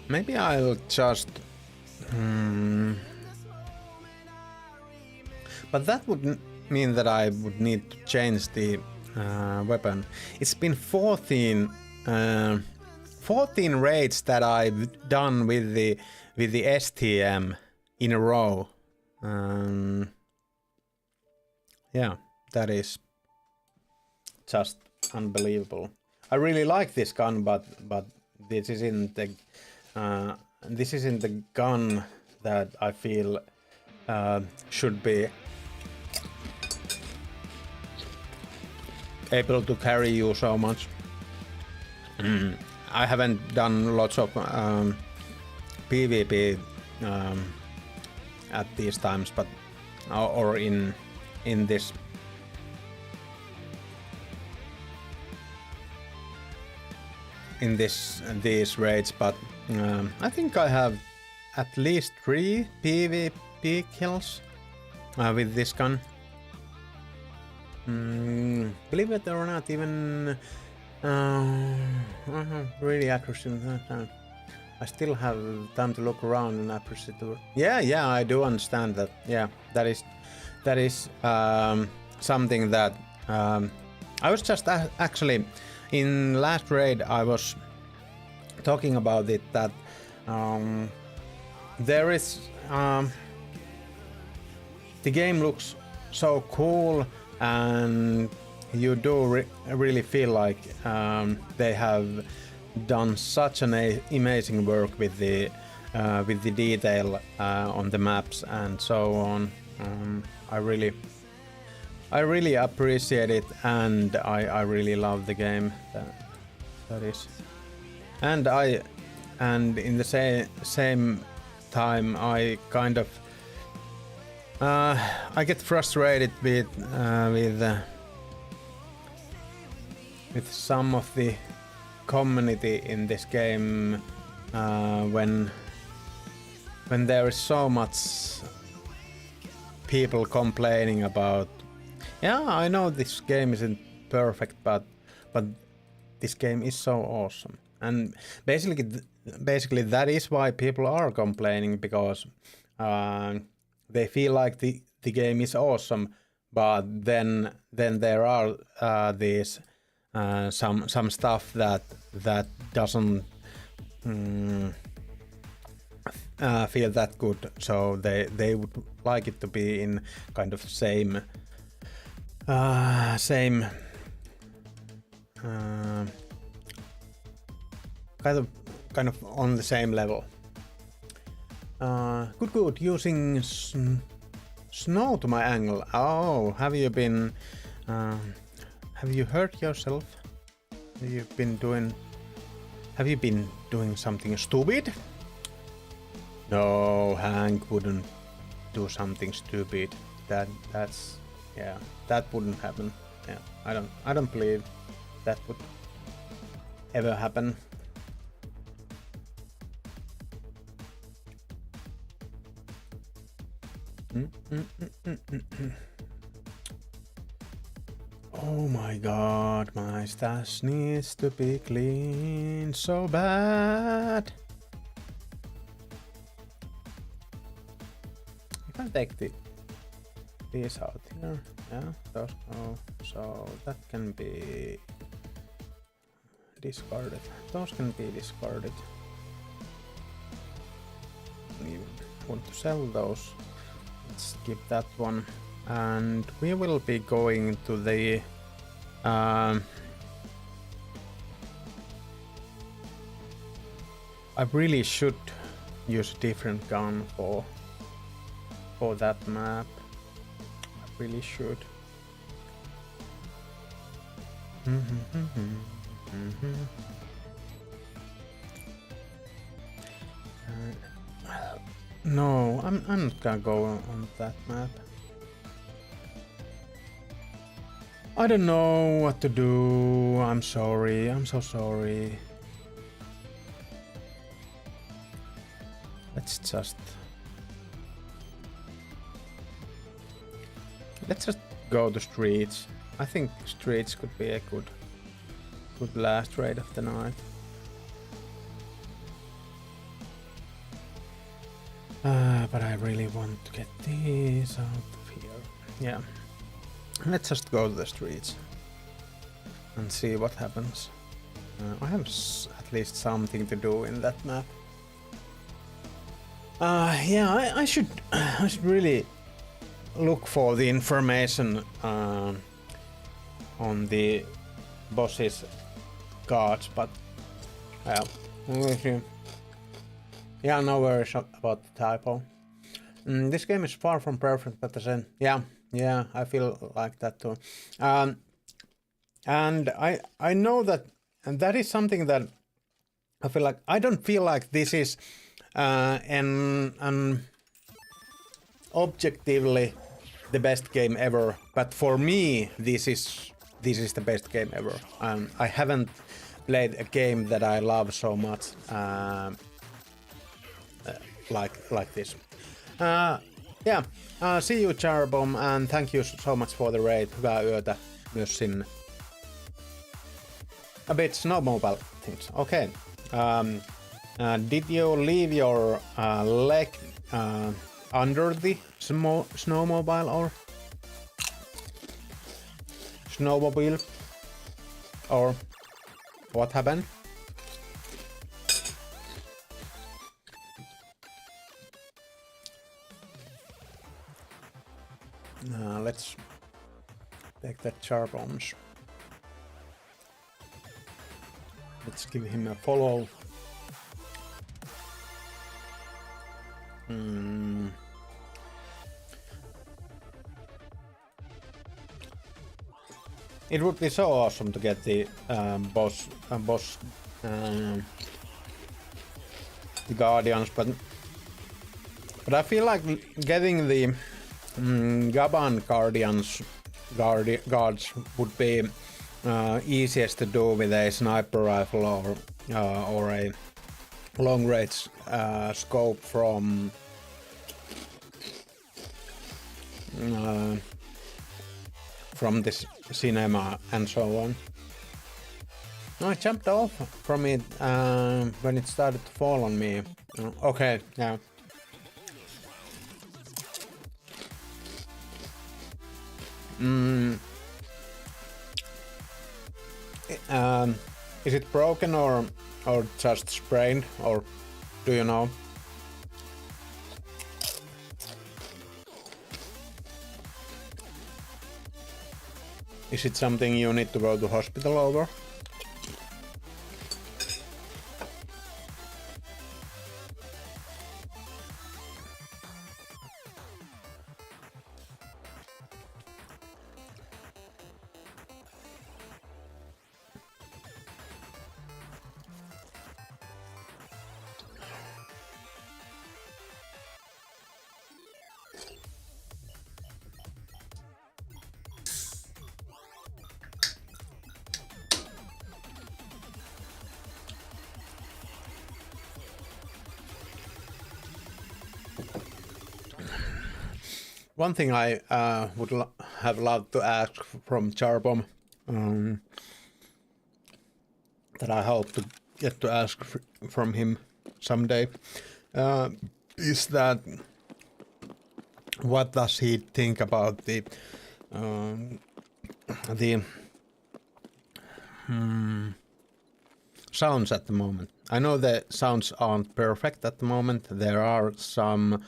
Maybe I'll just... But that would mean that I would need to change the weapon. It's been 14 raids that I've done with the STM in a row. Yeah, that is just unbelievable. I really like this gun, but this isn't the gun that I feel should be able to carry you so much. I haven't done lots of PvP at these times, but or in this. In these raids, but I think I have at least 3 PvP kills with this gun. Believe it or not, even really accuracy. I still have time to look around and appreciate it. Yeah, I do understand that. Yeah, that is something that I was just actually. In last raid I was talking about it, that there is the game looks so cool, and you do really feel like they have done such an amazing work with the detail on the maps and so on. I really appreciate it, and I really love the game. That is, and in the same time I kind of I get frustrated with some of the community in this game when there is so much people complaining about. Yeah, I know this game isn't perfect, but this game is so awesome, and basically that is why people are complaining, because they feel like the game is awesome, but then there are these some stuff that doesn't feel that good, so they would like it to be in kind of same kind of on the same level. Good. Using snow to my angle. Oh, have you been? Have you hurt yourself? Have you been doing something stupid? No, Hank wouldn't do something stupid. That's yeah, that wouldn't happen. Yeah, I don't believe that would ever happen. Oh my god, my stash needs to be clean so bad. You can take these out here. Yeah, those go. So that can be discarded. Those can be discarded. You want to sell those? Let's keep that one. And we will be going to the I really should use a different gun for that map. I really should. No, I'm not gonna go on that map. I don't know what to do. I'm sorry. I'm so sorry. Let's just go to streets. I think streets could be a good last raid of the night. But I really want to get these out of here. Yeah. Let's just go to the streets and see what happens. I have at least something to do in that map. Yeah, I should really look for the information on the boss's guards, but we'll see. Yeah, no worries about the typo. This game is far from perfect, but then yeah, I feel like that too. And I know that, and that is something that I feel like I don't feel like this is an objectively the best game ever, but for me this is the best game ever. I haven't played a game that I love so much like this. Yeah, see you Charbom, and thank you so much for the raid. Hyvää yötä myös sinne. A bit snowmobile things. Okay. Did you leave your leg under the snowmobile or snowmobile? Or what happened? Let's take that char bombs. Let's give him a follow. It would be so awesome to get the boss the guardians, but I feel like getting the Gaban guards would be easiest to do with a sniper rifle or a long range scope from this cinema and so on. No, I jumped off from it when it started to fall on me. Okay, yeah. Is it broken or just sprained, or do you know? Is it something you need to go to hospital over? One thing I would have loved to ask from Charbom, that I hope to get to ask from him someday, is that what does he think about the sounds at the moment. I know the sounds aren't perfect at the moment. There are some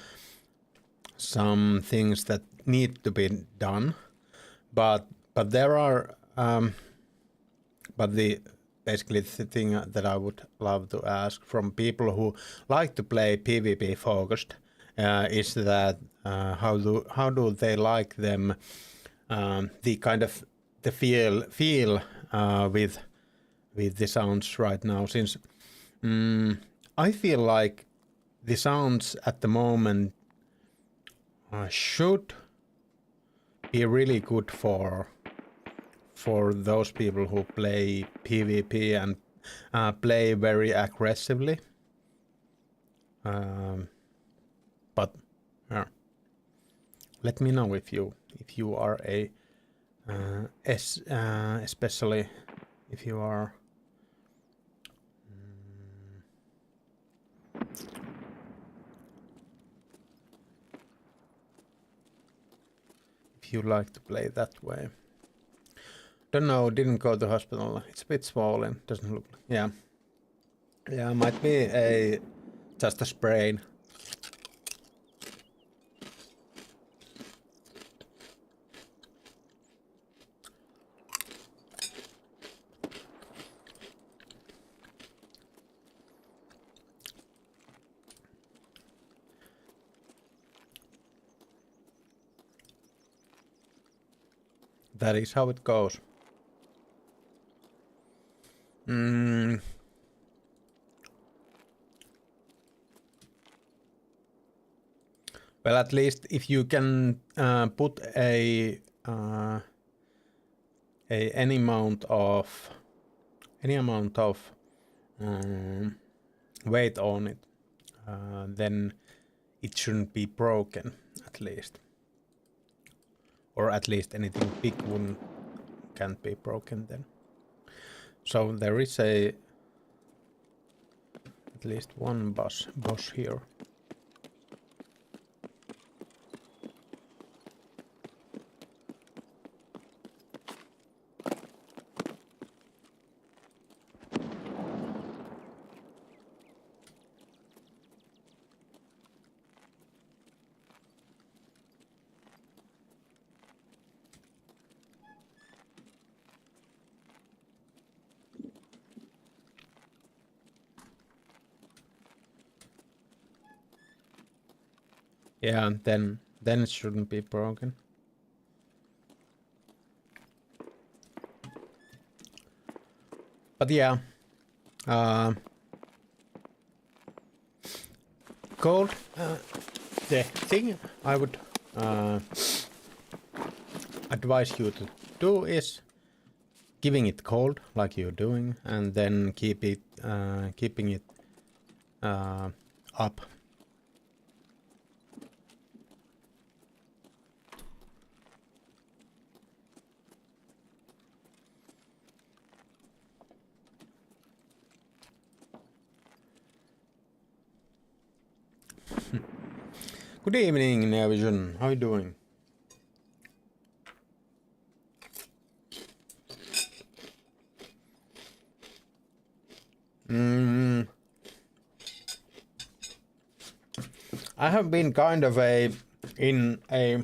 things that need to be done, but there are but the basically the thing that I would love to ask from people who like to play PvP focused is that how do they like them, the kind of the feel with the sounds right now, since I feel like the sounds at the moment should be really good for those people who play PvP and play very aggressively. But let me know if you are a especially if you are if you like to play that way. Don't know, didn't go to hospital. It's a bit swollen, doesn't look. Yeah, might be just a sprain. That is how it goes. Well, at least if you can put any amount of weight on it, then it shouldn't be broken, at least. Or at least anything big can't be broken then. So there is at least one boss here. Yeah, then it shouldn't be broken. But yeah, cold. The thing I would advise you to do is giving it cold, like you're doing, and then keeping it up. Good evening, Neovision. How are you doing? I have been kind of in a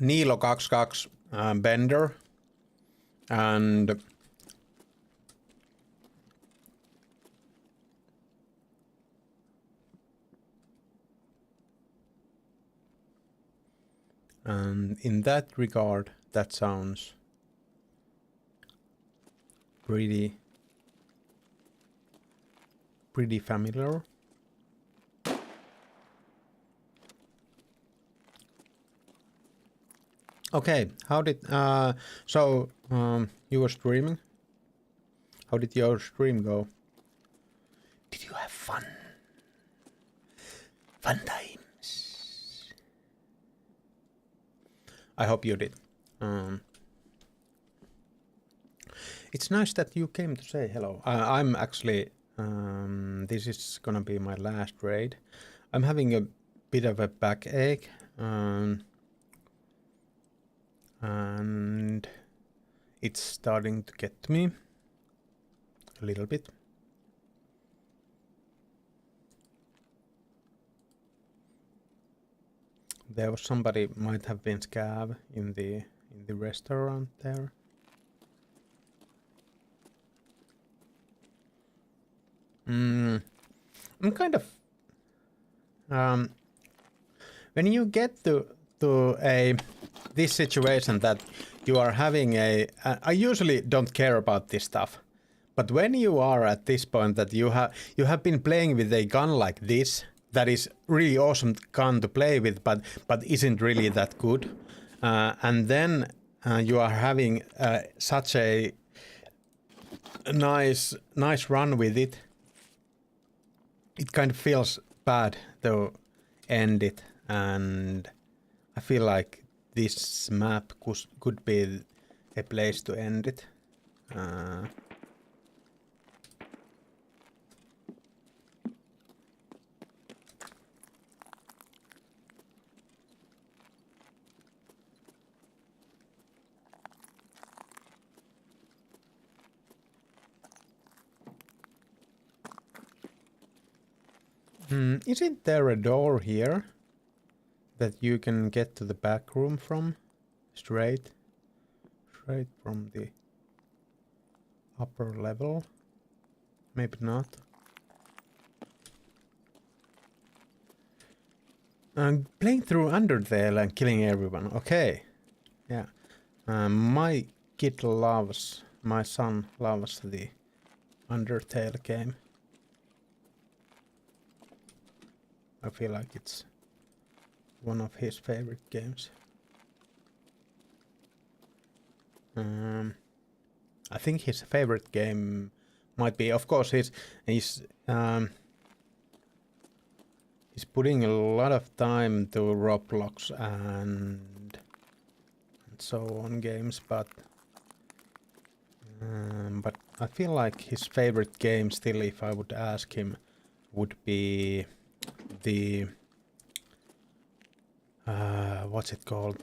Nilo 22 bender, and in that regard, that sounds pretty familiar. Okay, how did you were streaming? How did your stream go? Did you have fun? Fun time. I hope you did. It's nice that you came to say hello. I'm actually, this is gonna be my last raid. I'm having a bit of a backache, and it's starting to get to me a little bit. There was somebody, might have been Scav in the restaurant there. I'm kind of when you get to this situation that you are having I usually don't care about this stuff, but when you are at this point that you have been playing with a gun like this, that is really awesome gun to play with, but isn't really that good, and then you are having such a nice run with it. It kind of feels bad to end it, and I feel like this map could be a place to end it. Isn't there a door here that you can get to the back room from? Straight from the upper level? Maybe not. Playing through Undertale and killing everyone. Okay. Yeah. My son loves the Undertale game. I feel like it's one of his favorite games. I think his favorite game might be, of course, he's putting a lot of time to Roblox and so on games, but I feel like his favorite game still, if I would ask him, would be the what's it called?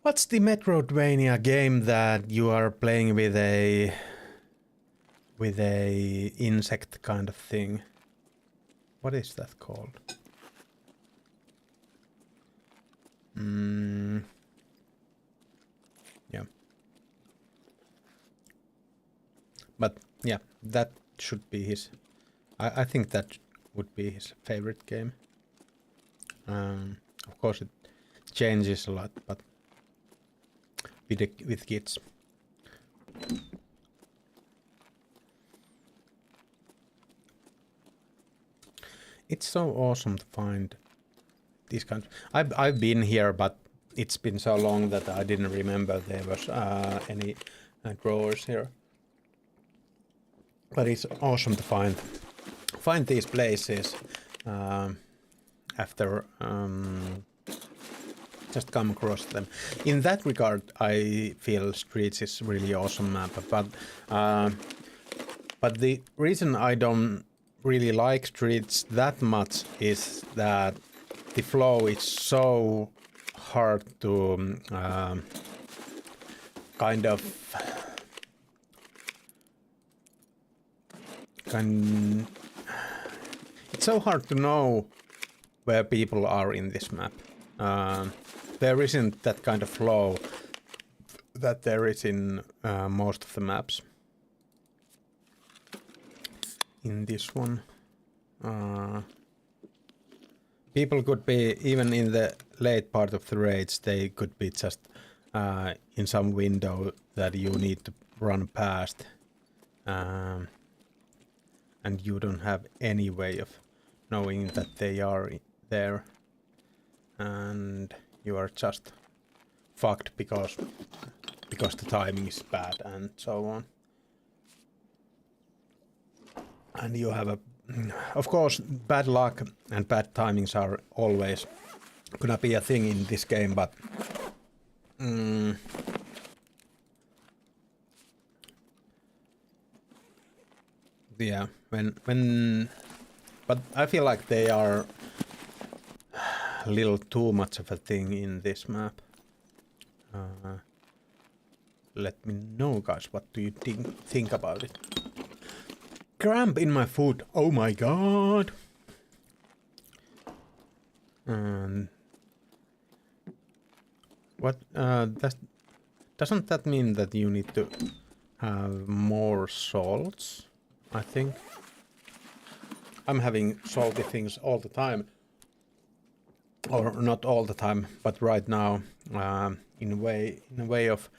What's the Metroidvania game that you are playing with a insect kind of thing? What is that called? Yeah. But yeah, that should be his. I think that would be his favorite game. Of course, it changes a lot, but with kids. It's so awesome to find these kinds. I've been here, but it's been so long that I didn't remember there was any drawers here. But it's awesome to find these places after just come across them. In that regard, I feel Streets is really awesome map, but the reason I don't really like Streets that much is that the flow is so hard to it's so hard to know where people are in this map. There isn't that kind of flow that there is in most of the maps. In this one, people could be, even in the late part of the raids, they could be just in some window that you need to run past, and you don't have any way of knowing that they are there, and you are just fucked because the timing is bad and so on. And you have a of course, bad luck and bad timings are always gonna be a thing in this game, but yeah, but I feel like they are a little too much of a thing in this map. Let me know, guys, what do you think about it? Cramp in my foot, oh my god! What, doesn't that mean that you need to have more salts? I think. I'm having salty things all the time. Or not all the time, but right now, in a way of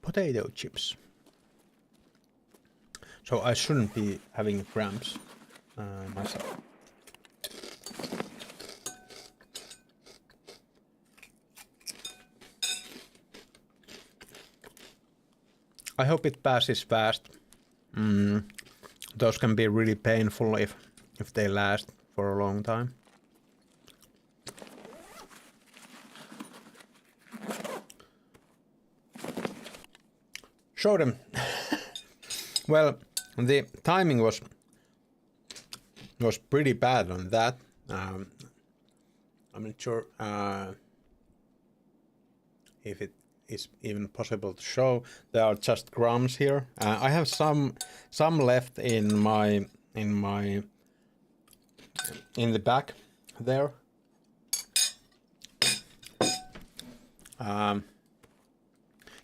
potato chips. So I shouldn't be having cramps myself. I hope it passes fast. Those can be really painful if they last for a long time. Show them. Well, the timing was pretty bad on that. I'm not sure if it is even possible to show. There are just crumbs here. I have some left in the back there.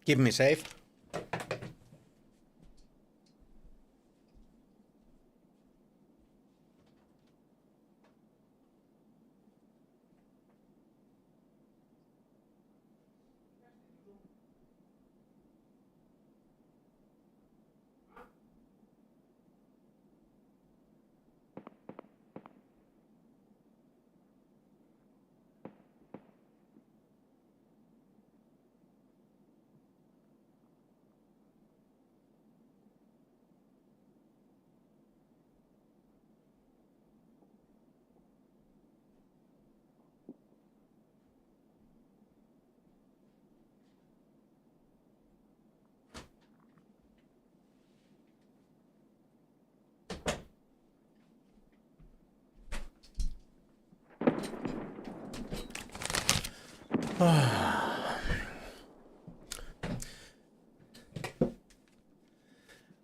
Keep me safe.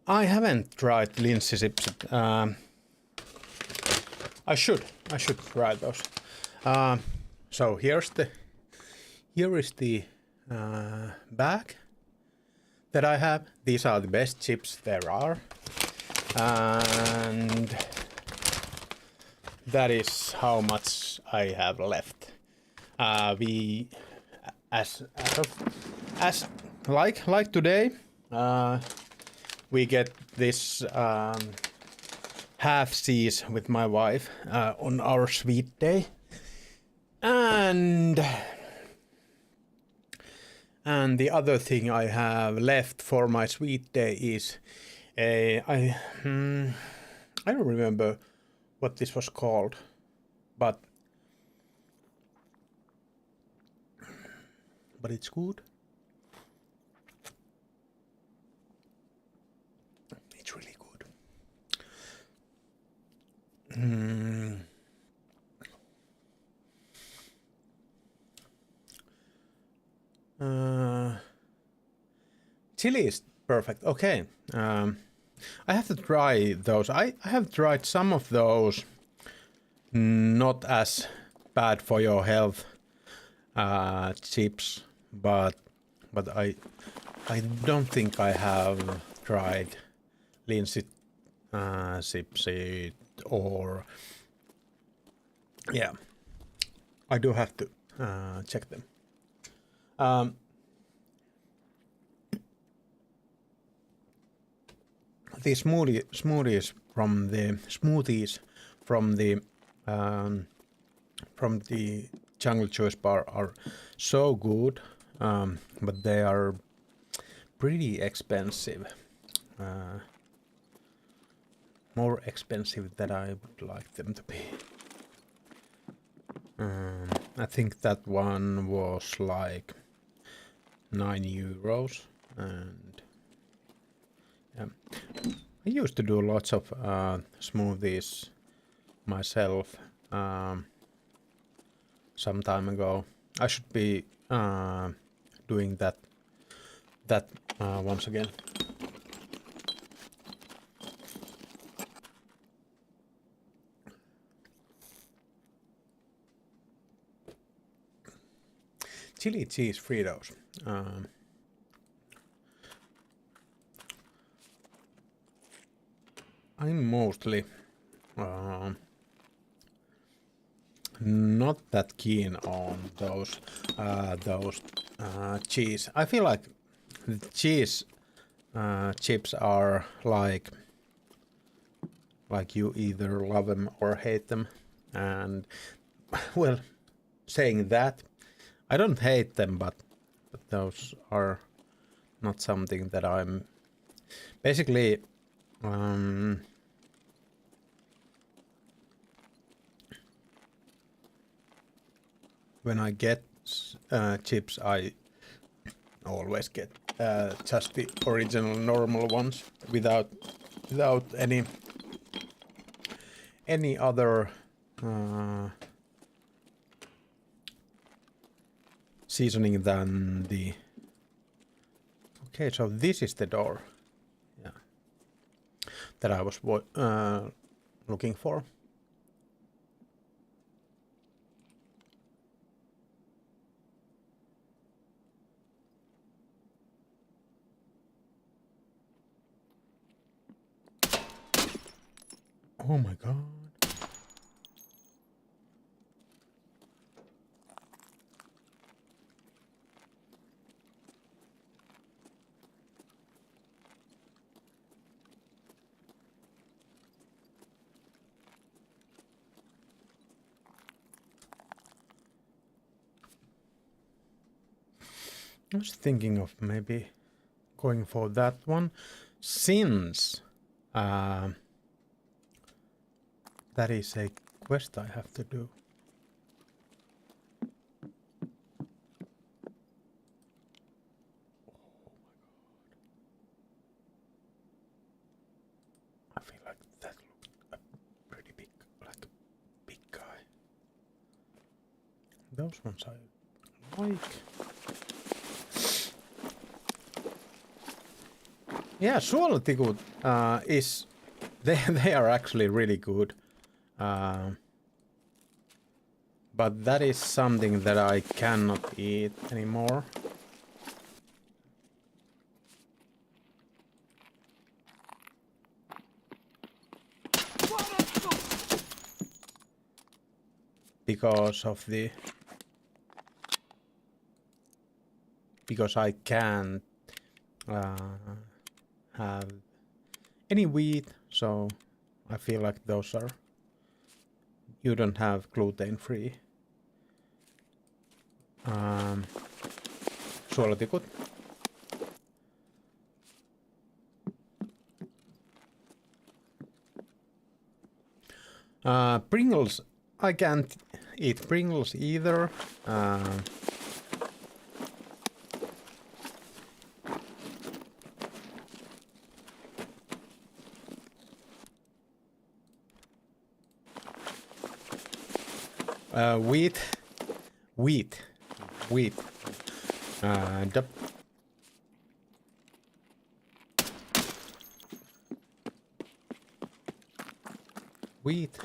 I haven't tried Lindsay chips. I should try those. So here is the bag that I have. These are the best chips there are, and that is how much I have left. We like today, we get this half C's with my wife on our sweet day, and the other thing I have left for my sweet day is I don't remember what this was called, but it's good. It's really good. Chili is perfect. Okay. I have to try those. I have tried some of those not as bad for your health chips, but I don't think I have tried Lindsay chips or yeah. I do have to check them. The smoothies from the Jungle Juice bar are so good, but they are pretty expensive. more expensive than I would like them to be. I think that one was like €9, and yeah. I used to do lots of smoothies myself some time ago. I should be doing that once again. Chili cheese Fritos. I'm mostly not that keen on those cheese. I feel like the cheese chips are like you either love them or hate them, and well, saying that, I don't hate them, but those are not something that I'm basically when I get chips, I always get just the original normal ones without any other seasoning than the. Okay, so this is the door, yeah, that I was looking for. Oh my god. I was thinking of maybe going for that one, since that is a quest I have to do. I feel like that looks pretty big, like a big guy. Those ones I like. Yeah, suolatikut is they are actually really good, but that is something that I cannot eat anymore. Because I can't have any wheat, so I feel like those are, you don't have gluten-free suolatikut. Pringles, I can't eat Pringles either. Wheat. Wheat. Wheat,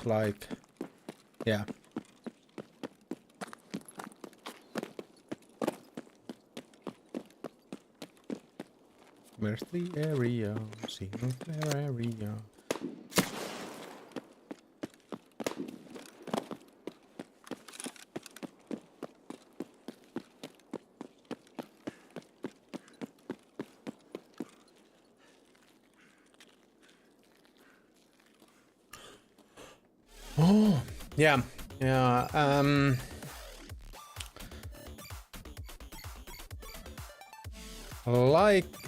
like, yeah. Where's the area? Single player area. Oh, yeah,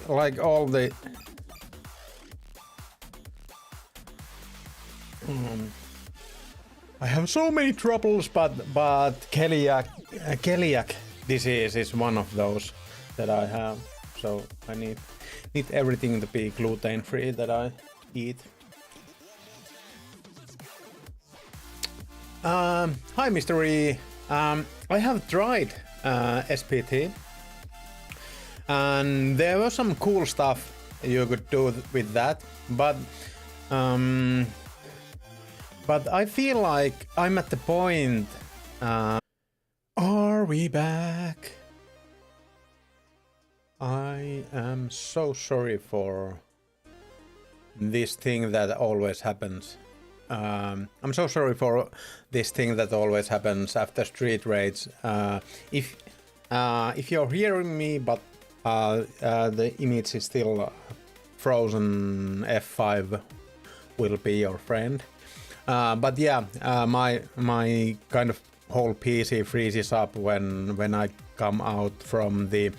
like all the I have so many troubles, but celiac disease is one of those that I have. So I need everything to be gluten free that I eat. Hi, Mr. E. I have tried SPT, and there was some cool stuff you could do with that, but I feel like I'm at the point. Are we back? I am so sorry for this thing that always happens. I'm so sorry for this thing that always happens after street raids. If you're hearing me, but the image is still frozen, F5 will be your friend. But yeah, my kind of whole PC freezes up when I come out from the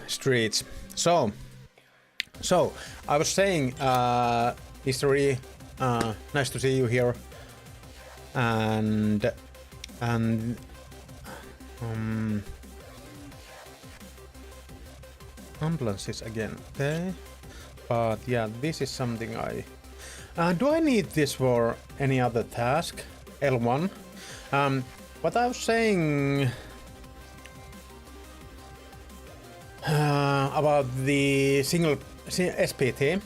streets. So I was saying, Mr. E, nice to see you here, and ambulances again. Okay, but yeah, this is something I. Do I need this for any other task? L1. What I was saying about the single SPT.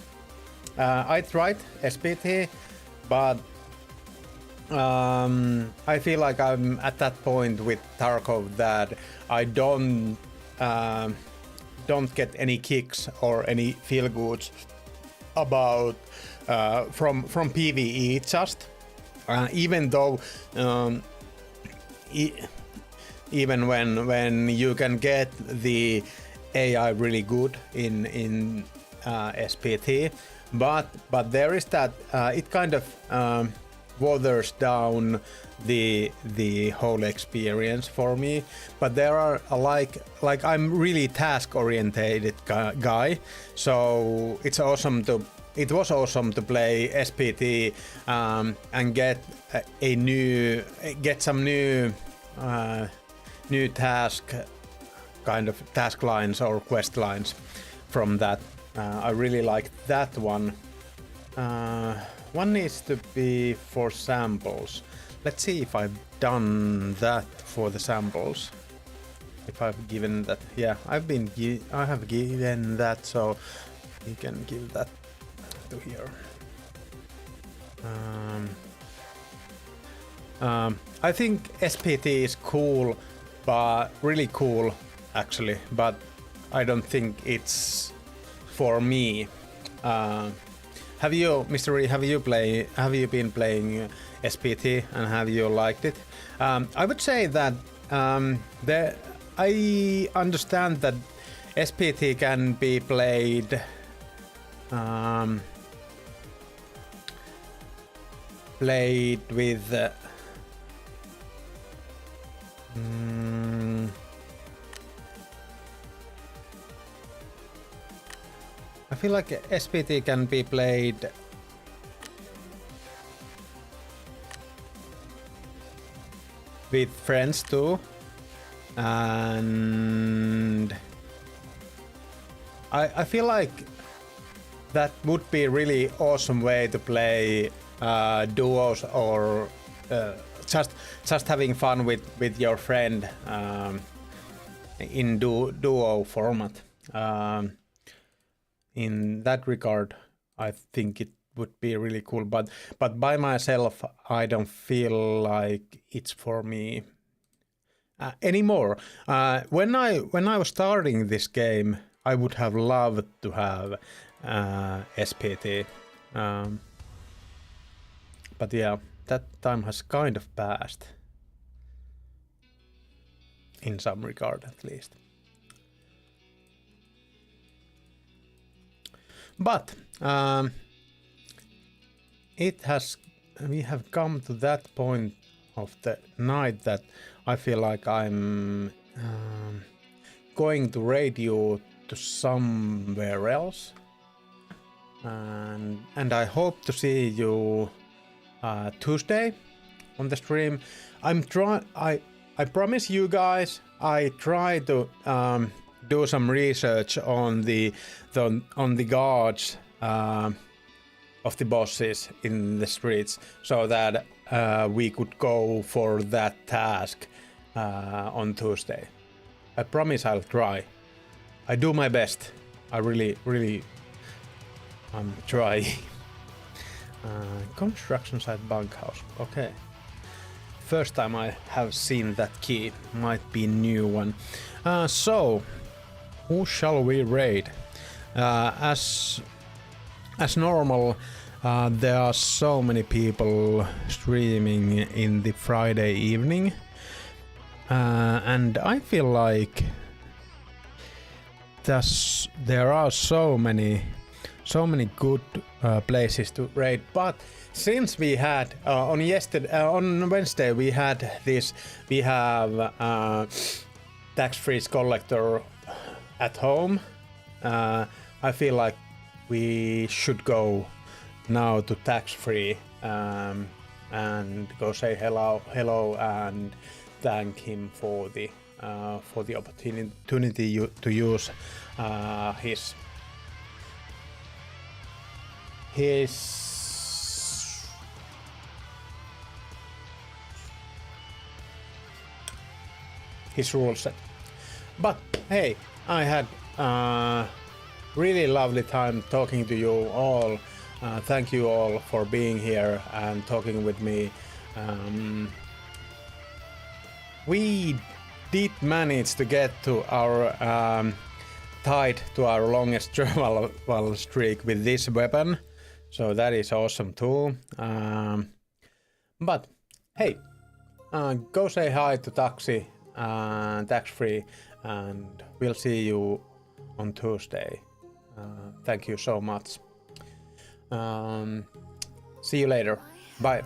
I tried SPT, but I feel like I'm at that point with Tarkov that I don't get any kicks or any feel goods about from PvE. Just even though even when you can get the AI really good in SPT, but there is that it kind of waters down the whole experience for me. But there are like I'm really task oriented guy, so it was awesome to play SPT and get some new task lines or quest lines from that. I really like that one. One needs to be for samples. Let's see if I've done that for the samples. If I've given that, yeah, I have given that, so you can give that to here. I think SPT is cool, but really cool actually, but I don't think it's for me. Have you, Mr. E, have you been playing SPT and have you liked it? I would say that I understand that SPT can be played with I feel like SPT can be played with friends too, and I feel like that would be a really awesome way to play duos or just having fun with your friend in duo format. In that regard, I think it would be really cool, but by myself, I don't feel like it's for me anymore. When I was starting this game, I would have loved to have SPT, but yeah, that time has kind of passed, in some regard at least. But we have come to that point of the night that I feel like I'm going to raid you to somewhere else, and I hope to see you Tuesday on the stream. I promise you guys, I try to do some research on the guards of the bosses in the streets, so that we could go for that task on Tuesday. I promise I'll try. I do my best. I really try. Construction site bunkhouse. Okay. First time I have seen that key. Might be new one. So, who shall we raid? As normal, there are so many people streaming in the Friday evening, and I feel like there are so many good places to raid. But since we had on Wednesday we had this, we have tax-free collector at home. I feel like we should go now to tax-free and go say hello and thank him for the opportunity to use his rule set. But hey, I had really lovely time talking to you all. Thank you all for being here and talking with me. We did manage to get to our tied to our longest survival streak with this weapon, so that is awesome too. But hey, go say hi to Taxi tax-free, and we'll see you on Tuesday. Thank you so much. See you later. Bye.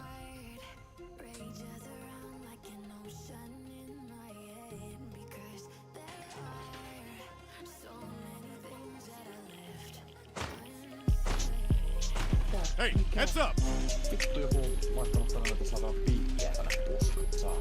Hey, heads up! Vittu joku laittanut tänne, että saadaan piikkiä tänne puskaan.